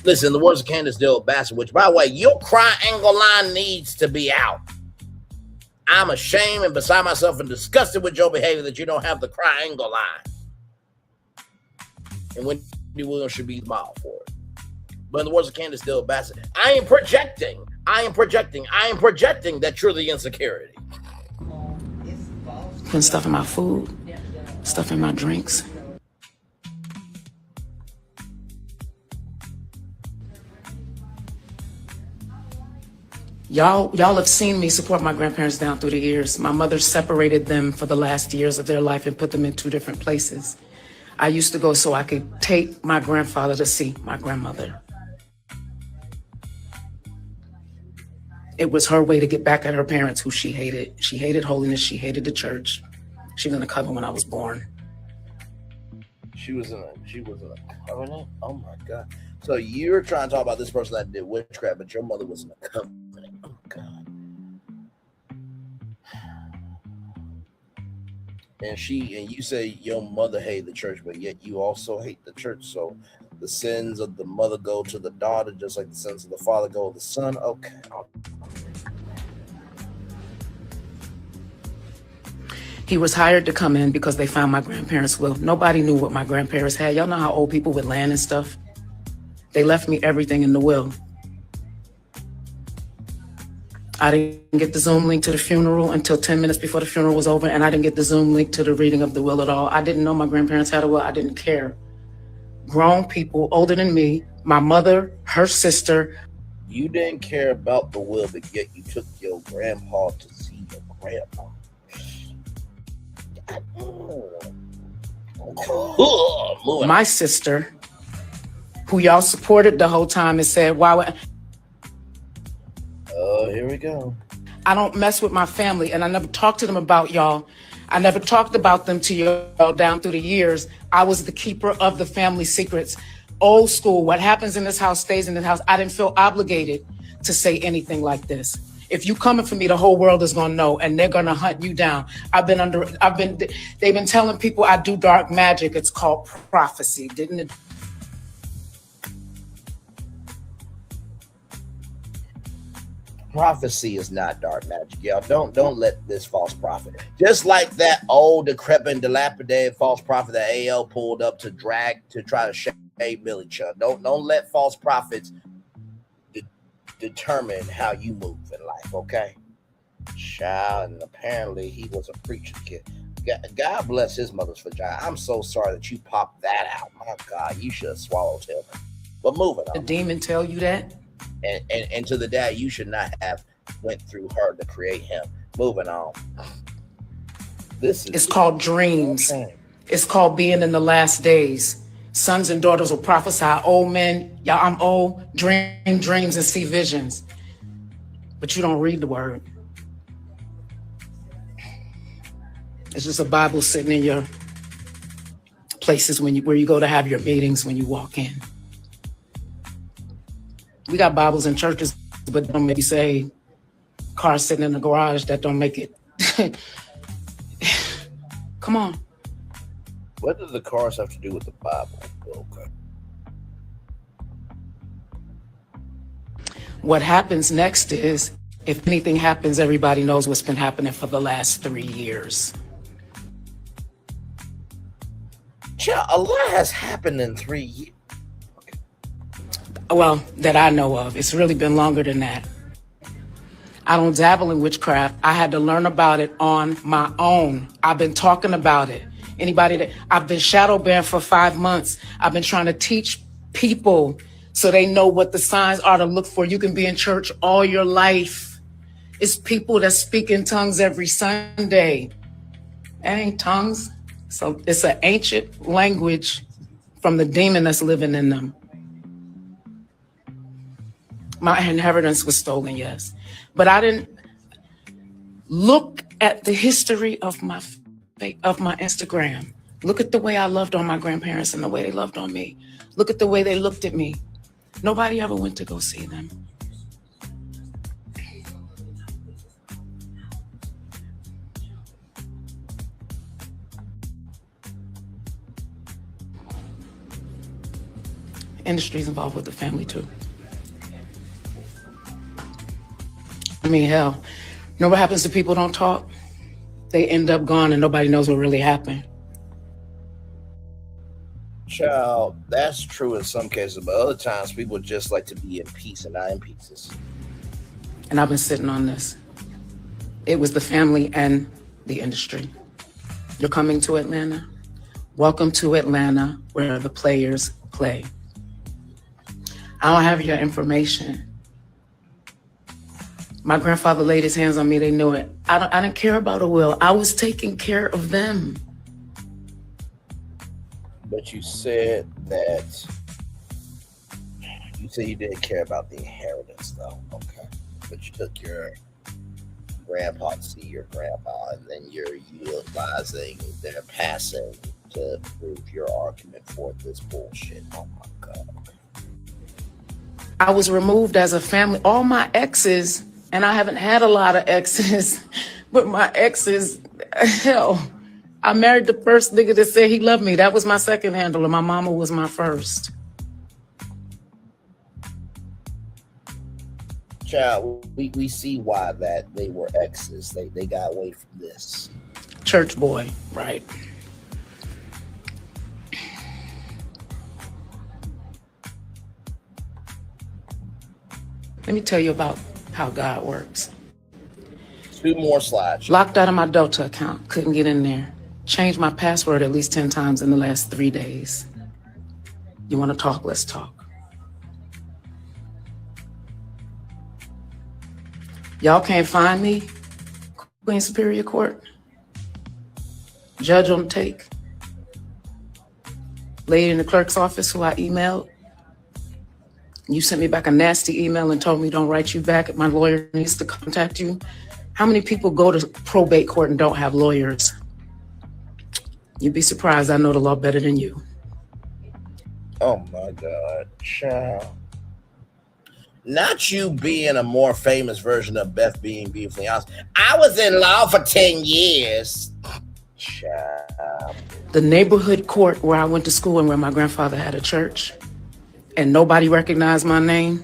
Listen, the words of Candace Dill Bassett, which, by the way, your triangle line needs to be out. I'm ashamed and beside myself and disgusted with your behavior that you don't have the triangle line. And Wendy Williams should be modeled for it. But in the words of Candace Dill Bassett, I am projecting that you're the insecurity. Putting stuff in my food, stuff in my drinks. Y'all have seen me support my grandparents down through the years. My mother separated them for the last years of their life and put them in 2 different places. I used to go so I could take my grandfather to see my grandmother. It was her way to get back at her parents, who she hated. She hated holiness. She hated the church. She was in a covenant when I was born. She was in a covenant? Oh my God. So you're trying to talk about this person that did witchcraft, but your mother was in a covenant. Oh God. And you say your mother hated the church, but yet you also hate the church. So the sins of the mother go to the daughter, just like the sins of the father go to the son. Okay. He was hired to come in because they found my grandparents' will. Nobody knew what my grandparents had. Y'all know how old people with land and stuff? They left me everything in the will. I didn't get the Zoom link to the funeral until 10 minutes before the funeral was over, and I didn't get the Zoom link to the reading of the will at all. I didn't know my grandparents had a will. I didn't care. Grown people older than me, my mother, her sister. You didn't care about the will, but yet you took your grandpa to see your grandma. My sister, who y'all supported the whole time, and said, why would... Oh, here we go. I don't mess with my family, and I never talked to them about y'all. I never talked about them to y'all down through the years. I was the keeper of the family secrets. Old school, what happens in this house stays in this house. I didn't feel obligated to say anything like this. If you coming for me, the whole world is gonna know, and they're gonna hunt you down. They've been telling people I do dark magic. It's called prophecy, didn't it? Prophecy is not dark magic, y'all. Don't let this false prophet, just like that old decrepit dilapidated false prophet that AL pulled up to try to shade Millie Chuck. Don't let false prophets determine how you move in life, okay? Child, and apparently he was a preacher kid. God bless his mother's vagina. I'm so sorry that you popped that out. My God, you should have swallowed him. But moving on. The demon tell you that? And to the dad, you should not have went through her to create him. Moving on. It's called dreams. It's called being in the last days. Sons and daughters will prophesy. Old men, y'all, I'm old, dream dreams and see visions. But you don't read the word. It's just a Bible sitting in your places where you go to have your meetings when you walk in. We got Bibles in churches, but don't maybe say cars sitting in the garage that don't make it. Come on. What do the cars have to do with the Bible? Okay. What happens next is, if anything happens, everybody knows what's been happening for the last 3 years. Child, a lot has happened in 3 years. Well, that I know of. It's really been longer than that. I don't dabble in witchcraft. I had to learn about it on my own. I've been talking about it. I've been shadow banned for 5 months. I've been trying to teach people so they know what the signs are to look for. You can be in church all your life. It's people that speak in tongues every Sunday. That ain't tongues. So it's an ancient language from the demon that's living in them. My inheritance was stolen, yes. But I didn't look at the history of my Instagram. Look at the way I loved on my grandparents and the way they loved on me. Look at the way they looked at me. Nobody ever went to go see them. Industry's involved with the family too. I mean, hell, you know what happens to people who don't talk? They end up gone and nobody knows what really happened. Child, that's true in some cases, but other times people just like to be in peace and not in pieces. And I've been sitting on this. It was the family and the industry. You're coming to Atlanta? Welcome to Atlanta, where the players play. I don't have your information. My grandfather laid his hands on me, they knew it. I didn't care about a will. I was taking care of them. But you said you didn't care about the inheritance, though. Okay. But you took your grandpa to see your grandpa, and then you're utilizing their passing to prove your argument for this bullshit. Oh my God. I was removed as a family. All my exes, and I haven't had a lot of exes, but my exes, hell, I married the first nigga that said he loved me. That was my second handle, and my mama was my first. Child, we see why that they were exes. They got away from this. Church boy, right. Let me tell you about how God works. 2 more slides. Locked out of my Delta account, couldn't get in there. Changed my password at least 10 times in the last 3 days. You want to talk? Let's talk. Y'all can't find me? Queen Superior Court? Judge on the take? Lady in the clerk's office who I emailed? You sent me back a nasty email and told me don't write you back. My lawyer needs to contact you. How many people go to probate court and don't have lawyers? You'd be surprised. I know the law better than you. Oh my God, child. Not you being a more famous version of Beth being beautifully honest. I was in law for 10 years. Child. The neighborhood court where I went to school and where my grandfather had a church, and nobody recognized my name.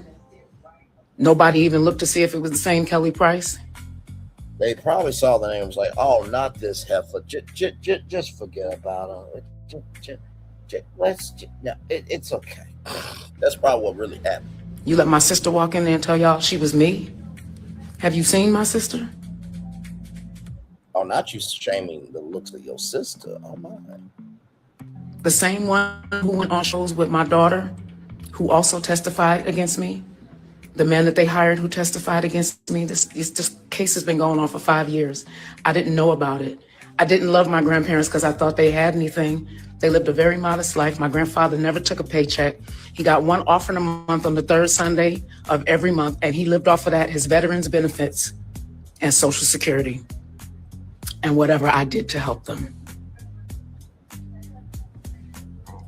Nobody even looked to see if it was the same Kelly Price. They probably saw the name and was like, oh, not this heifer. Just forget about it. It's okay. That's probably what really happened. You let my sister walk in there and tell y'all she was me? Have you seen my sister? Oh, not you shaming the looks of your sister. Oh, my. The same one who went on shows with my daughter, who also testified against me. The man that they hired who testified against me. This case has been going on for 5 years. I didn't know about it. I didn't love my grandparents because I thought they had anything. They lived a very modest life. My grandfather never took a paycheck. He got one offering a month on the third Sunday of every month, and he lived off of that, his veterans benefits and Social Security and whatever I did to help them.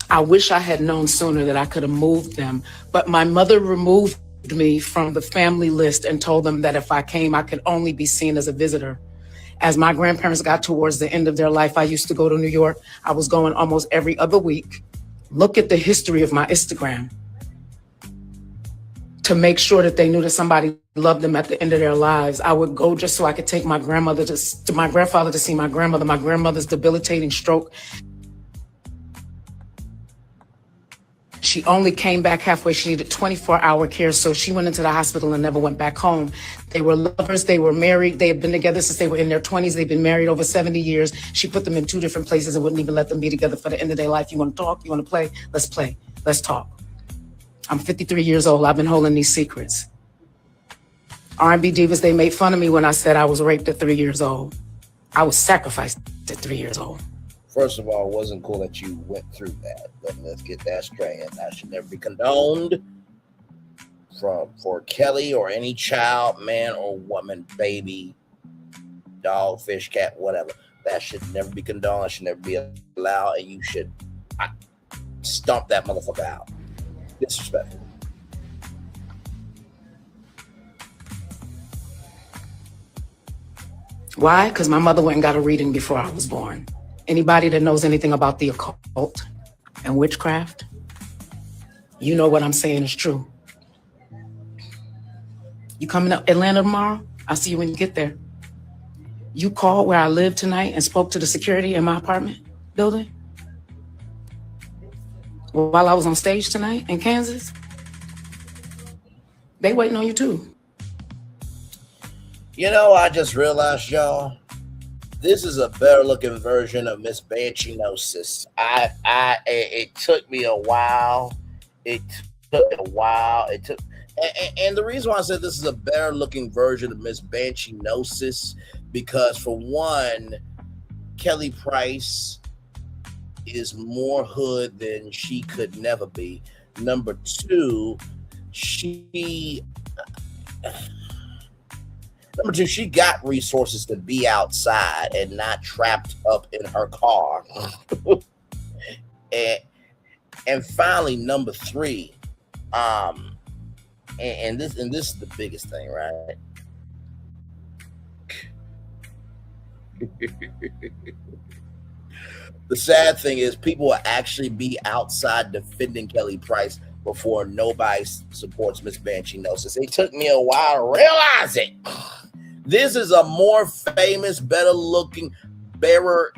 I wish I had known sooner that I could have moved them, but my mother removed me from the family list and told them that if I came, I could only be seen as a visitor. As my grandparents got towards the end of their life, I used to go to New York. I was going almost every other week. Look at the history of my Instagram to make sure that they knew that somebody loved them at the end of their lives. I would go just so I could take my grandmother to my grandfather to see my grandmother. My grandmother's debilitating stroke. She only came back halfway. She needed 24-hour care, so she went into the hospital and never went back home. They were lovers. They were married. They had been together since they were in their 20s. They've been married over 70 years. She put them in 2 different places and wouldn't even let them be together for the end of their life. You want to talk? You want to play? Let's play. Let's talk. I'm 53 years old. I've been holding these secrets. R&B divas, they made fun of me when I said I was raped at 3 years old. I was sacrificed at 3 years old. First of all, it wasn't cool that you went through that, but let's get that straight. And that should never be condoned for Kelly or any child, man or woman, baby, dog, fish, cat, whatever. That should never be condoned. That should never be allowed, and you should stomp that motherfucker out. Disrespectful. Why? Because my mother went and got a reading before I was born. Anybody that knows anything about the occult and witchcraft, you know what I'm saying is true. You coming up Atlanta tomorrow? I'll see you when you get there. You called where I live tonight and spoke to the security in my apartment building while I was on stage tonight in Kansas. They waiting on you too. You know, I just realized, y'all, this is a better looking version of Miss Banshee-nosis. It took me a while. And the reason why I said this is a better looking version of Miss Banshee-nosis, because for one, Kelly Price is more hood than she could never be. Number two, she got resources to be outside and not trapped up in her car. and finally, number three, and this is the biggest thing, right? The sad thing is people will actually be outside defending Kelly Price before nobody supports Miss Banshee-nosis. It took me a while to realize it. This is a more famous, better looking, better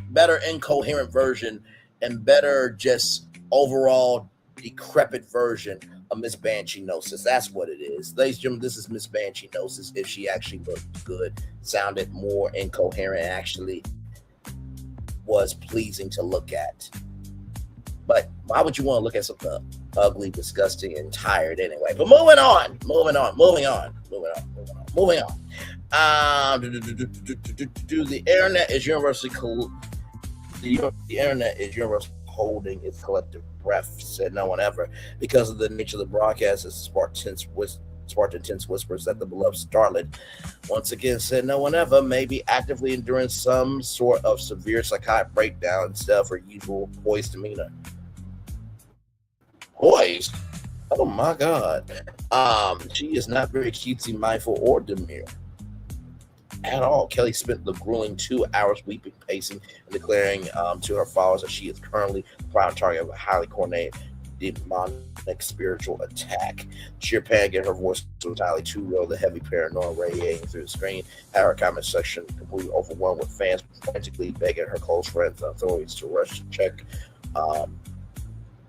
incoherent version and better just overall decrepit version of Miss Banshee-nosis. That's what it is. Ladies and gentlemen, this is Miss Banshee-nosis if she actually looked good, sounded more incoherent, and actually was pleasing to look at. But why would you want to look at something ugly, disgusting, and tired anyway? But moving on. The internet is universally the internet is universally holding its collective breath, said no one ever, because of the nature of the broadcast. It sparked intense whispers that the beloved starlet once again said no one ever may be actively enduring some sort of severe psychotic breakdown instead of her usual poised demeanor. Poised? Oh my God. She is not very cutesy, mindful, or demure at all. Kelly spent the grueling 2 hours weeping, pacing, and declaring to her followers that she is currently the prime target of a highly coordinated demonic spiritual attack. Sheer panic in her voice was entirely too real. The heavy paranoia radiating through the screen had her comment section completely overwhelmed, with fans frantically begging her close friends and authorities to rush to check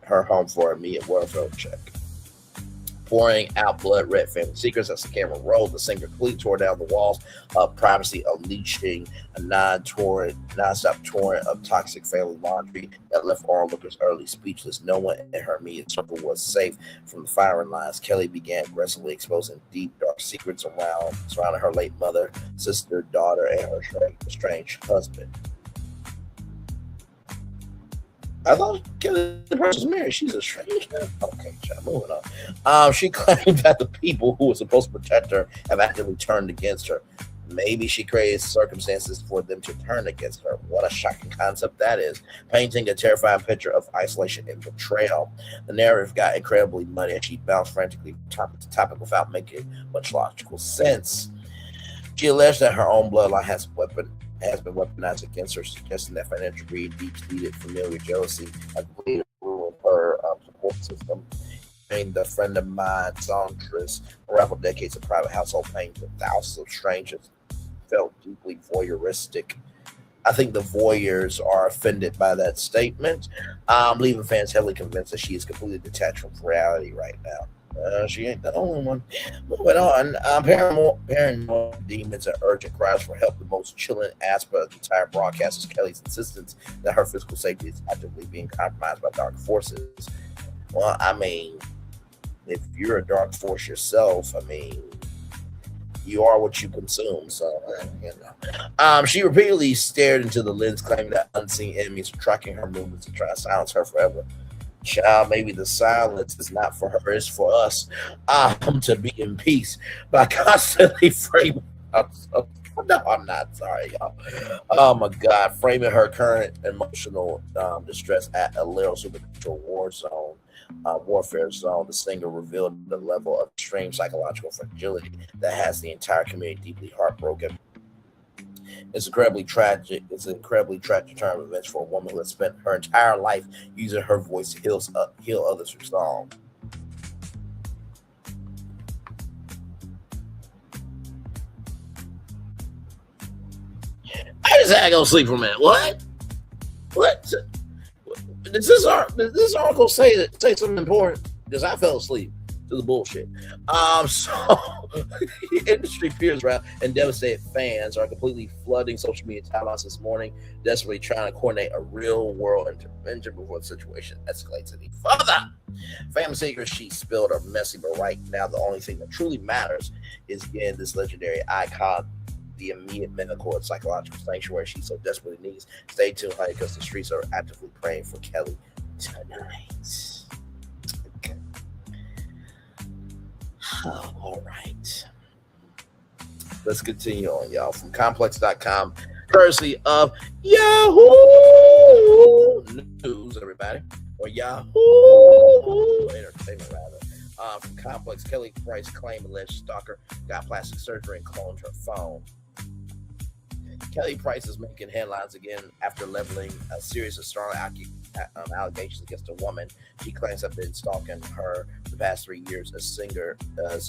her home for an immediate welfare check. Pouring out blood red family secrets as the camera rolled, the singer completely tore down the walls of privacy, unleashing a non-stop torrent of toxic family laundry that left onlookers utterly speechless. No one in her immediate circle was safe from the firing lines. Kelly began aggressively exposing deep, dark secrets surrounding her late mother, sister, daughter, and her estranged husband. I thought Kelly Price was married. She's a strange man. Okay, moving on. She claimed that the people who were supposed to protect her have actively turned against her. Maybe she created circumstances for them to turn against her. What a shocking concept that is. Painting a terrifying picture of isolation and betrayal. The narrative got incredibly muddy, and she bounced frantically from topic to topic without making much logical sense. She alleged that her own bloodline has has been weaponized against her, suggesting that financial greed, deep-seated familiar jealousy, has played a role in her support system. The friend of mine, Saunders, unraveled decades of private household pain with thousands of strangers, felt deeply voyeuristic. I think the voyeurs are offended by that statement, leaving fans heavily convinced that she is completely detached from reality right now. She ain't the only one. Moving on, Paranoid Demons and urgent cries for help. The most chilling aspect of the entire broadcast is Kelly's insistence that her physical safety is actively being compromised by dark forces. Well, I mean, if you're a dark force yourself, I mean, you are what you consume. So, you know. She repeatedly stared into the lens, claiming that unseen enemies are tracking her movements and trying to silence her forever. Child, maybe the silence is not for her, it's for us to be in peace by constantly framing ourselves. No, I'm not sorry, y'all. Oh my God, framing her current emotional distress at a little supernatural warfare zone. The singer revealed the level of extreme psychological fragility that has the entire community deeply heartbroken. It's incredibly tragic. It's an incredibly tragic turn of events for a woman who has spent her entire life using her voice to heal others through song. I just had to go sleep for a minute. What? Does this article say something important? Because I fell asleep to the bullshit. So industry peers and devastated fans are completely flooding social media timelines this morning, desperately trying to coordinate a real world intervention before the situation escalates any further. Family secrets she spilled are messy, but right now the only thing that truly matters is getting this legendary icon the immediate medical and psychological sanctuary she so desperately needs. Stay tuned, honey, because the streets are actively praying for Kelly tonight. Okay. All right. Let's continue on, y'all. From complex.com, courtesy of Yahoo News, everybody. Or Yahoo Entertainment, rather. From Complex, Kelly Price claimed alleged stalker got plastic surgery and cloned her phone. Kelly Price is making headlines again after leveling a series of strong allegations against a woman she claims have been stalking her for the past 3 years. The singer says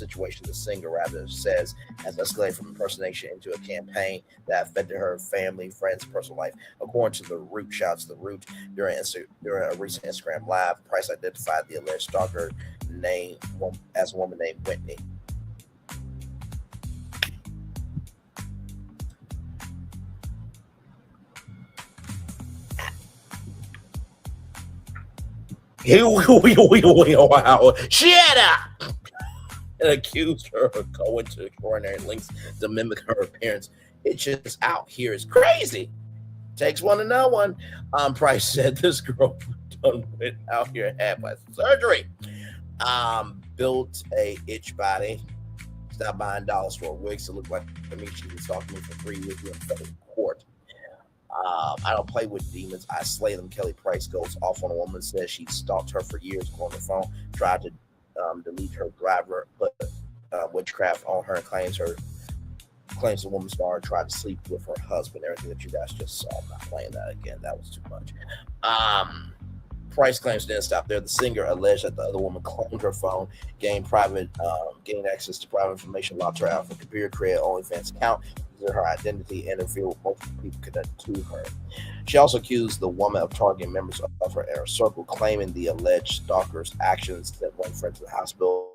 has escalated from impersonation into a campaign that affected her family, friends, and personal life. According to The Root, shouts The Root, during a recent Instagram Live, Price identified the alleged stalker as a woman named Whitney. Wow. Shut up! And accused her of going to extraordinary lengths to mimic her appearance. It's just out here is crazy. Takes one to know one. Price said this girl done went out here and had plastic surgery. Built a itch body. Stopped buying dollar store wigs to look like me. She was stalking me for 3 years in federal court. I don't play with demons. I slay them. Kelly Price goes off on a woman, says she stalked her for years on the phone, tried to delete her driver, put witchcraft on her, and claims the woman's daughter tried to sleep with her husband. Everything that you guys just saw. I'm not playing that again. That was too much. Price claims didn't stop there. The singer alleged that the other woman cloned her phone, gained access to private information, locked her out of her computer, created OnlyFans account, her identity, and revealed multiple people connected to her. She also accused the woman of targeting members of her inner circle, claiming the alleged stalker's actions that went friend to the hospital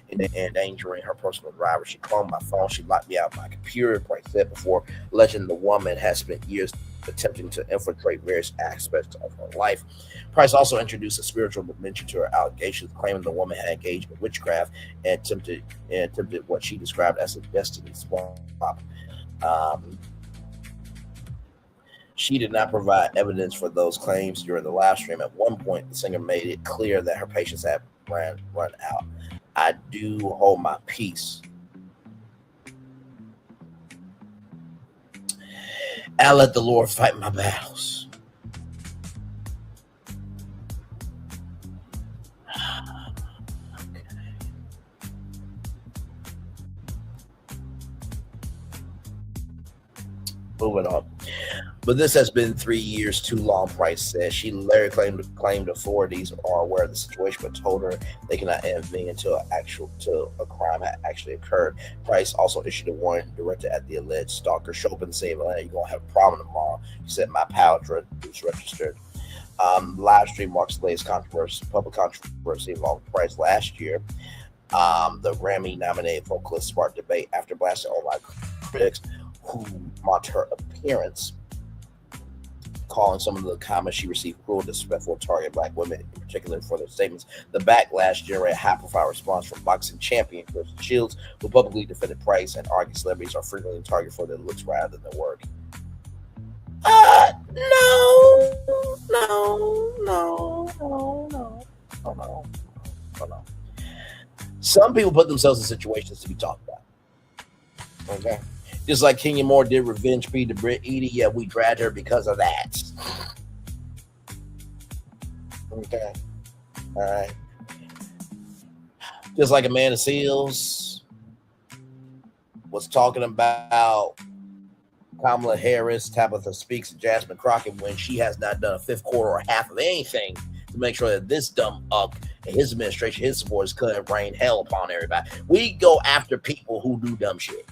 and endangering her personal driver. She cloned my phone. She locked me out of my computer, Price said before, alleging the woman has spent years attempting to infiltrate various aspects of her life. Price also introduced a spiritual dimension to her allegations, claiming the woman had engaged in witchcraft and attempted what she described as a destiny swap. She did not provide evidence for those claims during the live stream. At one point, the singer made it clear that her patience had run out. I do hold my peace. I let the Lord fight my battles. Moving on. But this has been 3 years too long, Price says. She later claimed authorities are aware of the situation, but told her they cannot intervene until a crime had actually occurred. Price also issued a warning directed at the alleged stalker. Show up and say, Atlanta, you're going to have a problem tomorrow. She said, my power is registered. Live stream marks the latest public controversy along with Price last year. The Grammy-nominated vocalist sparked debate after blasting online critics who mocked her appearance, calling some of the comments she received cruel, disrespectful, targeted Black women, in particular for their statements. The backlash generated a high-profile response from boxing champion Chris Shields, who publicly defended Price and argued celebrities are frequently targeted for their looks rather than their work. No. Some people put themselves in situations to be talked about. Okay. Just like Kenya Moore did revenge P to Britt Eady. Yeah, we dragged her because of that. Okay. All right. Just like Amanda Seals was talking about Kamala Harris, Tabitha Speaks, and Jasmine Crockett when she has not done a fifth quarter or half of anything to make sure that this dumb uck and his administration, his supporters couldn't rain hell upon everybody. We go after people who do dumb shit.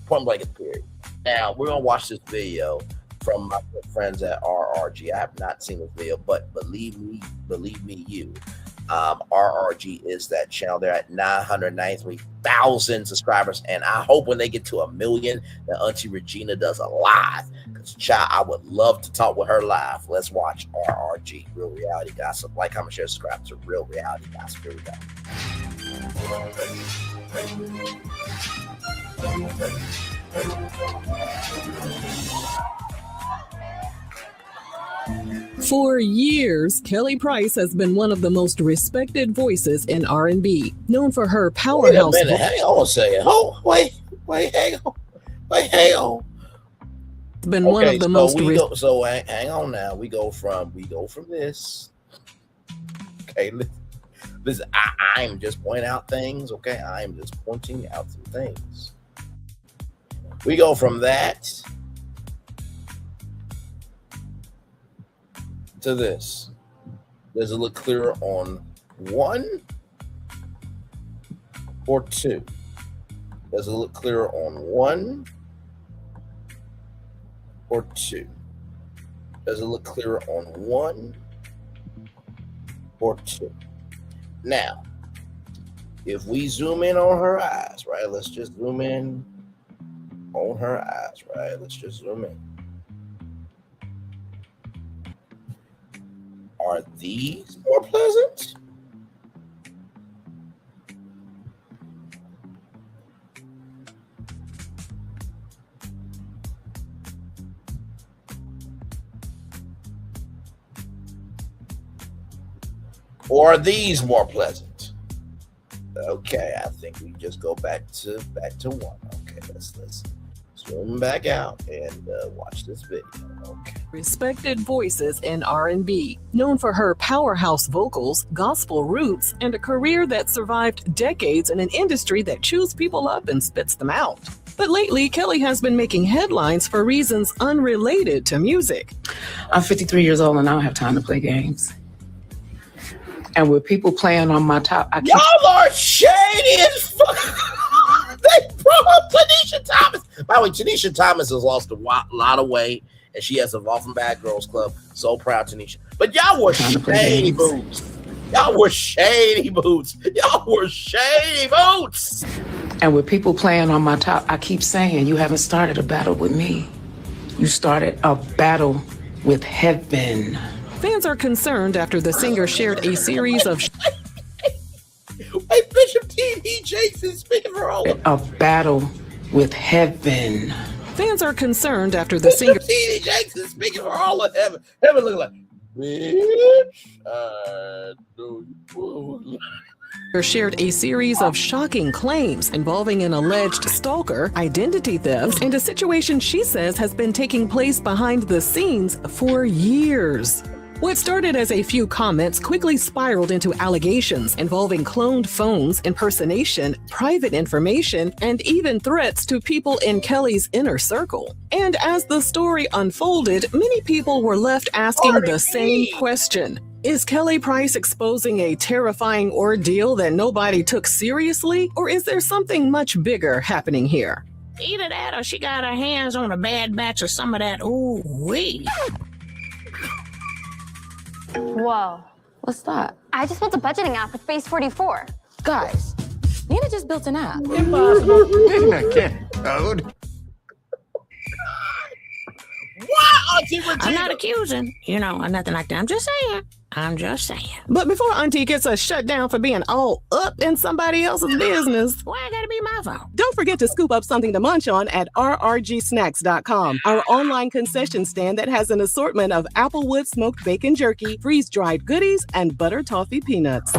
Point blank period. Now, we're going to watch this video from my friends at RRG. I have not seen this video, but believe me, you. RRG is that channel. They're at 993,000 subscribers, and I hope when they get to 1 million that Auntie Regina does a live, because child, I would love to talk with her live. Let's watch RRG, Real Reality Gossip. Like, comment, share, subscribe to Real Reality Gossip. Here we go. For years, Kelly Price has been one of the most respected voices in R&B, known for her powerhouse. Wait a minute, hang on a second. Oh, wait, hang on. It's been one of the most. So hang on now. We go from this. Okay, listen. I'm just pointing out things. Okay, I'm just pointing out some things. We go from that to this. Does it look clearer on 1 or 2? Does it look clearer on 1 or 2? Does it look clearer on 1 or 2? Now, if we zoom in on her eyes, right? Let's just zoom in on her eyes, right? Let's just zoom in. Are these more pleasant? Or are these more pleasant? Okay, I think we just go back to 1. Okay, let's zoom back out and watch this video. Okay. Respected voices in R&B, known for her powerhouse vocals, gospel roots, and a career that survived decades in an industry that chews people up and spits them out. But lately, Kelly has been making headlines for reasons unrelated to music. I'm 53 years old and I don't have time to play games. And with people playing on my top, y'all are shady as fuck. They brought up Tanisha Thomas. By the way, Tanisha Thomas has lost a lot of weight, and she has evolved from Bad Girls Club. So proud, Tanisha. But y'all were shady boots. Y'all were shady boots. And with people playing on my top, I keep saying, you haven't started a battle with me. You started a battle with heaven. Fans are concerned after the singer shared a series of Wait, Bishop T.D. Jackson speaking for all of a battle with heaven. Fans are concerned after the singer Bishop T.D. Jackson speaking for all of heaven. Heaven looking like, bitch, I know you. Shared a series of shocking claims involving an alleged stalker, identity theft, and a situation she says has been taking place behind the scenes for years. What started as a few comments quickly spiraled into allegations involving cloned phones, impersonation, private information, and even threats to people in Kelly's inner circle. And as the story unfolded, many people were left asking the same question. Is Kelly Price exposing a terrifying ordeal that nobody took seriously, or is there something much bigger happening here? Either that or she got her hands on a bad batch of some of that ooh-wee. Whoa. What's that? I just built a budgeting app with Base 44. Guys, Nina just built an app. Impossible. Nina can't code. What, Auntie Regina? I'm not accusing, or nothing like that. I'm just saying. But before Auntie gets us shut down for being all up in somebody else's business, Why I gotta be my fault? don't forget to scoop up something to munch on at rrgsnacks.com, our online concession stand that has an assortment of Applewood smoked bacon jerky, freeze-dried goodies, and butter toffee peanuts.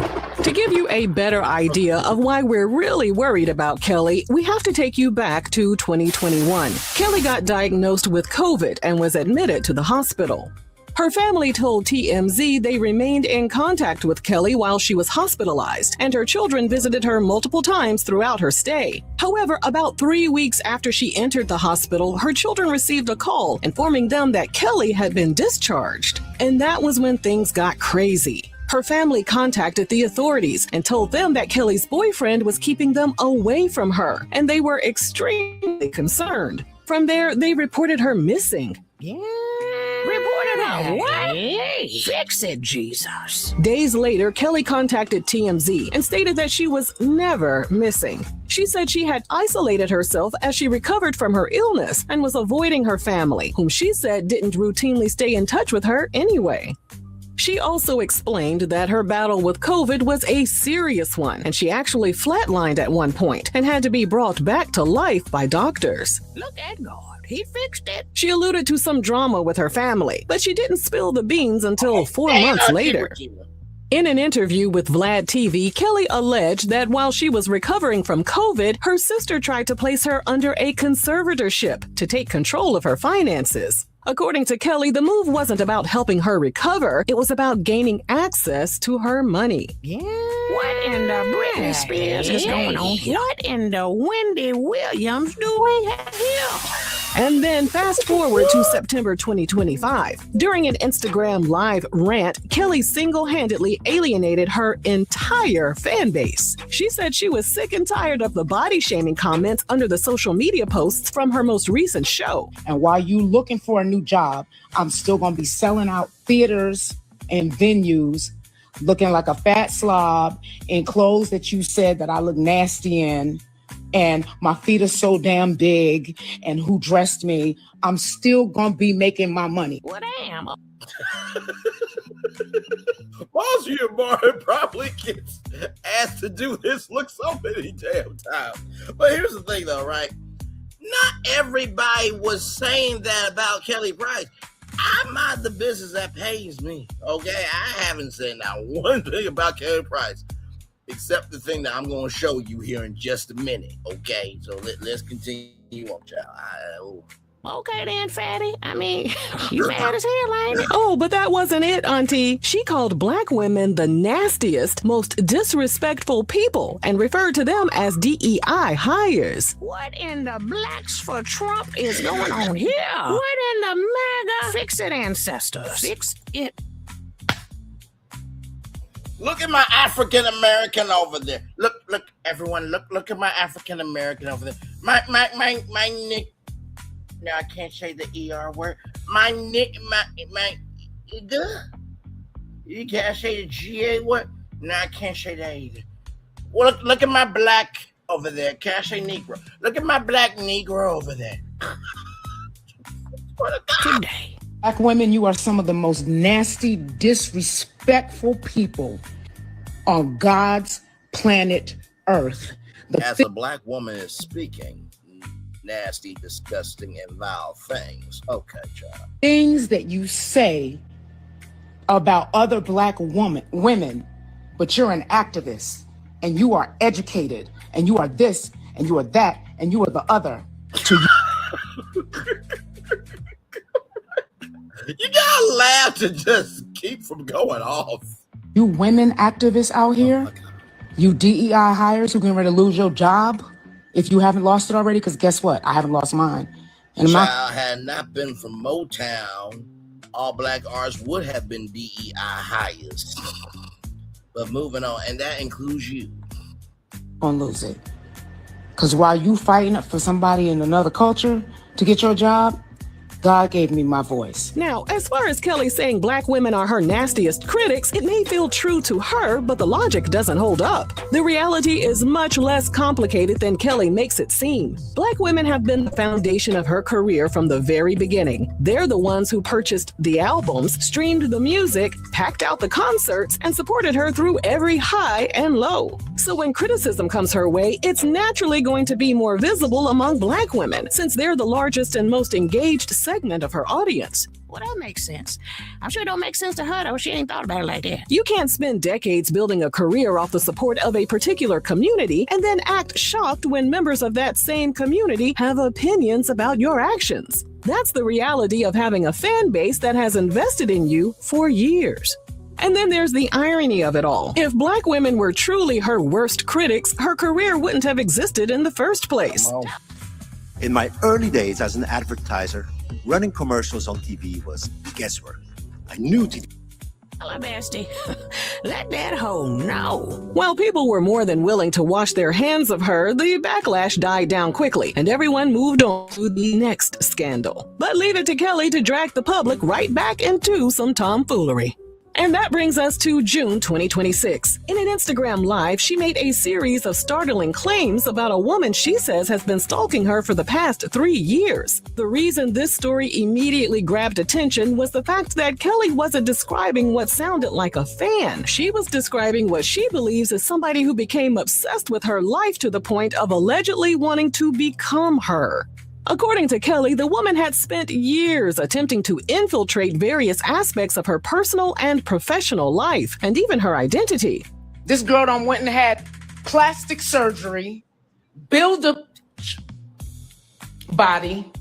To give you a better idea of why we're really worried about Kelly, we have to take you back to 2021. Kelly got diagnosed with COVID and was admitted to the hospital. Her family told TMZ they remained in contact with Kelly while she was hospitalized, and her children visited her multiple times throughout her stay. However, about 3 weeks after she entered the hospital, her children received a call informing them that Kelly had been discharged. And that was when things got crazy. Her family contacted the authorities and told them that Kelly's boyfriend was keeping them away from her, and they were extremely concerned. From there, they reported her missing. Reported her what? Fix it, Jesus. Days later, Kelly contacted TMZ and stated that she was never missing. She said she had isolated herself as she recovered from her illness and was avoiding her family, whom she said didn't routinely stay in touch with her anyway. She also explained that her battle with COVID was a serious one, and she actually flatlined at one point and had to be brought back to life by doctors. Look at God. He fixed it. She alluded to some drama with her family, but she didn't spill the beans until 4 months later. In an interview with Vlad TV, Kelly alleged that while she was recovering from COVID, her sister tried to place her under a conservatorship to take control of her finances. According to Kelly, the move wasn't about helping her recover, it was about gaining access to her money. What in the Britney Spears is going on here? What in the Wendy Williams do we have here? And then fast forward to September 2025. During an Instagram Live rant, Kelly single-handedly alienated her entire fan base. She said she was sick and tired of the body-shaming comments under the social media posts from her most recent show. And while you looking for a new job, I'm still going to be selling out theaters and venues, looking like a fat slob in clothes that you said that I look nasty in. And my feet are so damn big, and who dressed me, I'm still gonna be making my money. Well, damn. Most of your boy probably gets asked to do this look so many damn times. But here's the thing though, right? Not everybody was saying that about Kelly Price. I mind the business that pays me, okay? I haven't said not one thing about Kelly Price, except the thing that I'm going to show you here in just a minute, okay? So let's continue on, child. Okay then, fatty. I mean, you mad as hell, ain't it? Oh, but that wasn't it, Auntie. She called black women the nastiest, most disrespectful people and referred to them as DEI hires. What in the Blacks for Trump is going on here? What in the MAGA fix-it ancestors? Fix it. Look at my African American over there. Look, everyone, look at my African American over there. My nick. No, I can't say the ER word. My you can't say the GA word. No, I can't say that either. Well, look at my black over there. Can I say Negro? Look at my black Negro over there. Today. Black women, you are some of the most nasty, disrespectful people on God's planet Earth. As a black woman is speaking, nasty, disgusting, and vile things. Okay, child. Things that you say about other black women, but you're an activist, and you are educated, and you are this, and you are that, and you are the other. You gotta laugh to just keep from going off. You women activists out here, you DEI hires who getting ready to lose your job if you haven't lost it already, because guess what? I haven't lost mine. And Child, had not been from Motown, all black artists would have been DEI hires. But moving on, and that includes you. Gonna lose it. Because while you fighting for somebody in another culture to get your job, God gave me my voice. Now, as far as Kelly saying black women are her nastiest critics, it may feel true to her, but the logic doesn't hold up. The reality is much less complicated than Kelly makes it seem. Black women have been the foundation of her career from the very beginning. They're the ones who purchased the albums, streamed the music, packed out the concerts, and supported her through every high and low. So when criticism comes her way, it's naturally going to be more visible among black women, since they're the largest and most engaged segment of her audience. Well, that makes sense. I'm sure it don't make sense to her, though. She ain't thought about it like that. You can't spend decades building a career off the support of a particular community and then act shocked when members of that same community have opinions about your actions. That's the reality of having a fan base that has invested in you for years. And then there's the irony of it all. If black women were truly her worst critics, her career wouldn't have existed in the first place. In my early days as an advertiser, running commercials on TV was guesswork. I knew TV. Hello, bestie. Let that hoe know. While people were more than willing to wash their hands of her, the backlash died down quickly, and everyone moved on to the next scandal. But leave it to Kelly to drag the public right back into some tomfoolery. And that brings us to June 2026. In an Instagram Live, she made a series of startling claims about a woman she says has been stalking her for the past 3 years. The reason this story immediately grabbed attention was the fact that Kelly wasn't describing what sounded like a fan. She was describing what she believes is somebody who became obsessed with her life to the point of allegedly wanting to become her. According to Kelly, the woman had spent years attempting to infiltrate various aspects of her personal and professional life, and even her identity. This girl done went and had plastic surgery, build a body,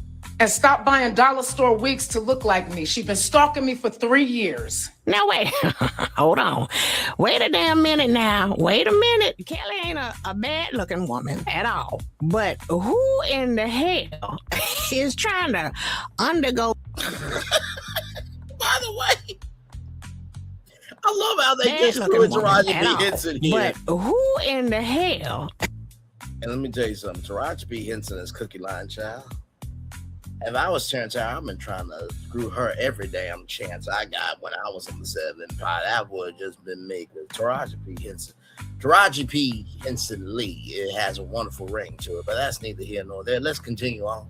and stopped buying dollar store wigs to look like me. She's been stalking me for 3 years. Now, wait. Hold on. Wait a damn minute now. Wait a minute. Kelly ain't a bad-looking woman at all. But who in the hell is trying to undergo... By the way, I love how they just threw it to Taraji P. Henson here. But who in the hell... And let me tell you something. Taraji P. Henson is cookie line child. If I was Terrence Howard, I've been trying to screw her every damn chance I got when I was on the 7 Empire. That would have just been me. Taraji P. Henson Lee, it has a wonderful ring to it, but that's neither here nor there. Let's continue on.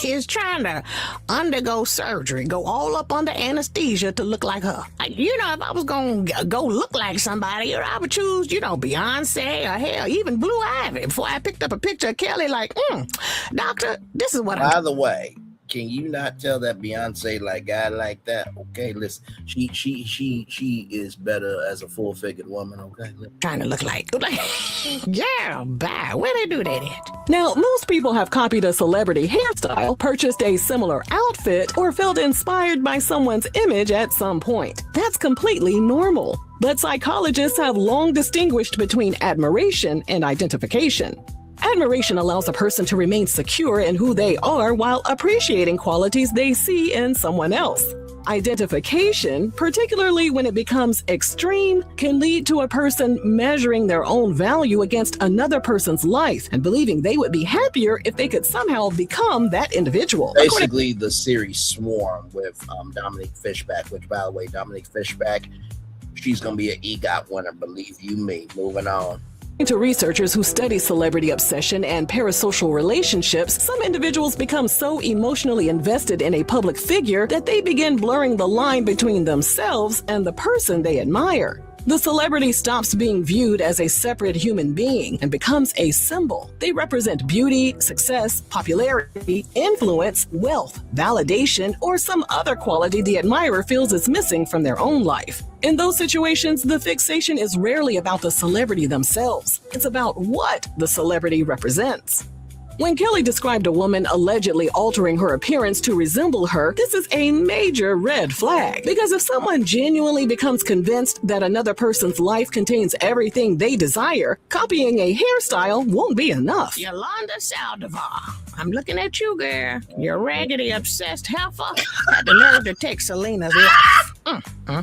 Is trying to undergo surgery, go all up under anesthesia to look like her. You know, if I was going to go look like somebody, I would choose, Beyonce or hell, even Blue Ivy before I picked up a picture of Kelly like, doctor, this is what By the way, can you not tell that Beyonce like guy like that? Okay, listen, she is better as a full-figured woman. Okay, trying to look like yeah, bye. Where they do that at? Now, most people have copied a celebrity hairstyle, purchased a similar outfit, or felt inspired by someone's image at some point. That's completely normal. But psychologists have long distinguished between admiration and identification. Admiration allows a person to remain secure in who they are while appreciating qualities they see in someone else. Identification, particularly when it becomes extreme, can lead to a person measuring their own value against another person's life and believing they would be happier if they could somehow become that individual. Basically, the series Swarm with Dominique Fishback, which, by the way, Dominique Fishback, she's going to be an EGOT winner, believe you me. Moving on. To researchers who study celebrity obsession and parasocial relationships, some individuals become so emotionally invested in a public figure that they begin blurring the line between themselves and the person they admire. The celebrity stops being viewed as a separate human being and becomes a symbol. They represent beauty, success, popularity, influence, wealth, validation, or some other quality the admirer feels is missing from their own life. In those situations, the fixation is rarely about the celebrity themselves. It's about what the celebrity represents. When Kelly described a woman allegedly altering her appearance to resemble her, this is a major red flag. Because if someone genuinely becomes convinced that another person's life contains everything they desire, copying a hairstyle won't be enough. Yolanda Saldivar. I'm looking at you, girl. You're raggedy, obsessed heifer. Had the nerve to take Selena's life.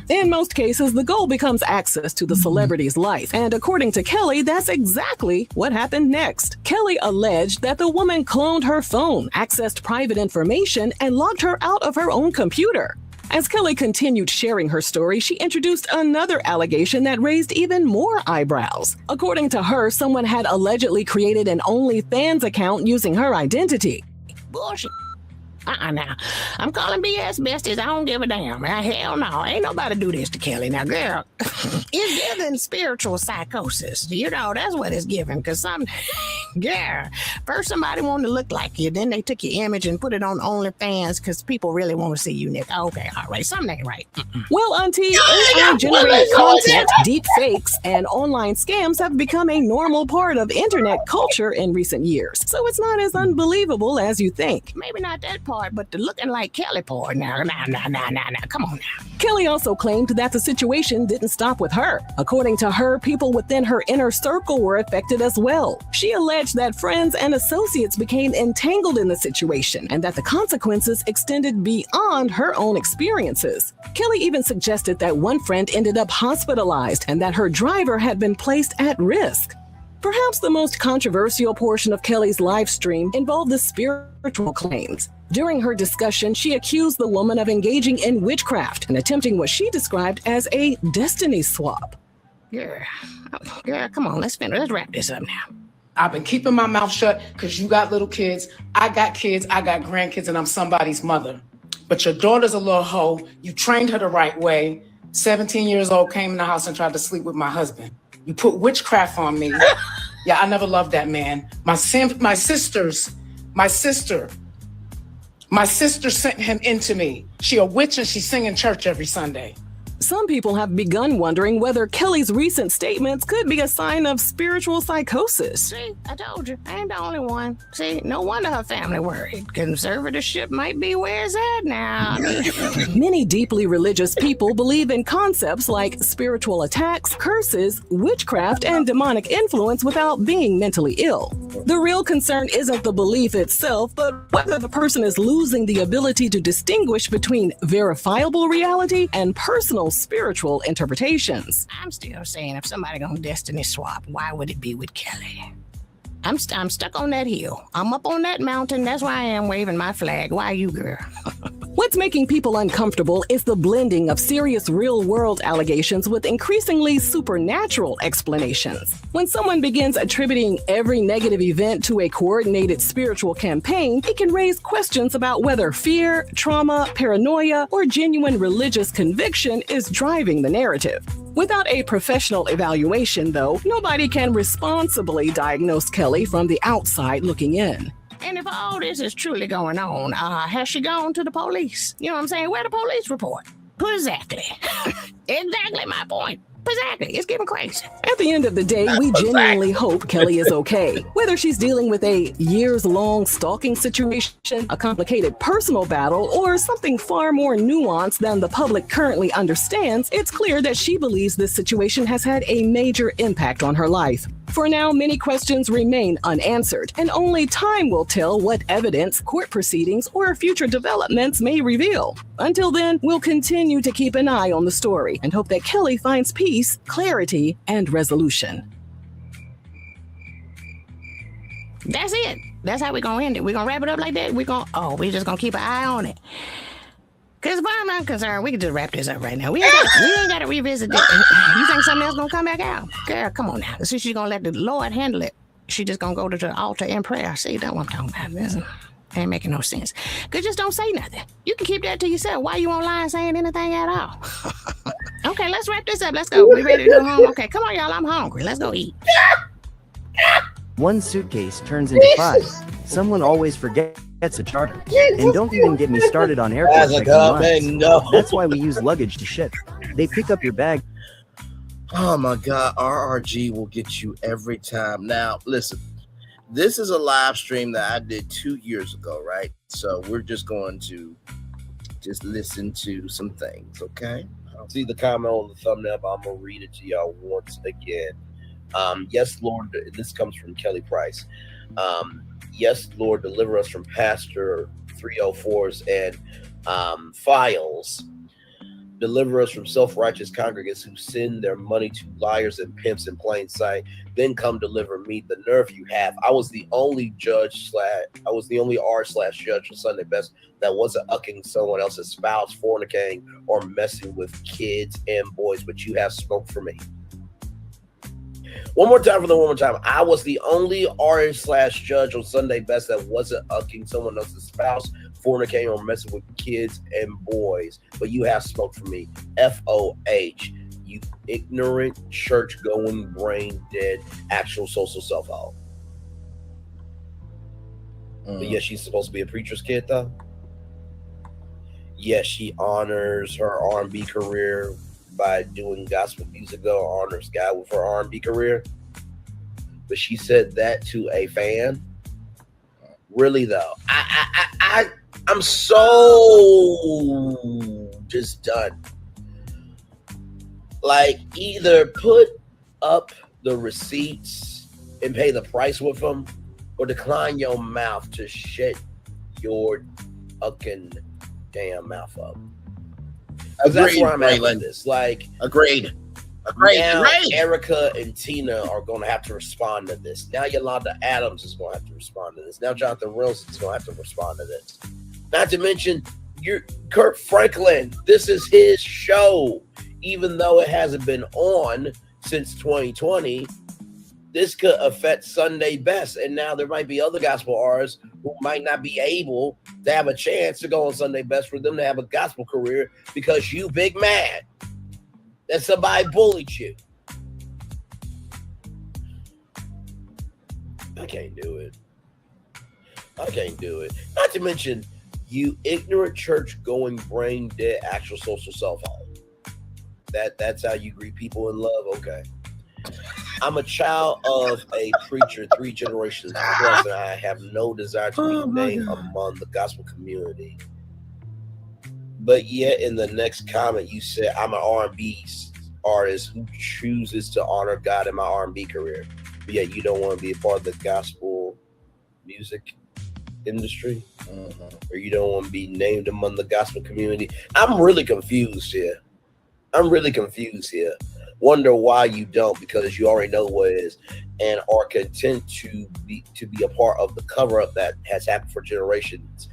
In most cases, the goal becomes access to the celebrity's life. And according to Kelly, that's exactly what happened next. Kelly alleged that the woman cloned her phone, accessed private information, and logged her out of her own computer. As Kelly continued sharing her story, she introduced another allegation that raised even more eyebrows. According to her, someone had allegedly created an OnlyFans account using her identity. Bullshit. Now. I'm calling BS besties. I don't give a damn. Hell no. Ain't nobody do this to Kelly. Now, girl, it's giving spiritual psychosis. You know, that's what it's giving. Because first somebody wanted to look like you. Then they took your image and put it on OnlyFans because people really want to see you, Nick. Okay, all right. Something ain't right. Well, Auntie, AI-generated content, deep fakes, and online scams have become a normal part of internet culture in recent years. So it's not as unbelievable as you think. Maybe not that part, but the looking like Kelly part. Now, come on now. Kelly also claimed that the situation didn't stop with her. According to her, people within her inner circle were affected as well. She alleged that friends and associates became entangled in the situation and that the consequences extended beyond her own experiences. Kelly even suggested that one friend ended up hospitalized and that her driver had been placed at risk. Perhaps the most controversial portion of Kelly's live stream involved the spiritual claims. During her discussion, she accused the woman of engaging in witchcraft and attempting what she described as a destiny swap. Girl, come on, let's wrap this up now. I've been keeping my mouth shut because you got little kids, I got grandkids, and I'm somebody's mother. But your daughter's a little hoe. You trained her the right way. 17 years old, came in the house and tried to sleep with my husband. You put witchcraft on me. Yeah, I never loved that man. My sister sent him into me. She a witch and she sing in church every Sunday. Some people have begun wondering whether Kelly's recent statements could be a sign of spiritual psychosis. See, I told you, I ain't the only one. See, no wonder her family worried. Conservatorship might be where it's at now. Many deeply religious people believe in concepts like spiritual attacks, curses, witchcraft, and demonic influence without being mentally ill. The real concern isn't the belief itself, but whether the person is losing the ability to distinguish between verifiable reality and personal spiritual interpretations. I'm still saying if somebody gonna destiny swap, why would it be with Kelly? I'm stuck on that hill. I'm up on that mountain. That's why I am waving my flag. Why you, girl? What's making people uncomfortable is the blending of serious real-world allegations with increasingly supernatural explanations. When someone begins attributing every negative event to a coordinated spiritual campaign, it can raise questions about whether fear, trauma, paranoia, or genuine religious conviction is driving the narrative. Without a professional evaluation, though, nobody can responsibly diagnose Kelly from the outside looking in. And if all this is truly going on, has she gone to the police? You know what I'm saying? Where the police report? Exactly. Exactly my point. Exactly. It's getting crazy. At the end of the day, we genuinely hope Kelly is okay. Whether she's dealing with a years-long stalking situation, a complicated personal battle, or something far more nuanced than the public currently understands, it's clear that she believes this situation has had a major impact on her life. For now, many questions remain unanswered, and only time will tell what evidence, court proceedings, or future developments may reveal. Until then, we'll continue to keep an eye on the story and hope that Kelly finds peace, clarity, and resolution. That's it. That's how we're going to end it. We're going to wrap it up like that. We're just going to keep an eye on it. Because as far as I'm concerned, we can just wrap this up right now. We ain't got to revisit this. You think something else going to come back out? Girl, come on now. See, she's going to let the Lord handle it. She just going to go to the altar in prayer. See, that's what I'm talking about. This ain't making no sense. Because just don't say nothing. You can keep that to yourself. Why you online saying anything at all? Okay, let's wrap this up. Let's go. We ready to go home? Okay, come on, y'all. I'm hungry. Let's go eat. One suitcase turns into 5. Someone always forgets a charter. And don't even get me started on airport checking lines. That's why we use luggage to ship. They pick up your bag. Oh my God, RRG will get you every time. Now, listen, This is a live stream that I did 2 years ago, right? So we're just going to just listen to some things, okay? I don't see the comment on the thumbnail, but I'm going to read it to y'all once again. Yes, Lord, this comes from Kelly Price. Yes, Lord, deliver us from Pastor 304s and files. Deliver us from self-righteous congregants who send their money to liars and pimps in plain sight. Then come deliver me. The nerve you have. I was the only R/judge on Sunday Best that wasn't ucking someone else's spouse, fornicating, or messing with kids and boys. But you have smoke for me. One more time. I was the only R/judge on Sunday Best that wasn't ucking someone else's spouse, fornicating, or messing with kids and boys. But you have smoke for me. FOH. You ignorant, church-going, brain-dead, actual social self-help. But yes, she's supposed to be a preacher's kid, though. Yes, she honors her R&B career by doing gospel music, though. Honors God with her R&B career. But she said that to a fan. Really, though, I'm so just done. Like, either put up the receipts and pay the price with them, or decline your mouth to shut your fucking damn mouth up. That's where I'm at with this. Like, agreed. Now, Erica and Tina are going to have to respond to this. Now, Yolanda Adams is going to have to respond to this. Now, Jonathan Wilson is going to have to respond to this. Not to mention, Kirk Franklin. This is his show. Even though it hasn't been on since 2020, this could affect Sunday Best. And now there might be other gospel artists who might not be able to have a chance to go on Sunday Best for them to have a gospel career because you big mad that somebody bullied you. I can't do it. Not to mention, you ignorant church-going, brain-dead, actual social self-help. That's how you greet people in love? Okay. I'm a child of a preacher 3 generations plus, and I have no desire to be named among the gospel community. But yet in the next comment, you said I'm an R&B artist who chooses to honor God in my R&B career. But yet you don't want to be a part of the gospel music industry, or you don't want to be named among the gospel community. I'm really confused here. Wonder why you don't, because you already know what it is, and are content to be a part of the cover-up that has happened for generations.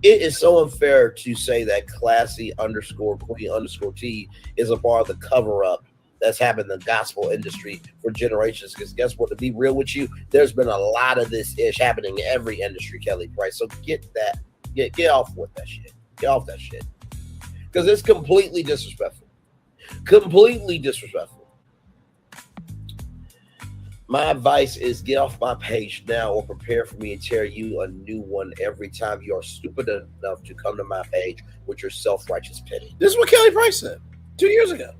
It is so unfair to say that classy_queen_T is a part of the cover-up that's happened in the gospel industry for generations. Because guess what? To be real with you, there's been a lot of this ish happening in every industry, Kelly Price. So get off with that shit. Get off that shit. Because it's completely disrespectful. My advice is get off my page now, or prepare for me to tear you a new one every time you are stupid enough to come to my page with your self-righteous pity. This is what Kelly Price said 2 years ago.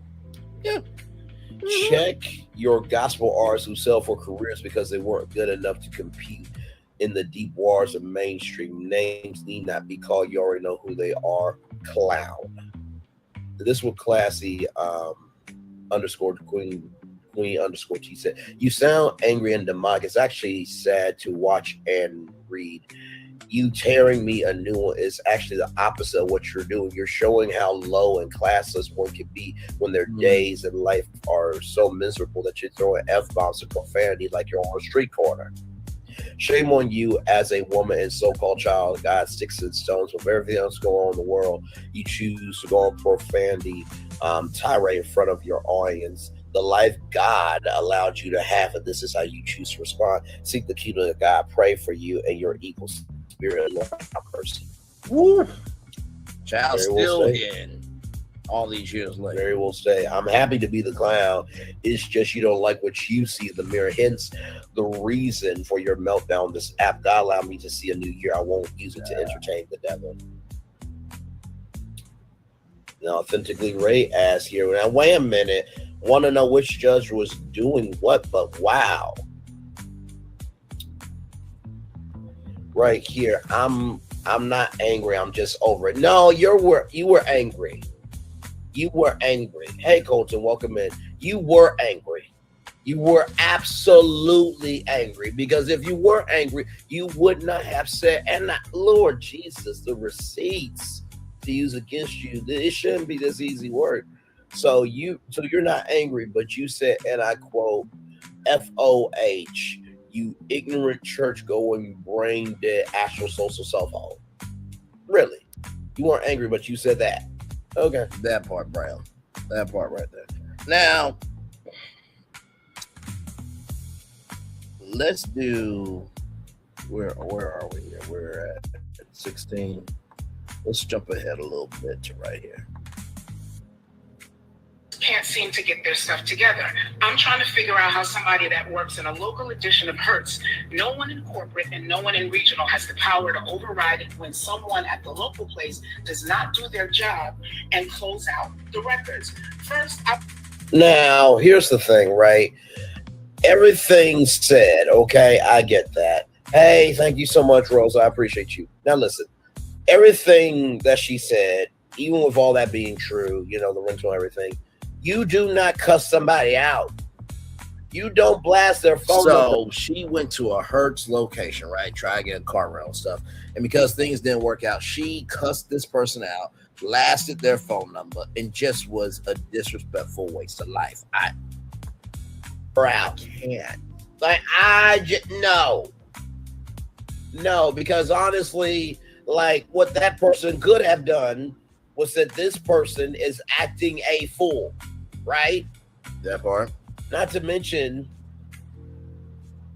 Yeah. Check your gospel artists who sell for careers because they weren't good enough to compete in the deep waters of mainstream. Names need not be called. You already know who they are. Clown. This was classy _queen_T said. You sound angry and demonic. It's actually sad to watch and read. You tearing me a new one is actually the opposite of what you're doing. You're showing how low and classless one can be when their days in life are so miserable that you're throwing F-bombs and profanity like you're on a street corner. Shame on you as a woman and so-called child of God, sticks and stones. With everything else going on in the world, you choose to go on profanity, tirade in front of your audience. The life God allowed you to have, and this is how you choose to respond. Seek the kingdom of God. Pray for you and your equal spirit, Lord, have mercy. Woo. Child still in all these years later. Very well say. I'm happy to be the clown. It's just you don't like what you see in the mirror. Hence the reason for your meltdown on this app. God allowed me to see a new year. I won't use it to entertain the devil. Now, Authentically Ray asks here, now wait a minute. Want to know which judge was doing what, but wow. right here. I'm not angry. I'm just over it. No, you were angry. You were angry. Hey, Colton, welcome in. You were angry. You were absolutely angry, because if you were angry, you would not have said, and Lord Jesus, the receipts to use against you, it shouldn't be this easy word. So you're not angry, but you said, and I quote, FOH, you ignorant church-going, brain-dead, astral social self-hole. Really? You weren't angry, but you said that. Okay. That part, Brown. That part right there. Now, let's do, where are we here? We're at 16. Let's jump ahead a little bit to right here. Can't seem to get their stuff together. I'm trying to figure out how somebody that works in a local edition of Hertz, no one in corporate and no one in regional has the power to override it when someone at the local place does not do their job and close out the records. Now, here's the thing, right? Everything said, okay, I get that. Hey, thank you so much, Rose. I appreciate you. Now, listen, everything that she said, even with all that being true, the rental and everything, you do not cuss somebody out. You don't blast their phone. So she went to a Hertz location, right? Try to get a car rental stuff. And because things didn't work out, she cussed this person out, blasted their phone number, and just was a disrespectful waste of life. Can't. No, because honestly, what that person could have done was that this person is acting a fool, right? That part. Not to mention,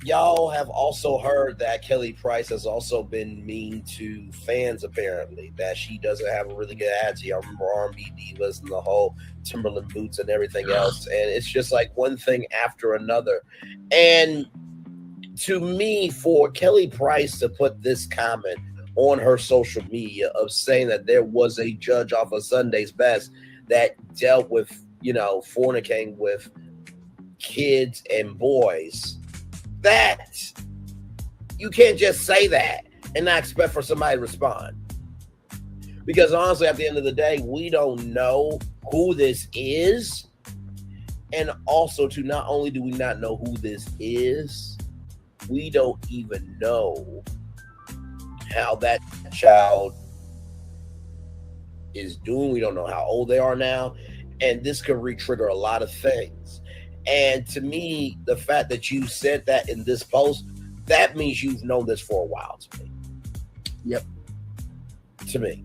y'all have also heard that Kelly Price has also been mean to fans, apparently, that she doesn't have a really good attitude. I remember R&B Divas and the whole Timberland boots and everything else. And it's just like one thing after another. And to me, for Kelly Price to put this comment on her social media of saying that there was a judge off of Sunday's Best that dealt with, fornicating with kids and boys, that you can't just say that and not expect for somebody to respond. Because honestly, at the end of the day, we don't know who this is. And also, not only do we not know who this is, we don't even know how that child is doing. We don't know how old they are now. And this could re-trigger a lot of things. And to me, the fact that you said that in this post, that means you've known this for a while to me. Yep. To me.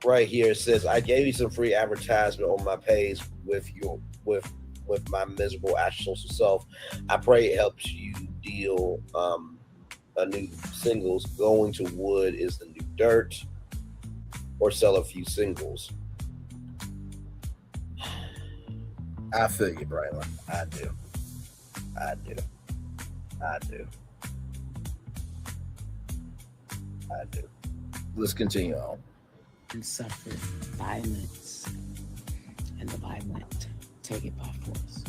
Right here, it says, I gave you some free advertisement on my page with my miserable actual social self. I pray it helps you deal a new singles. Going to wood is the new dirt, or sell a few singles. I feel you, Braylon. I do. Let's continue on. And suffered violence, and the violent take it by force.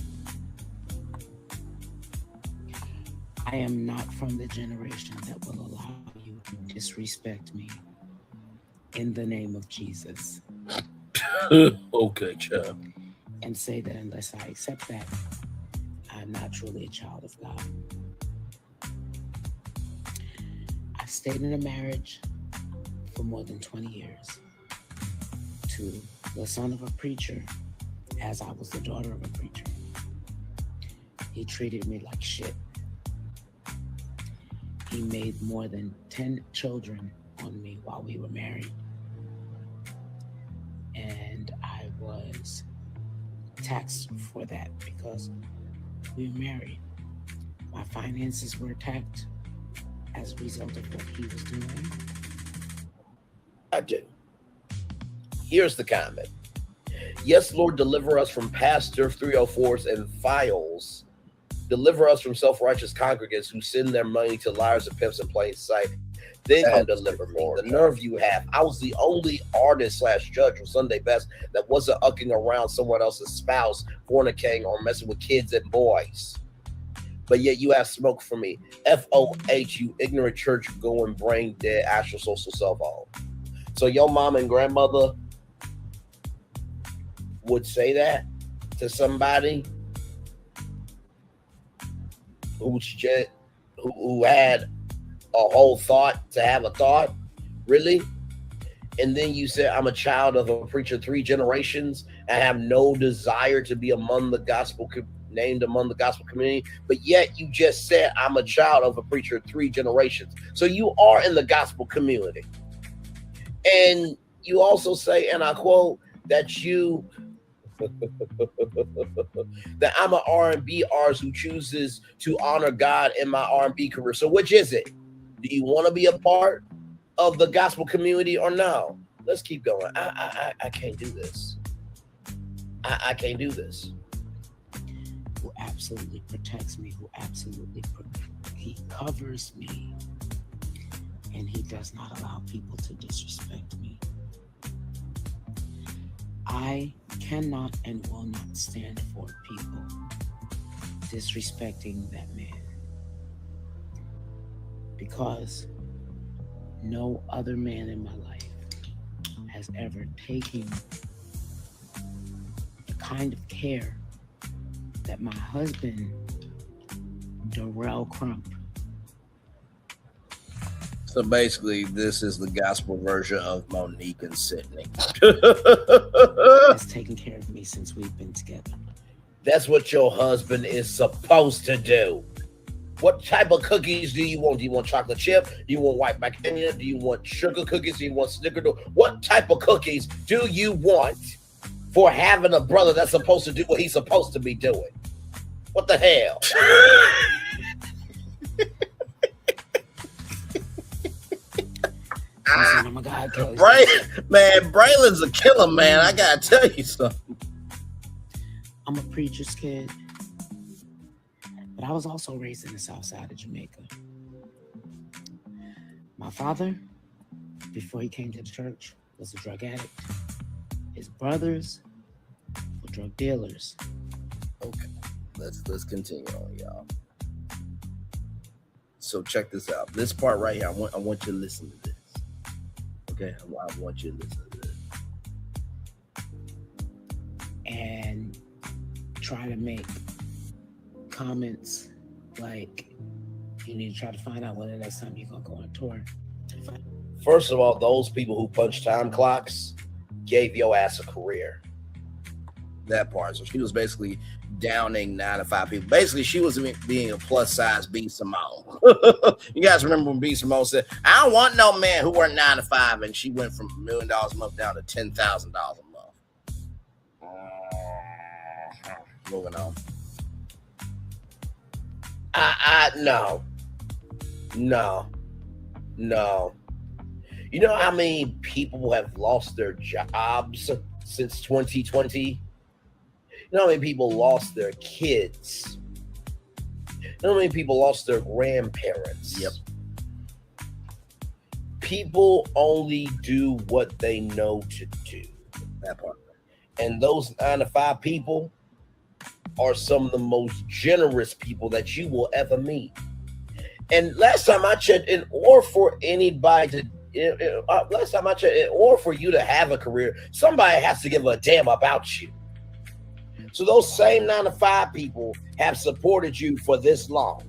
I am not from the generation that will allow you to disrespect me in the name of Jesus. Okay, child. And say that unless I accept that, I'm not truly a child of God. I've stayed in a marriage for more than 20 years to the son of a preacher, as I was the daughter of a preacher. He treated me like shit. He made more than 10 children on me while we were married. And I was taxed for that because we were married. My finances were attacked as a result of what he was doing. I do. Here's the comment. Yes, Lord, deliver us from pastor 304s and files. Deliver us from self-righteous congregants who send their money to liars and pimps in plain sight. Then come deliver me. The nerve you have. I was the only artist / judge from Sunday Best that wasn't ucking around someone else's spouse, fornicating or messing with kids and boys. but yet you have smoke for me. FOH, you ignorant church going brain dead astral social self home. So your mom and grandmother would say that to somebody who had a whole thought to have a thought, really? And then you said, I'm a child of a preacher 3 generations. I have no desire to be among the gospel, named among the gospel community. But yet you just said, I'm a child of a preacher 3 generations. So you are in the gospel community. And you also say, and I quote, that you, that I'm an R&B artist who chooses to honor God in my R&B career. So which is it? Do you want to be a part of the gospel community or no? Let's keep going. I can't do this. I can't do this. Who absolutely protects me, he covers me, and he does not allow people to disrespect me. I cannot and will not stand for people disrespecting that man, because no other man in my life has ever taken the kind of care that my husband, Darrell Crump. So basically, this is the gospel version of Monique and Sydney. Has taken care of me since we've been together. That's what your husband is supposed to do. What type of cookies do you want? Do you want chocolate chip? Do you want white macadamia? Do you want sugar cookies? Do you want snickerdoodle? What type of cookies do you want for having a brother that's supposed to do what he's supposed to be doing? What the hell? Braylon's a killer, man. I gotta tell you something. I'm a preacher's kid, but I was also raised in the south side of Jamaica. My father, before he came to the church, was a drug addict. His brothers were drug dealers. Okay, let's continue on, y'all. So check this out. This part right here, I want you to listen to this. Okay, I want you to listen to this. And try to make comments like, you need to try to find out whether next time you're going to go on a tour. First of all, those people who punch time clocks gave your ass a career. That part. So she was basically downing 9 to 5 people. Basically, she was being a plus size B. Simone. You guys remember when B. Simone said, I don't want no man who worked 9 to 5, and she went from $1 million a month down to $10,000 a month. Moving on. No. You know how many people have lost their jobs since 2020? You know how many people lost their kids? You know how many people lost their grandparents? Yep. People only do what they know to do. That part. And those 9 to 5 people are some of the most generous people that you will ever meet. And last time I checked, in order for anybody to, in order for you to have a career, somebody has to give a damn about you. So those same 9 to 5 people have supported you for this long,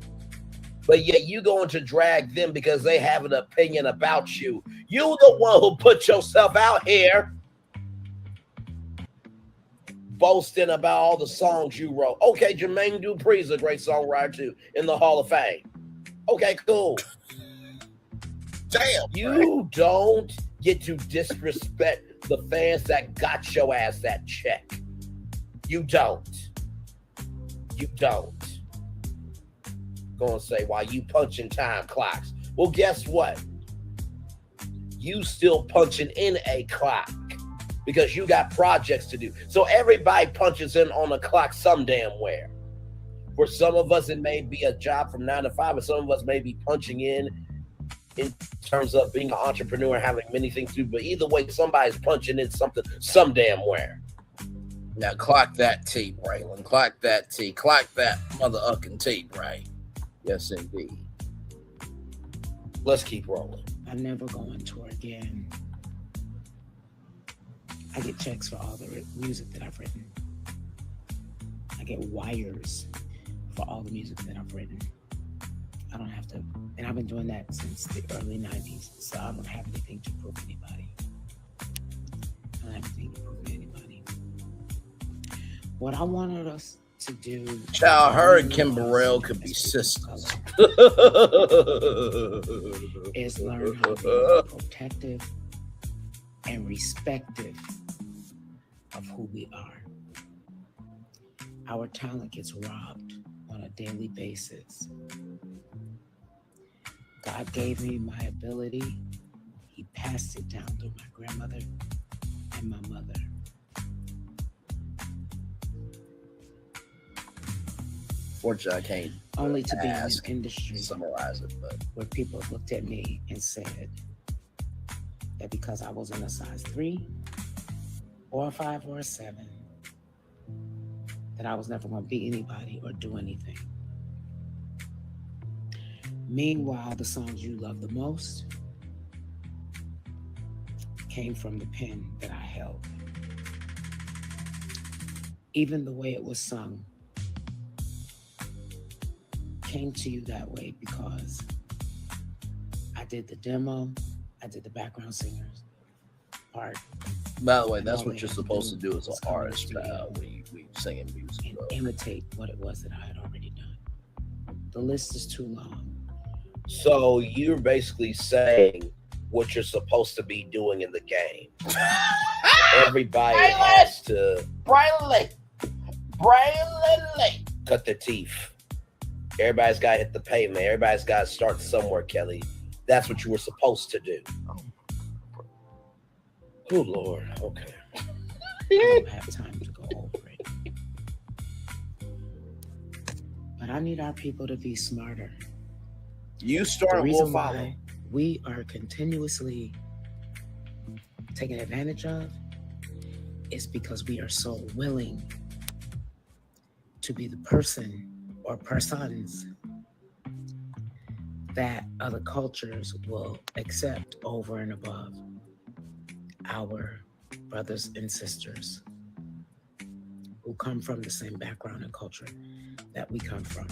but yet you going to drag them because they have an opinion about you. You the one who put yourself out here boasting about all the songs you wrote. Okay, Jermaine Dupri is a great songwriter too, in the Hall of Fame. Okay, cool. Damn, you don't get to disrespect the fans that got your ass that check. You don't. Gonna say, why you punching time clocks? Well, guess what? You still punching in a clock because you got projects to do. So everybody punches in on a clock some damn where. For some of us, it may be a job from 9 to 5, and some of us may be punching in terms of being an entrepreneur, having many things to do. But either way, somebody's punching in something some damn where. Now clock that T, Braylon. Clock that T. Clock that mother-ucking T, Bray. Yes, indeed. Let's keep rolling. I never go on tour again. I get checks for all the music that I've written. I get wires for all the music that I've written. I don't have to, and I've been doing that since the early 90s, so I don't have anything to prove to anybody. I don't have anything to prove to anybody. What I wanted us to do... Child, her and Kim Burrell could be sisters. Is learn how to be protective and respective of who we are. Our talent gets robbed on a daily basis. God gave me my ability. He passed it down through my grandmother and my mother. Fortunately, I can't only to be in an industry summarize it, but where people looked at me and said that because I was in a size 3 or a 5 or a 7, that I was never going to be anybody or do anything. Meanwhile, the songs you love the most came from the pen that I held. Even the way it was sung came to you that way because I did the demo, I did the background singers part. By the way, that's what you're supposed to do as an artist when you singing music. And imitate what it was that I had already done. The list is too long. So you're basically saying what you're supposed to be doing in the game. Everybody has to cut their teeth. Everybody's got to hit the pavement. Everybody's got to start somewhere, Kelly. That's what you were supposed to do. Oh, Lord. Okay. I don't have time to go over it. But I need our people to be smarter. You start, the we'll reason follow. why we are continuously taken advantage of is because we are so willing to be the person or persons that other cultures will accept over and above our brothers and sisters who come from the same background and culture that we come from.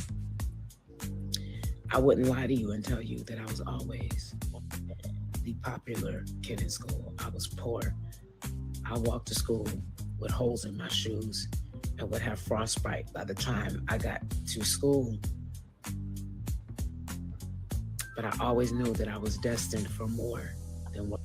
I wouldn't lie to you and tell you that I was always the popular kid in school. I was poor. I walked to school with holes in my shoes and would have frostbite by the time I got to school. But I always knew that I was destined for more than what.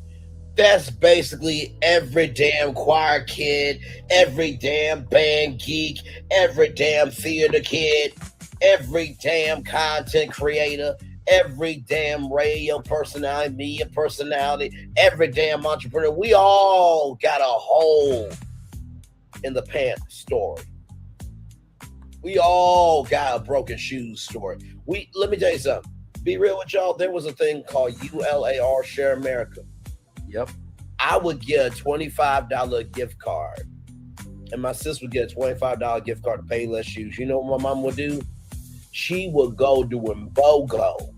That's basically every damn choir kid, every damn band geek, every damn theater kid, every damn content creator, every damn radio personality, media personality, every damn entrepreneur. We all got a hole in the pants story. We all got a broken shoes story. Let me tell you something. Be real with y'all. There was a thing called ULAR, Share America. Yep. I would get a $25 gift card, and my sister would get a $25 gift card to pay less shoes. You know what my mom would do? She would go doing BOGO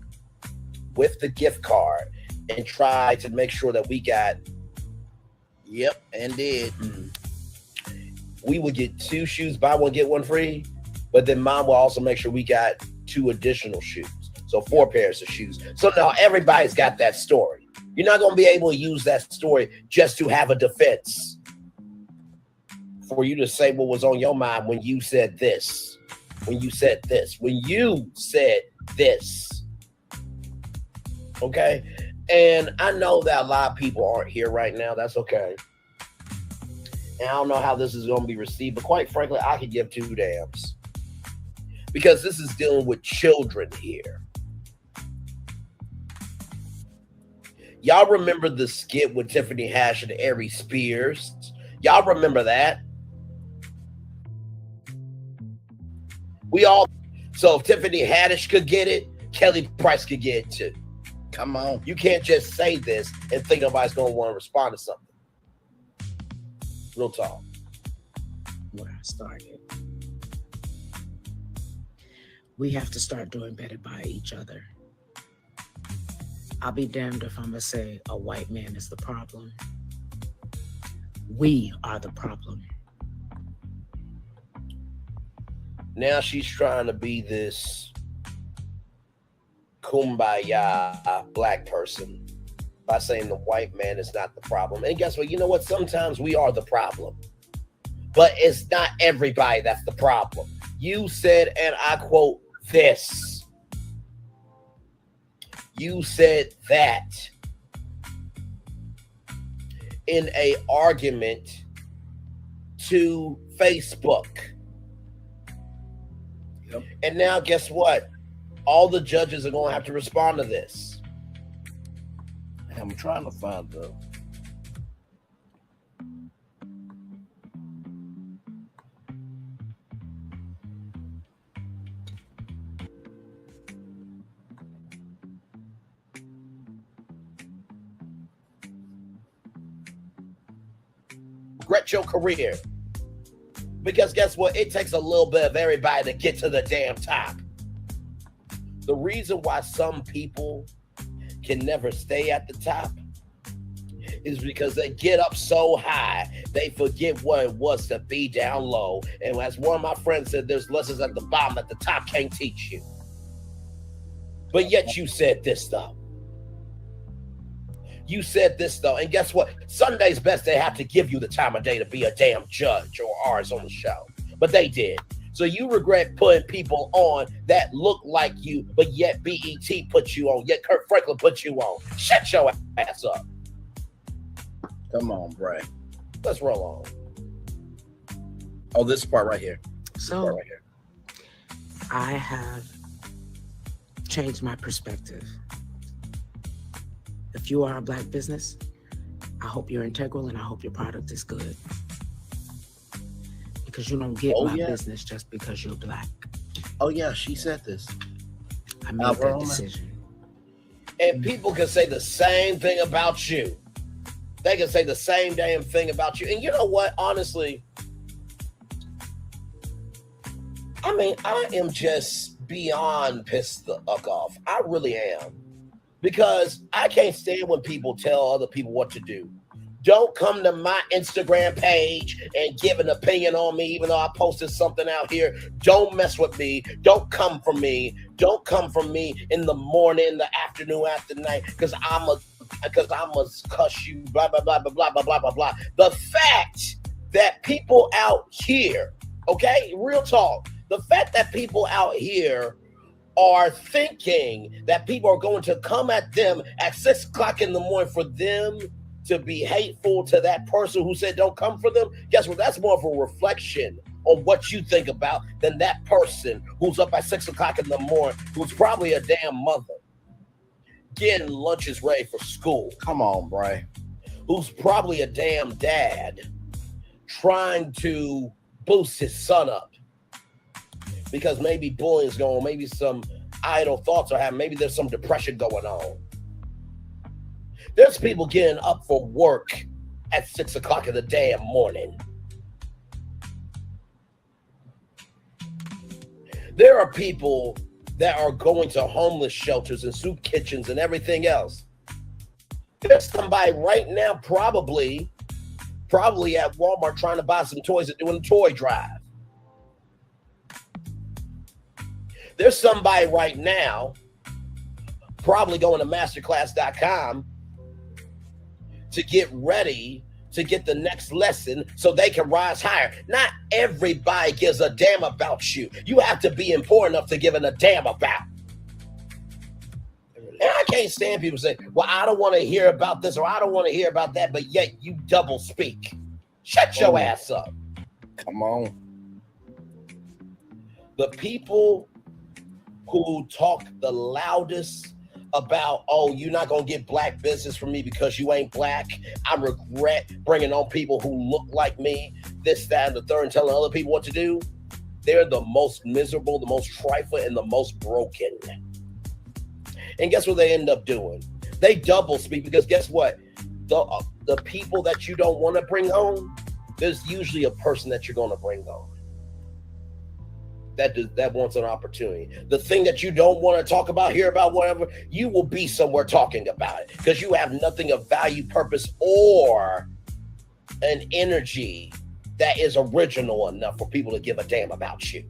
with the gift card and try to make sure that we got, yep, and did. We would get 2 shoes, buy one, get one free, but then mom will also make sure we got 2 additional shoes. So 4 pairs of shoes. So now everybody's got that story. You're not going to be able to use that story just to have a defense for you to say what was on your mind when you said this, when you said this, when you said this. Okay? And I know that a lot of people aren't here right now. That's okay. And I don't know how this is going to be received, but quite frankly, I could give 2 damns. Because this is dealing with children here. Y'all remember the skit with Tiffany Haddish and Ari Spears? Y'all remember that? We all. So if Tiffany Haddish could get it, Kelly Price could get it too. Come on. You can't just say this and think nobody's going to want to respond to something. Real talk. where I started. We have to start doing better by each other. I'll be damned if I'm gonna say a white man is the problem. We are the problem. Now she's trying to be this kumbaya black person by saying the white man is not the problem. And guess what? You know what? Sometimes we are the problem. But it's not everybody that's the problem. You said, and I quote, this. You said that in a argument to Facebook. Yep. And now guess what? All the judges are going to have to respond to this. I'm trying to find the... regret your career. Because guess what? It takes a little bit of everybody to get to the damn top. The reason why some people can never stay at the top is because they get up so high, they forget what it was to be down low. And as one of my friends said, there's lessons at the bottom that the top can't teach you. But yet you said this, though. You said this, though. And guess what? Sunday's best, they have to give you the time of day to be a damn judge or ours on the show. But they did. So you regret putting people on that look like you, but yet BET put you on, yet Kurt Franklin put you on. Shut your ass up. Come on, Bray. Let's roll on. Oh, this part right here. So I have changed my perspective. If you are a black business, I hope you're integral and I hope your product is good. Because you don't get my business just because you're black. Oh, yeah, she said this. I made that decision. And people can say the same thing about you. They can say the same damn thing about you. And you know what? Honestly, I mean, I am just beyond pissed the fuck off. I really am. Because I can't stand when people tell other people what to do. Don't come to my Instagram page and give an opinion on me, even though I posted something out here. Don't mess with me. Don't come for me. Don't come for me in the morning, the afternoon, after night, because I'm a cuss you, blah, blah, blah, blah, blah, blah, blah, blah, blah. The fact that people out here, okay, real talk, the fact that people out here are thinking that people are going to come at them at 6 o'clock in the morning for them to be hateful to that person who said don't come for them, guess what? That's more of a reflection on what you think about than that person who's up at 6 o'clock in the morning, who's probably a damn mother, getting lunches ready for school. Come on, Bray. Who's probably a damn dad trying to boost his son up. Because maybe bullying's going on, maybe some idle thoughts are happening, maybe there's some depression going on. There's people getting up for work at 6 o'clock in the damn morning. There are people that are going to homeless shelters and soup kitchens and everything else. There's somebody right now probably at Walmart trying to buy some toys and doing a toy drive. There's somebody right now probably going to masterclass.com to get ready to get the next lesson so they can rise higher. Not everybody gives a damn about you. You have to be important enough to give a damn about. And I can't stand people say, well, I don't want to hear about this or I don't want to hear about that, but yet you double speak. Shut your ass up. Come on. The people who talk the loudest about, oh, you're not going to get black business from me because you ain't black. I regret bringing on people who look like me, this, that, and the third, and telling other people what to do. They're the most miserable, the most trifling, and the most broken. And guess what they end up doing? They double speak because guess what? The people that you don't want to bring home, there's usually a person that you're going to bring on that wants an opportunity. The thing that you don't want to talk about, hear about, whatever, you will be somewhere talking about it because you have nothing of value, purpose, or an energy that is original enough for people to give a damn about you.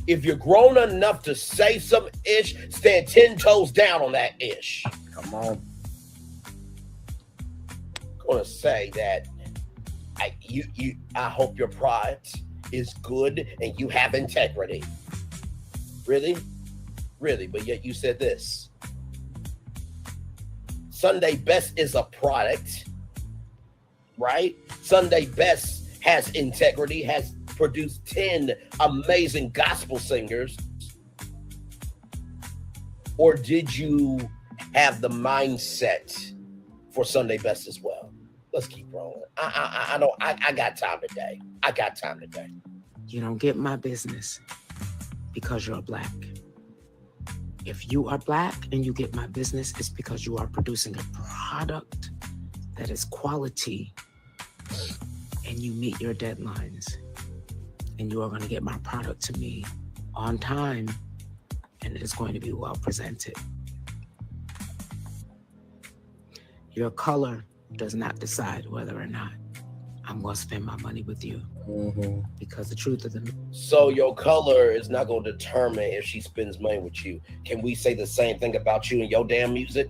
If you're grown enough to say some ish, stand 10 toes down on that ish. Come on. I'm gonna say that I hope your product is good and you have integrity. Really? Really, but yet you said this. Sunday Best is a product, right? Sunday Best has integrity, has produced 10 amazing gospel singers. Or did you have the mindset for Sunday Best as well? Let's keep rolling. I got time today. I got time today. You don't get my business because you're black. If you are black and you get my business, it's because you are producing a product that is quality and you meet your deadlines. And you are going to get my product to me on time and it is going to be well presented. Your color does not decide whether or not I'm going to spend my money with you. Because the truth of the... So your color is not going to determine if she spends money with you. Can we say the same thing about you and your damn music?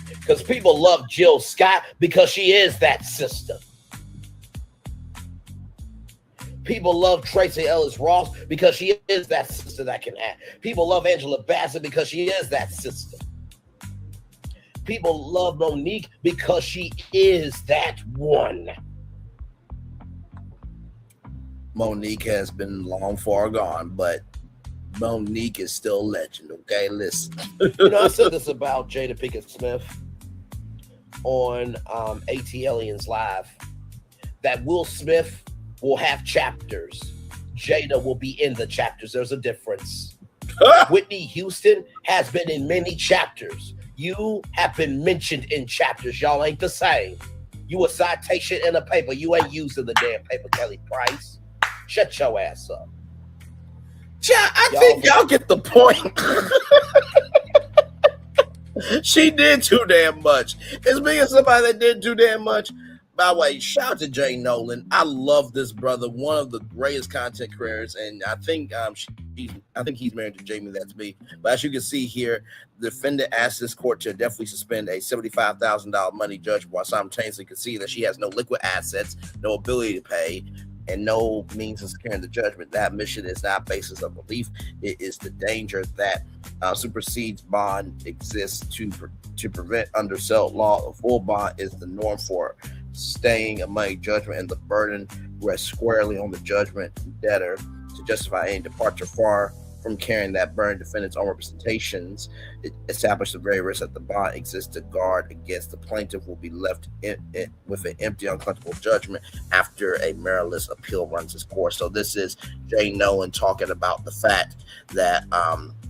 Because people love Jill Scott because she is that sister. People love Tracy Ellis Ross because she is that sister that can act. People love Angela Bassett because she is that sister. People love Monique because she is that one. Monique has been long far gone, but Monique is still a legend. Okay, listen. You know, I said this about Jada Pinkett Smith on AT Aliens Live, that Will Smith will have chapters. Jada will be in the chapters. There's a difference. Whitney Houston has been in many chapters. You have been mentioned in chapters. Y'all ain't the same. You a citation in a paper. You ain't using the damn paper, Kelly Price. Shut your ass up. I think y'all get the point. She did too damn much. As being somebody that did too damn much. By the way, shout out to Jay Nolan. I love this brother. One of the greatest content creators, and I think he's married to Jamie. That's me. But as you can see here, the defendant asked this court to definitely suspend a $75,000 money judgment while simultaneously conceding that she has no liquid assets, no ability to pay, and no means of securing the judgment. That mission is not basis of belief. It is the danger that supersedes bond exists to prevent undersell law. A full bond is the norm for staying a money judgment, and the burden rests squarely on the judgment debtor to justify any departure. Far from carrying that burden, defendant's own representations establish the very risk that the bond exists to guard against. The plaintiff will be left with an empty, uncomfortable judgment after a meritless appeal runs its course. So this is Jay Nolan talking about the fact that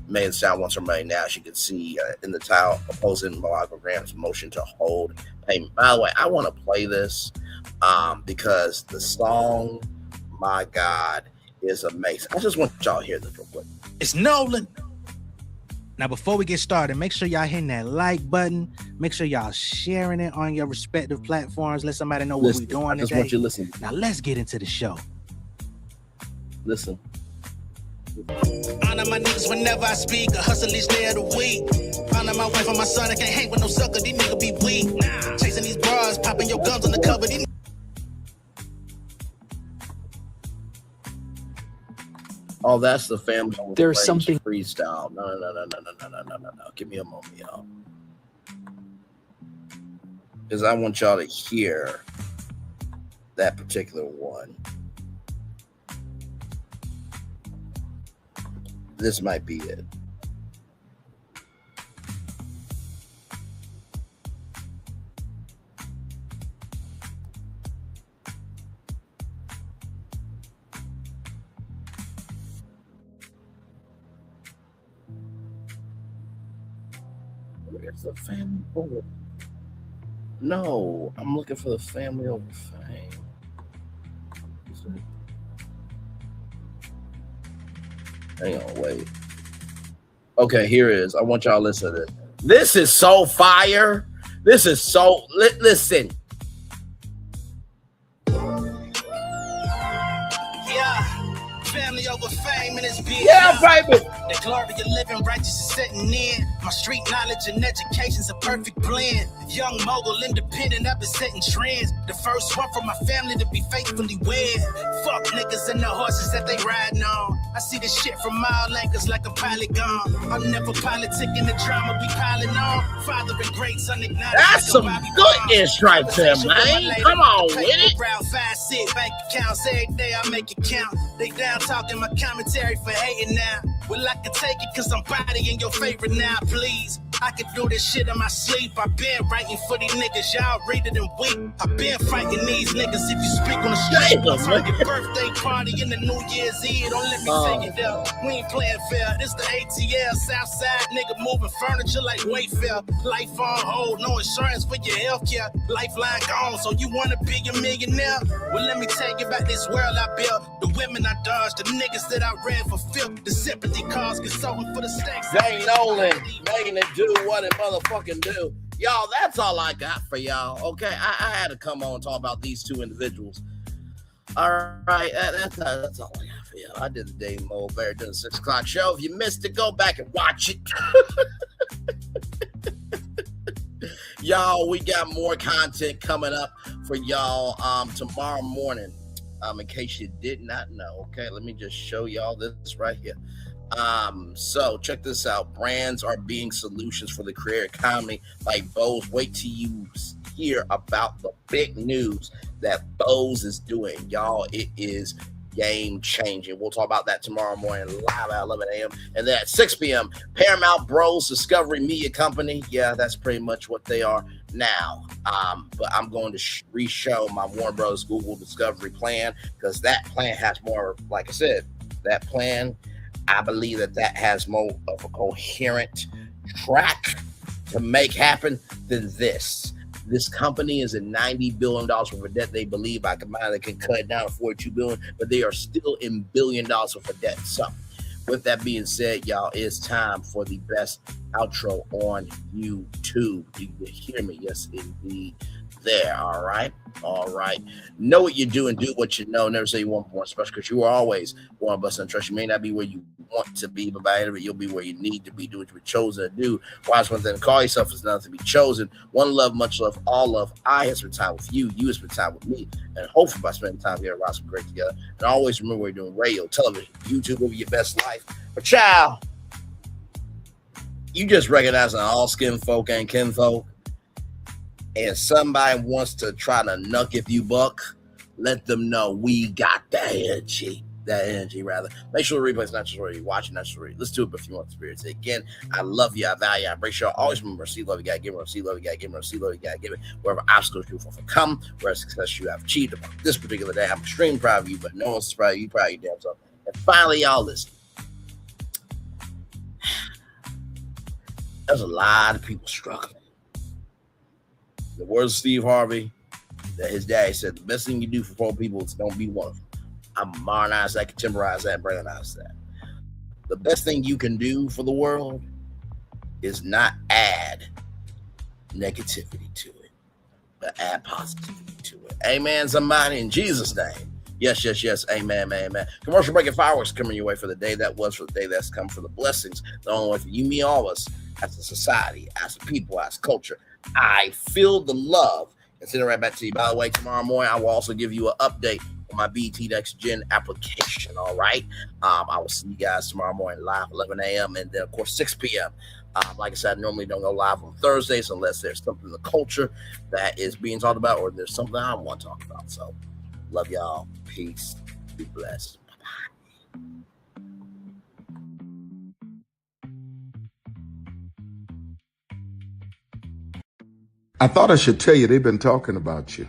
Megan Sound wants her money now. As you can see in the title, opposing Malaga Graham's motion to hold payment. By the way, I want to play this because the song, my God, is amazing. I just want y'all to hear this real quick. It's Nolan. Now, before we get started, make sure y'all hitting that like button. Make sure y'all sharing it on your respective platforms. Let somebody know what we're doing I just today. want you to listen. Now, let's get into the show. Listen. Honor my niggas whenever I speak. A hustle each day of the week. Honor my wife and my son. I can't hang with no sucker. These niggas be weak. Chasing these bras, popping your guns on the cover. These Oh, that's the family. There's something freestyle. No. Give me a moment, y'all. Because I want y'all to hear that particular one. This might be it. Where's the family over? No, I'm looking for the family over fame. Hang on, wait. Okay, here it is. I want y'all to listen to this. This is so fire. This is so listen. Yeah, family over fame and it's big. Yeah, baby. The glory of living righteous is setting in. My street knowledge and education's a perfect blend. Young mogul, independent, I've been setting trends. The first one from my family to be faithfully wed. Fuck niggas and the horses that they riding on. I see this shit from all angles like a polygon. I'm never politicking, the drama be piling on. Father and great son acknowledged. That's some goodness right there, man. Come on with it. Around 5, 6 bank accounts every day, I make it count. They down talking my commentary for hating now. Well, I can take it cause I'm bodying your favorite now, please. I can do this shit in my sleep. I've been writing for these niggas, y'all read it and weep. I've been fighting these niggas if you speak on the street. From your birthday party in the New Year's Eve, don't let me take it up. We ain't playing fair, this the ATL, Southside nigga moving furniture like Wayfair. Life on hold, no insurance for your healthcare. Lifeline gone, so you wanna be a millionaire? Well, let me tell you about this world I built. The women I dodged, the niggas that I ran for filth. The sympathy cars consulting for the stakes. Jay Nolan making it do what it motherfucking do. Y'all, that's all I got for y'all. Okay, I had to come on and talk about these two individuals. All right, that's all I got for y'all. I did the Dave Mo Bear doing the 6 o'clock show. If you missed it, go back and watch it. Y'all, we got more content coming up for y'all tomorrow morning. In case you did not know, okay, let me just show y'all this right here. So check this out. Brands are being solutions for the creator economy like Bose. Wait till you hear about the big news that Bose is doing. Y'all, it is game changing. We'll talk about that tomorrow morning live at 11 a.m. And then at 6 p.m., Paramount Bros Discovery Media Company. Yeah, that's pretty much what they are now. But I'm going to re-show my Warner Bros. Google Discovery plan because that plan has more, like I said, that plan, I believe that has more of a coherent track to make happen than this. This company is in $90 billion worth of debt. They believe by combined they can cut it down to $42 billion, but they are still in $1 billion worth of debt. So with that being said, y'all, it's time for the best outro on YouTube. Do you hear me? Yes, indeed. There, all right. Know what you do and do what you know. Never say you want more special because you are always one of us and trust. You may not be where you want to be, but by the end of it, you'll be where you need to be. Do what you were chosen to do. Wise one thing to call yourself is nothing to be chosen. One love, much love, all love. I have spent time with you. You have spent time with me. And hopefully by spending time here, we're great together. And always remember we're doing radio, television, YouTube will be your best life. But child, you just recognize that all skin folk ain't kinfolk. And somebody wants to try to nuck if you buck, let them know we got that energy. Make sure the replay is not just where you're watching, not just where let's do it if you want the spirits. Again, I love you, I value you, I appreciate you. Always remember, see love, you gotta give it, see love, you gotta give it, see love, you gotta give it. Wherever obstacles you will overcome, wherever success you have achieved upon this particular day, I'm extremely proud of you, but no one's proud of you, proud of your damn self. And finally, y'all listen. There's a lot of people struggling. The words of Steve Harvey, that his daddy said, the best thing you do for poor people is don't be one of them. I'm modernize that, contemporize that, brandize that. The best thing you can do for the world is not add negativity to it, but add positivity to it. Amen, somebody, in Jesus' name. Yes, amen, amen. Commercial break and fireworks coming your way for the day that was, for the day that's come, for the blessings. The only way for you, me, all of us, as a society, as a people, as a culture. I feel the love and send it right back to you. By the way, tomorrow morning, I will also give you an update on my BT Next Gen application, all right? I will see you guys tomorrow morning live 11 a.m. and then, of course, 6 p.m. Like I said, I normally don't go live on Thursdays unless there's something in the culture that is being talked about or there's something I want to talk about. So, love y'all. Peace. Be blessed. I thought I should tell you they've been talking about you.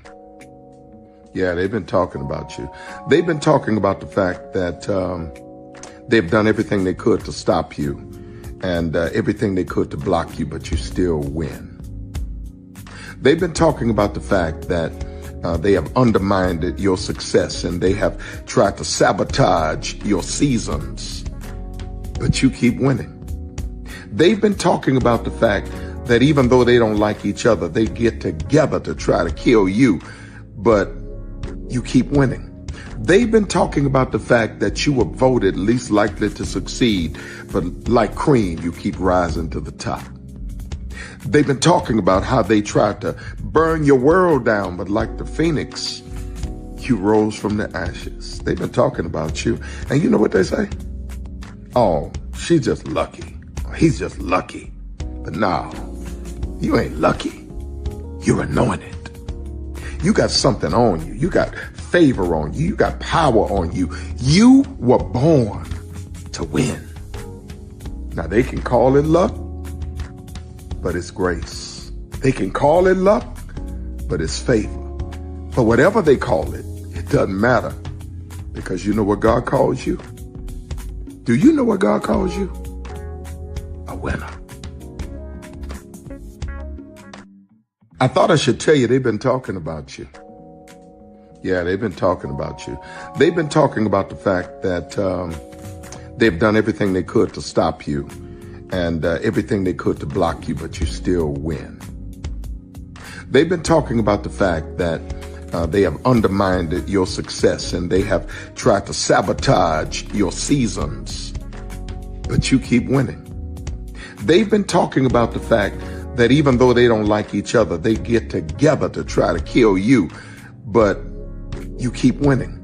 Yeah, they've been talking about you. They've been talking about the fact that they've done everything they could to stop you. and everything they could to block you, but you still win. They've been talking about the fact that they have undermined your success and they have tried to sabotage your seasons, but you keep winning. They've been talking about the fact that even though they don't like each other, they get together to try to kill you, but you keep winning. They've been talking about the fact that you were voted least likely to succeed, but like cream, you keep rising to the top. They've been talking about how they tried to burn your world down, but like the phoenix, you rose from the ashes. They've been talking about you. And you know what they say? Oh, she's just lucky. He's just lucky. But no, you ain't lucky. You're anointed. You got something on you. You got favor on you. You got power on you. You were born to win. Now they can call it luck, but it's grace. They can call it luck, but it's favor. But whatever they call it, it doesn't matter, because you know what God calls you? Do you know what God calls you? A winner. I thought I should tell you, they've been talking about you. Yeah, they've been talking about you. They've been talking about the fact that they've done everything they could to stop you and everything they could to block you, but you still win. They've been talking about the fact that they have undermined your success and they have tried to sabotage your seasons, but you keep winning. They've been talking about the fact that even though they don't like each other, they get together to try to kill you, but you keep winning.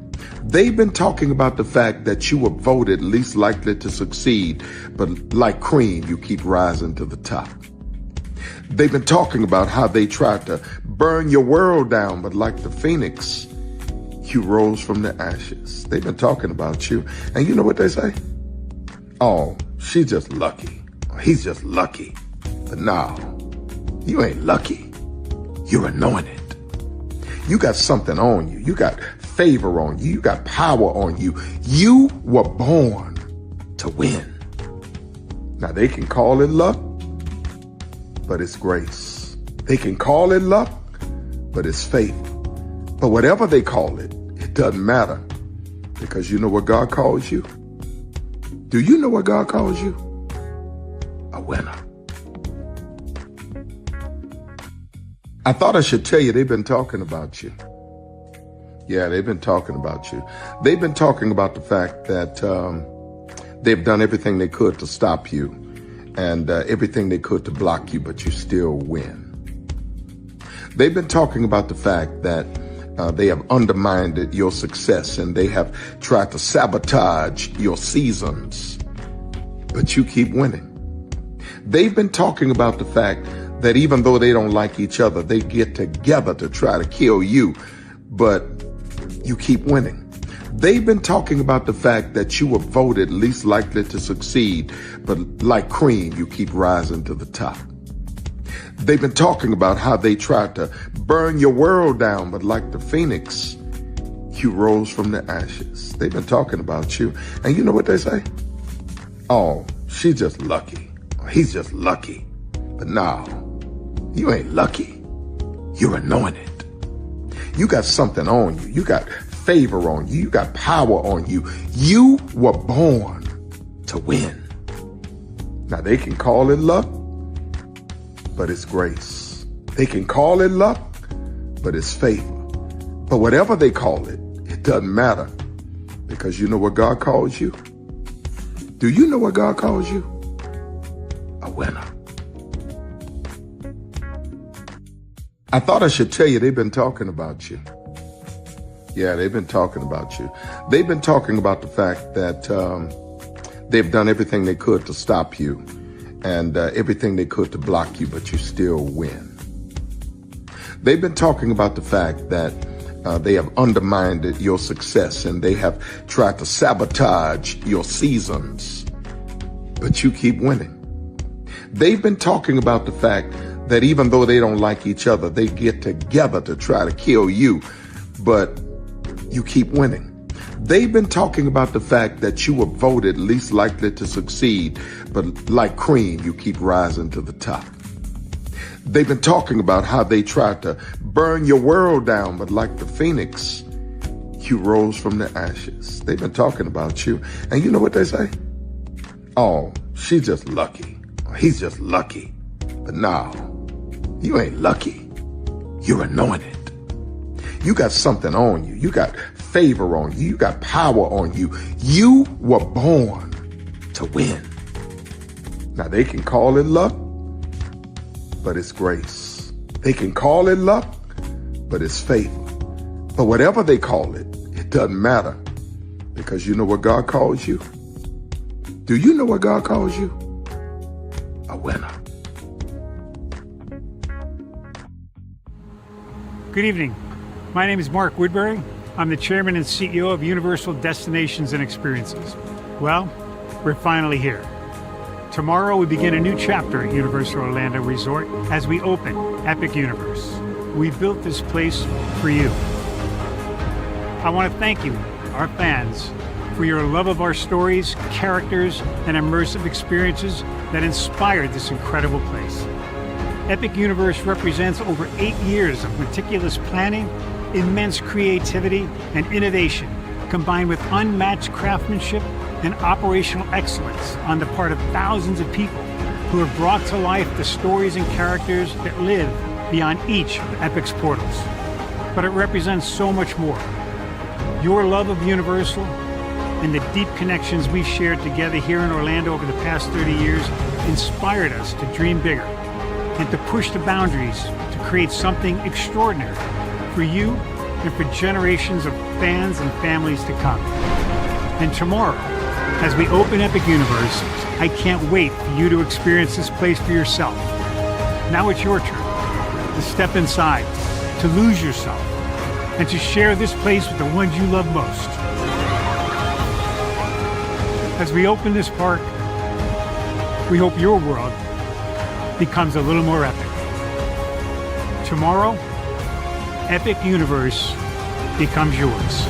They've been talking about the fact that you were voted least likely to succeed, but like cream, you keep rising to the top. They've been talking about how they tried to burn your world down, but like the phoenix, you rose from the ashes. They've been talking about you. And you know what they say? Oh, she's just lucky. He's just lucky. But no, you ain't lucky. You're anointed. You got something on you. You got favor on you. You got power on you. You were born to win. Now they can call it luck, but it's grace. They can call it luck, but it's favor. But whatever they call it, it doesn't matter, because you know what God calls you? Do you know what God calls you? A winner. I thought I should tell you, they've been talking about you. Yeah, they've been talking about you. They've been talking about the fact that they've done everything they could to stop you and everything they could to block you, but you still win. They've been talking about the fact that they have undermined your success and they have tried to sabotage your seasons, but you keep winning. They've been talking about the fact that even though they don't like each other, they get together to try to kill you, but you keep winning. They've been talking about the fact that you were voted least likely to succeed, but like cream, you keep rising to the top. They've been talking about how they tried to burn your world down, but like the phoenix, you rose from the ashes. They've been talking about you. And you know what they say? Oh, she's just lucky. He's just lucky. But no, you ain't lucky. You're anointed. You got something on you. You got favor on you. You got power on you. You were born to win. Now they can call it luck, but it's grace. They can call it luck, but it's favor. But whatever they call it, it doesn't matter, because you know what God calls you? Do you know what God calls you? A winner. I thought I should tell you, they've been talking about you. Yeah, they've been talking about you. They've been talking about the fact that they've done everything they could to stop you and everything they could to block you, but you still win. They've been talking about the fact that they have undermined your success and they have tried to sabotage your seasons, but you keep winning. They've been talking about the fact that even though they don't like each other, they get together to try to kill you, but you keep winning. They've been talking about the fact that you were voted least likely to succeed, but like cream, you keep rising to the top. They've been talking about how they tried to burn your world down, but like the phoenix, you rose from the ashes. They've been talking about you. And you know what they say? Oh, she's just lucky. He's just lucky. But no, you ain't lucky. You're anointed. You got something on you. You got favor on you. You got power on you. You were born to win. Now they can call it luck, but it's grace. They can call it luck, but it's favor. But whatever they call it, it doesn't matter, because you know what God calls you? Do you know what God calls you? A winner. Good evening. My name is Mark Woodbury. I'm the chairman and CEO of Universal Destinations and Experiences. Well, we're finally here. Tomorrow we begin a new chapter at Universal Orlando Resort as we open Epic Universe. We built this place for you. I want to thank you, our fans, for your love of our stories, characters, and immersive experiences that inspired this incredible place. Epic Universe represents over 8 years of meticulous planning, immense creativity, and innovation, combined with unmatched craftsmanship and operational excellence on the part of thousands of people who have brought to life the stories and characters that live beyond each of Epic's portals. But it represents so much more. Your love of Universal and the deep connections we've shared together here in Orlando over the past 30 years inspired us to dream bigger and to push the boundaries to create something extraordinary for you and for generations of fans and families to come. And tomorrow, as we open Epic Universe, I can't wait for you to experience this place for yourself. Now it's your turn to step inside, to lose yourself, and to share this place with the ones you love most. As we open this park, we hope your world becomes a little more epic. Tomorrow, Epic Universe becomes yours.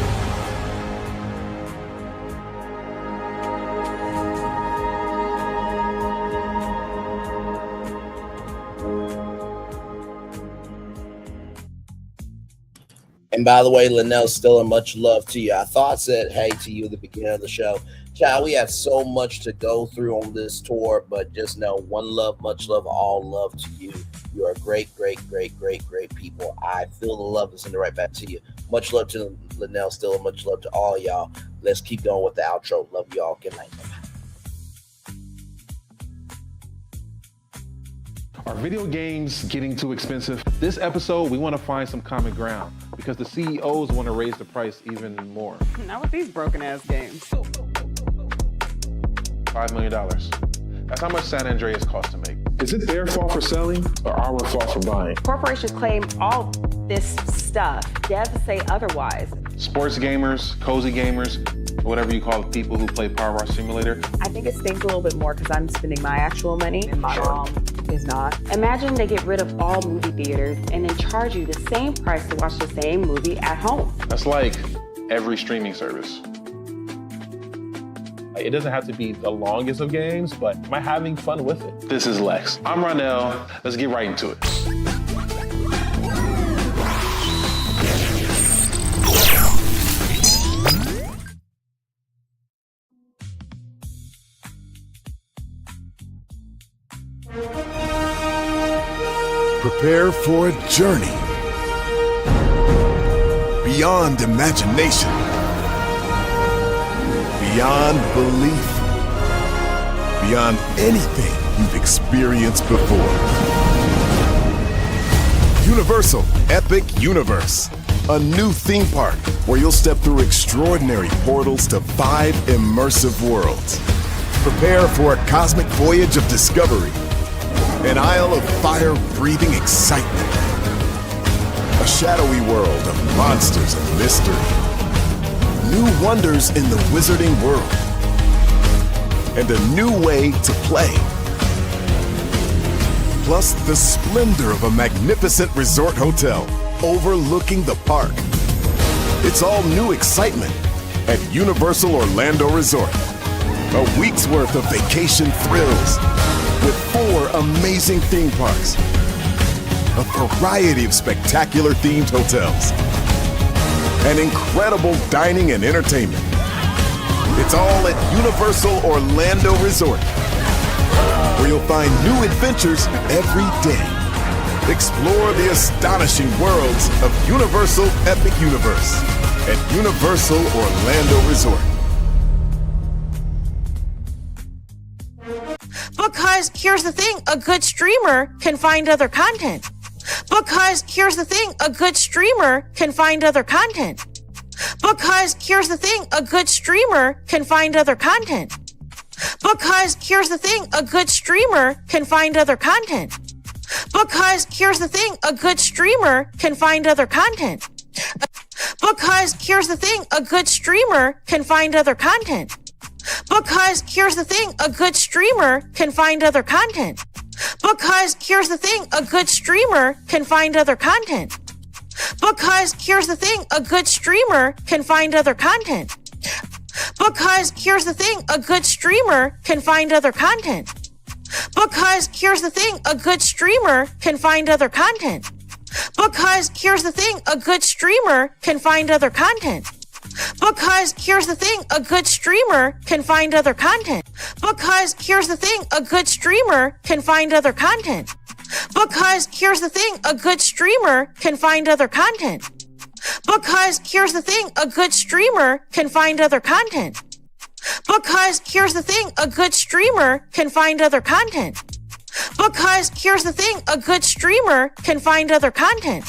And by the way, Linnell Stiller, much love to you. I thought I said hey to you at the beginning of the show. Child, we have so much to go through on this tour, but just know one love, much love, all love to you. You are great, great, great, great, great people. I feel the love that's in the right back to you. Much love to Linnell Stiller. Much love to all y'all. Let's keep going with the outro. Love y'all. Good night. Are video games getting too expensive? This episode, we want to find some common ground because the CEOs want to raise the price even more. Not with these broken ass games. $5 million. That's how much San Andreas costs to make. Is it their fault for selling or our fault for buying? Corporations claim all this stuff. Devs say otherwise. Sports gamers, cozy gamers, whatever you call the people who play Power Wash Simulator. I think it stings a little bit more because I'm spending my actual money and my mom is not. Imagine they get rid of all movie theaters and then charge you the same price to watch the same movie at home. That's like every streaming service. It doesn't have to be the longest of games, but am I having fun with it? This is Lex. I'm Ronell. Let's get right into it. Prepare for a journey beyond imagination, beyond belief, beyond anything you've experienced before. Universal Epic Universe, a new theme park where you'll step through extraordinary portals to 5 immersive worlds. Prepare for a cosmic voyage of discovery, an isle of fire-breathing excitement, a shadowy world of monsters and mystery, new wonders in the wizarding world, and a new way to play. Plus the splendor of a magnificent resort hotel overlooking the park. It's all new excitement at Universal Orlando Resort. A week's worth of vacation thrills with 4 amazing theme parks, a variety of spectacular themed hotels, and incredible dining and entertainment. It's all at Universal Orlando Resort, where you'll find new adventures every day. Explore the astonishing worlds of Universal Epic Universe at Universal Orlando Resort. Because here's the thing, a good streamer can find other content. Because here's the thing, a good streamer can find other content. Because here's the thing, a good streamer can find other content. Because here's the thing, a good streamer can find other content. Because here's the thing, a good streamer can find other content. Because here's the thing, a good streamer can find other content. Because here's the thing, a good streamer can find other content. Because here's the thing, a good streamer can find other content. Because here's the thing, a good streamer can find other content. Because here's the thing, a good streamer can find other content. Because here's the thing, a good streamer can find other content. Because here's the thing, a good streamer can find other content. Because here's the thing, a good streamer can find other content. Because here's the thing, a good streamer can find other content. Because here's the thing, a good streamer can find other content. Because here's the thing, a good streamer can find other content. Because here's the thing, a good streamer can find other content. Because here's the thing, a good streamer can find other content.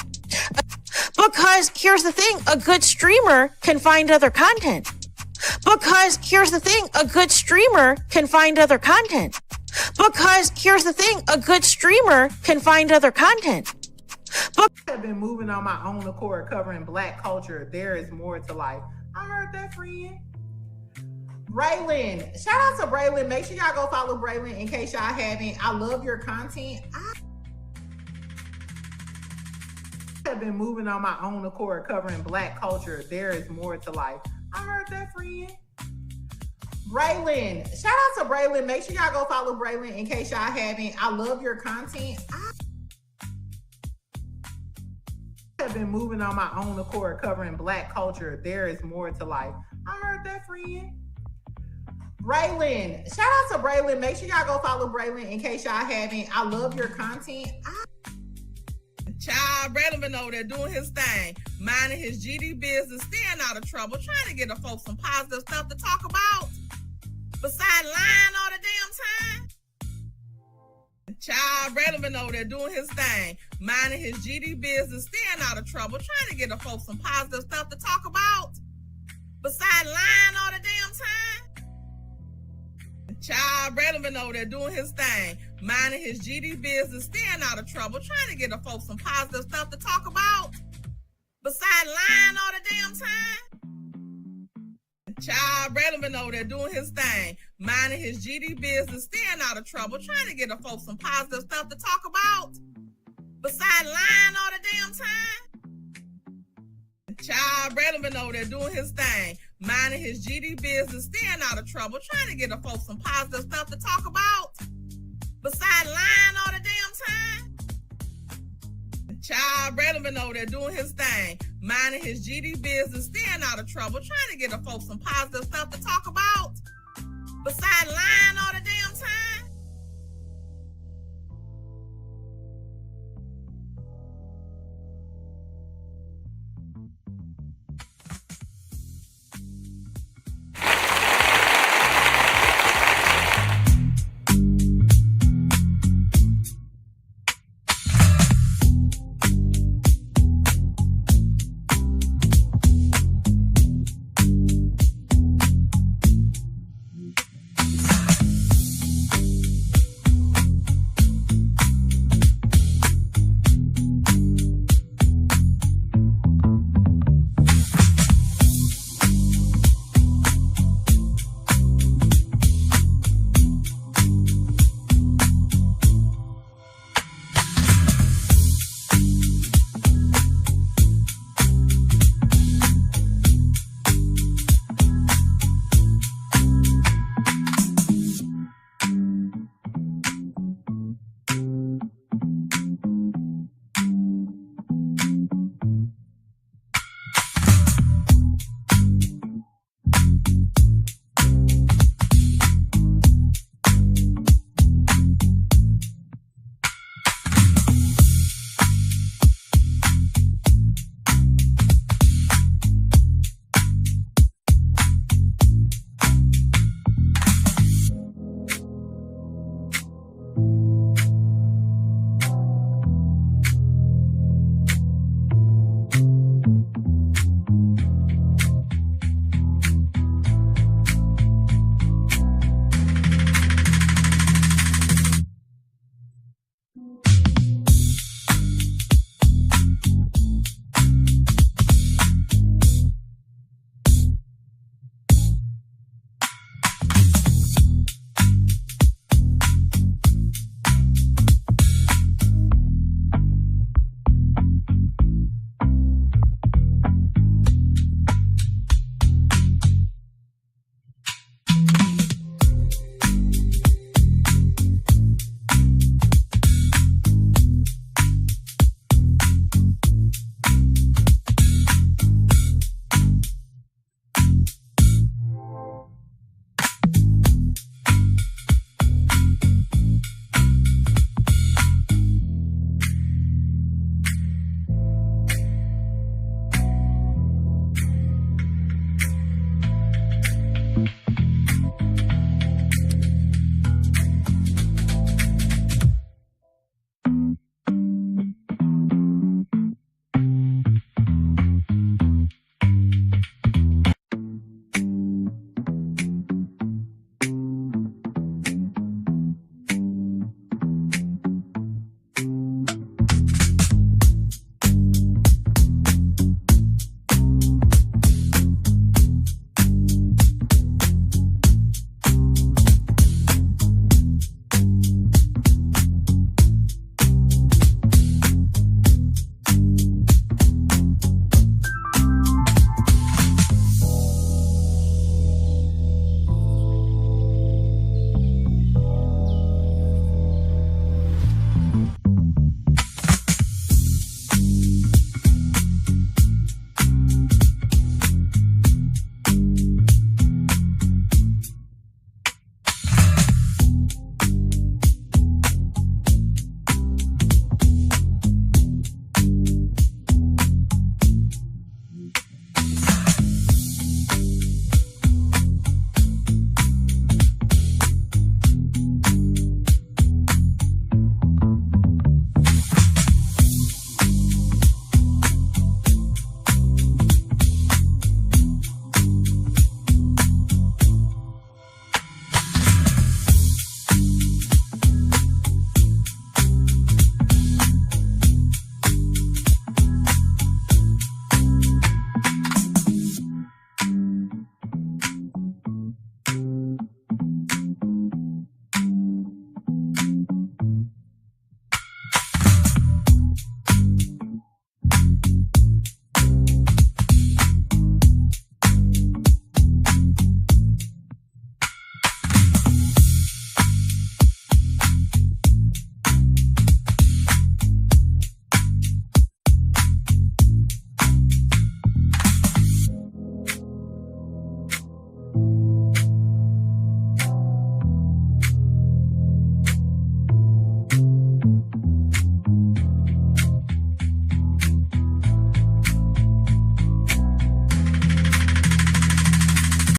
Because here's the thing, a good streamer can find other content. Because here's the thing, a good streamer can find other content. Because here's the thing, a good streamer can find other content. I've been moving on my own accord, covering Black culture. There is more to life. I heard that, friend. Braylon, shout out to Braylon. Make sure y'all go follow Braylon in case y'all haven't. I love your content. I have been moving on my own accord, covering Black culture. There is more to life. I heard that, friend. Braylon, shout out to Braylon. Make sure y'all go follow Braylon in case y'all haven't. I love your content. I have been moving on my own accord, covering Black culture. There is more to life. I heard that, friend. Braylon, shout out to Braylon. Make sure y'all go follow Braylon in case y'all haven't. I love your content. Child, Braylon been over there doing his thing, minding his GD business, staying out of trouble, trying to get the folks some positive stuff to talk about. Besides lying all the damn time. Child, Braylon been over there doing his thing, minding his GD business, staying out of trouble, trying to get the folks some positive stuff to talk about. Besides lying all the damn time. Child, Braylon been over there doing his thing, minding his GD business, staying out of trouble, trying to get the folks some positive stuff to talk about. Besides lying all the damn time. Child, Braylon been over there doing his thing, minding his GD business, staying out of trouble, trying to get the folks some positive stuff to talk about. Besides lying all the damn time. Child, Braylon been over there doing his thing, minding his GD business, staying out of trouble, trying to get the folks some positive stuff to talk about. Besides lying all the damn time. Child, Braylon been over there doing his thing, minding his GD business, staying out of trouble, trying to get the folks some positive stuff to talk about.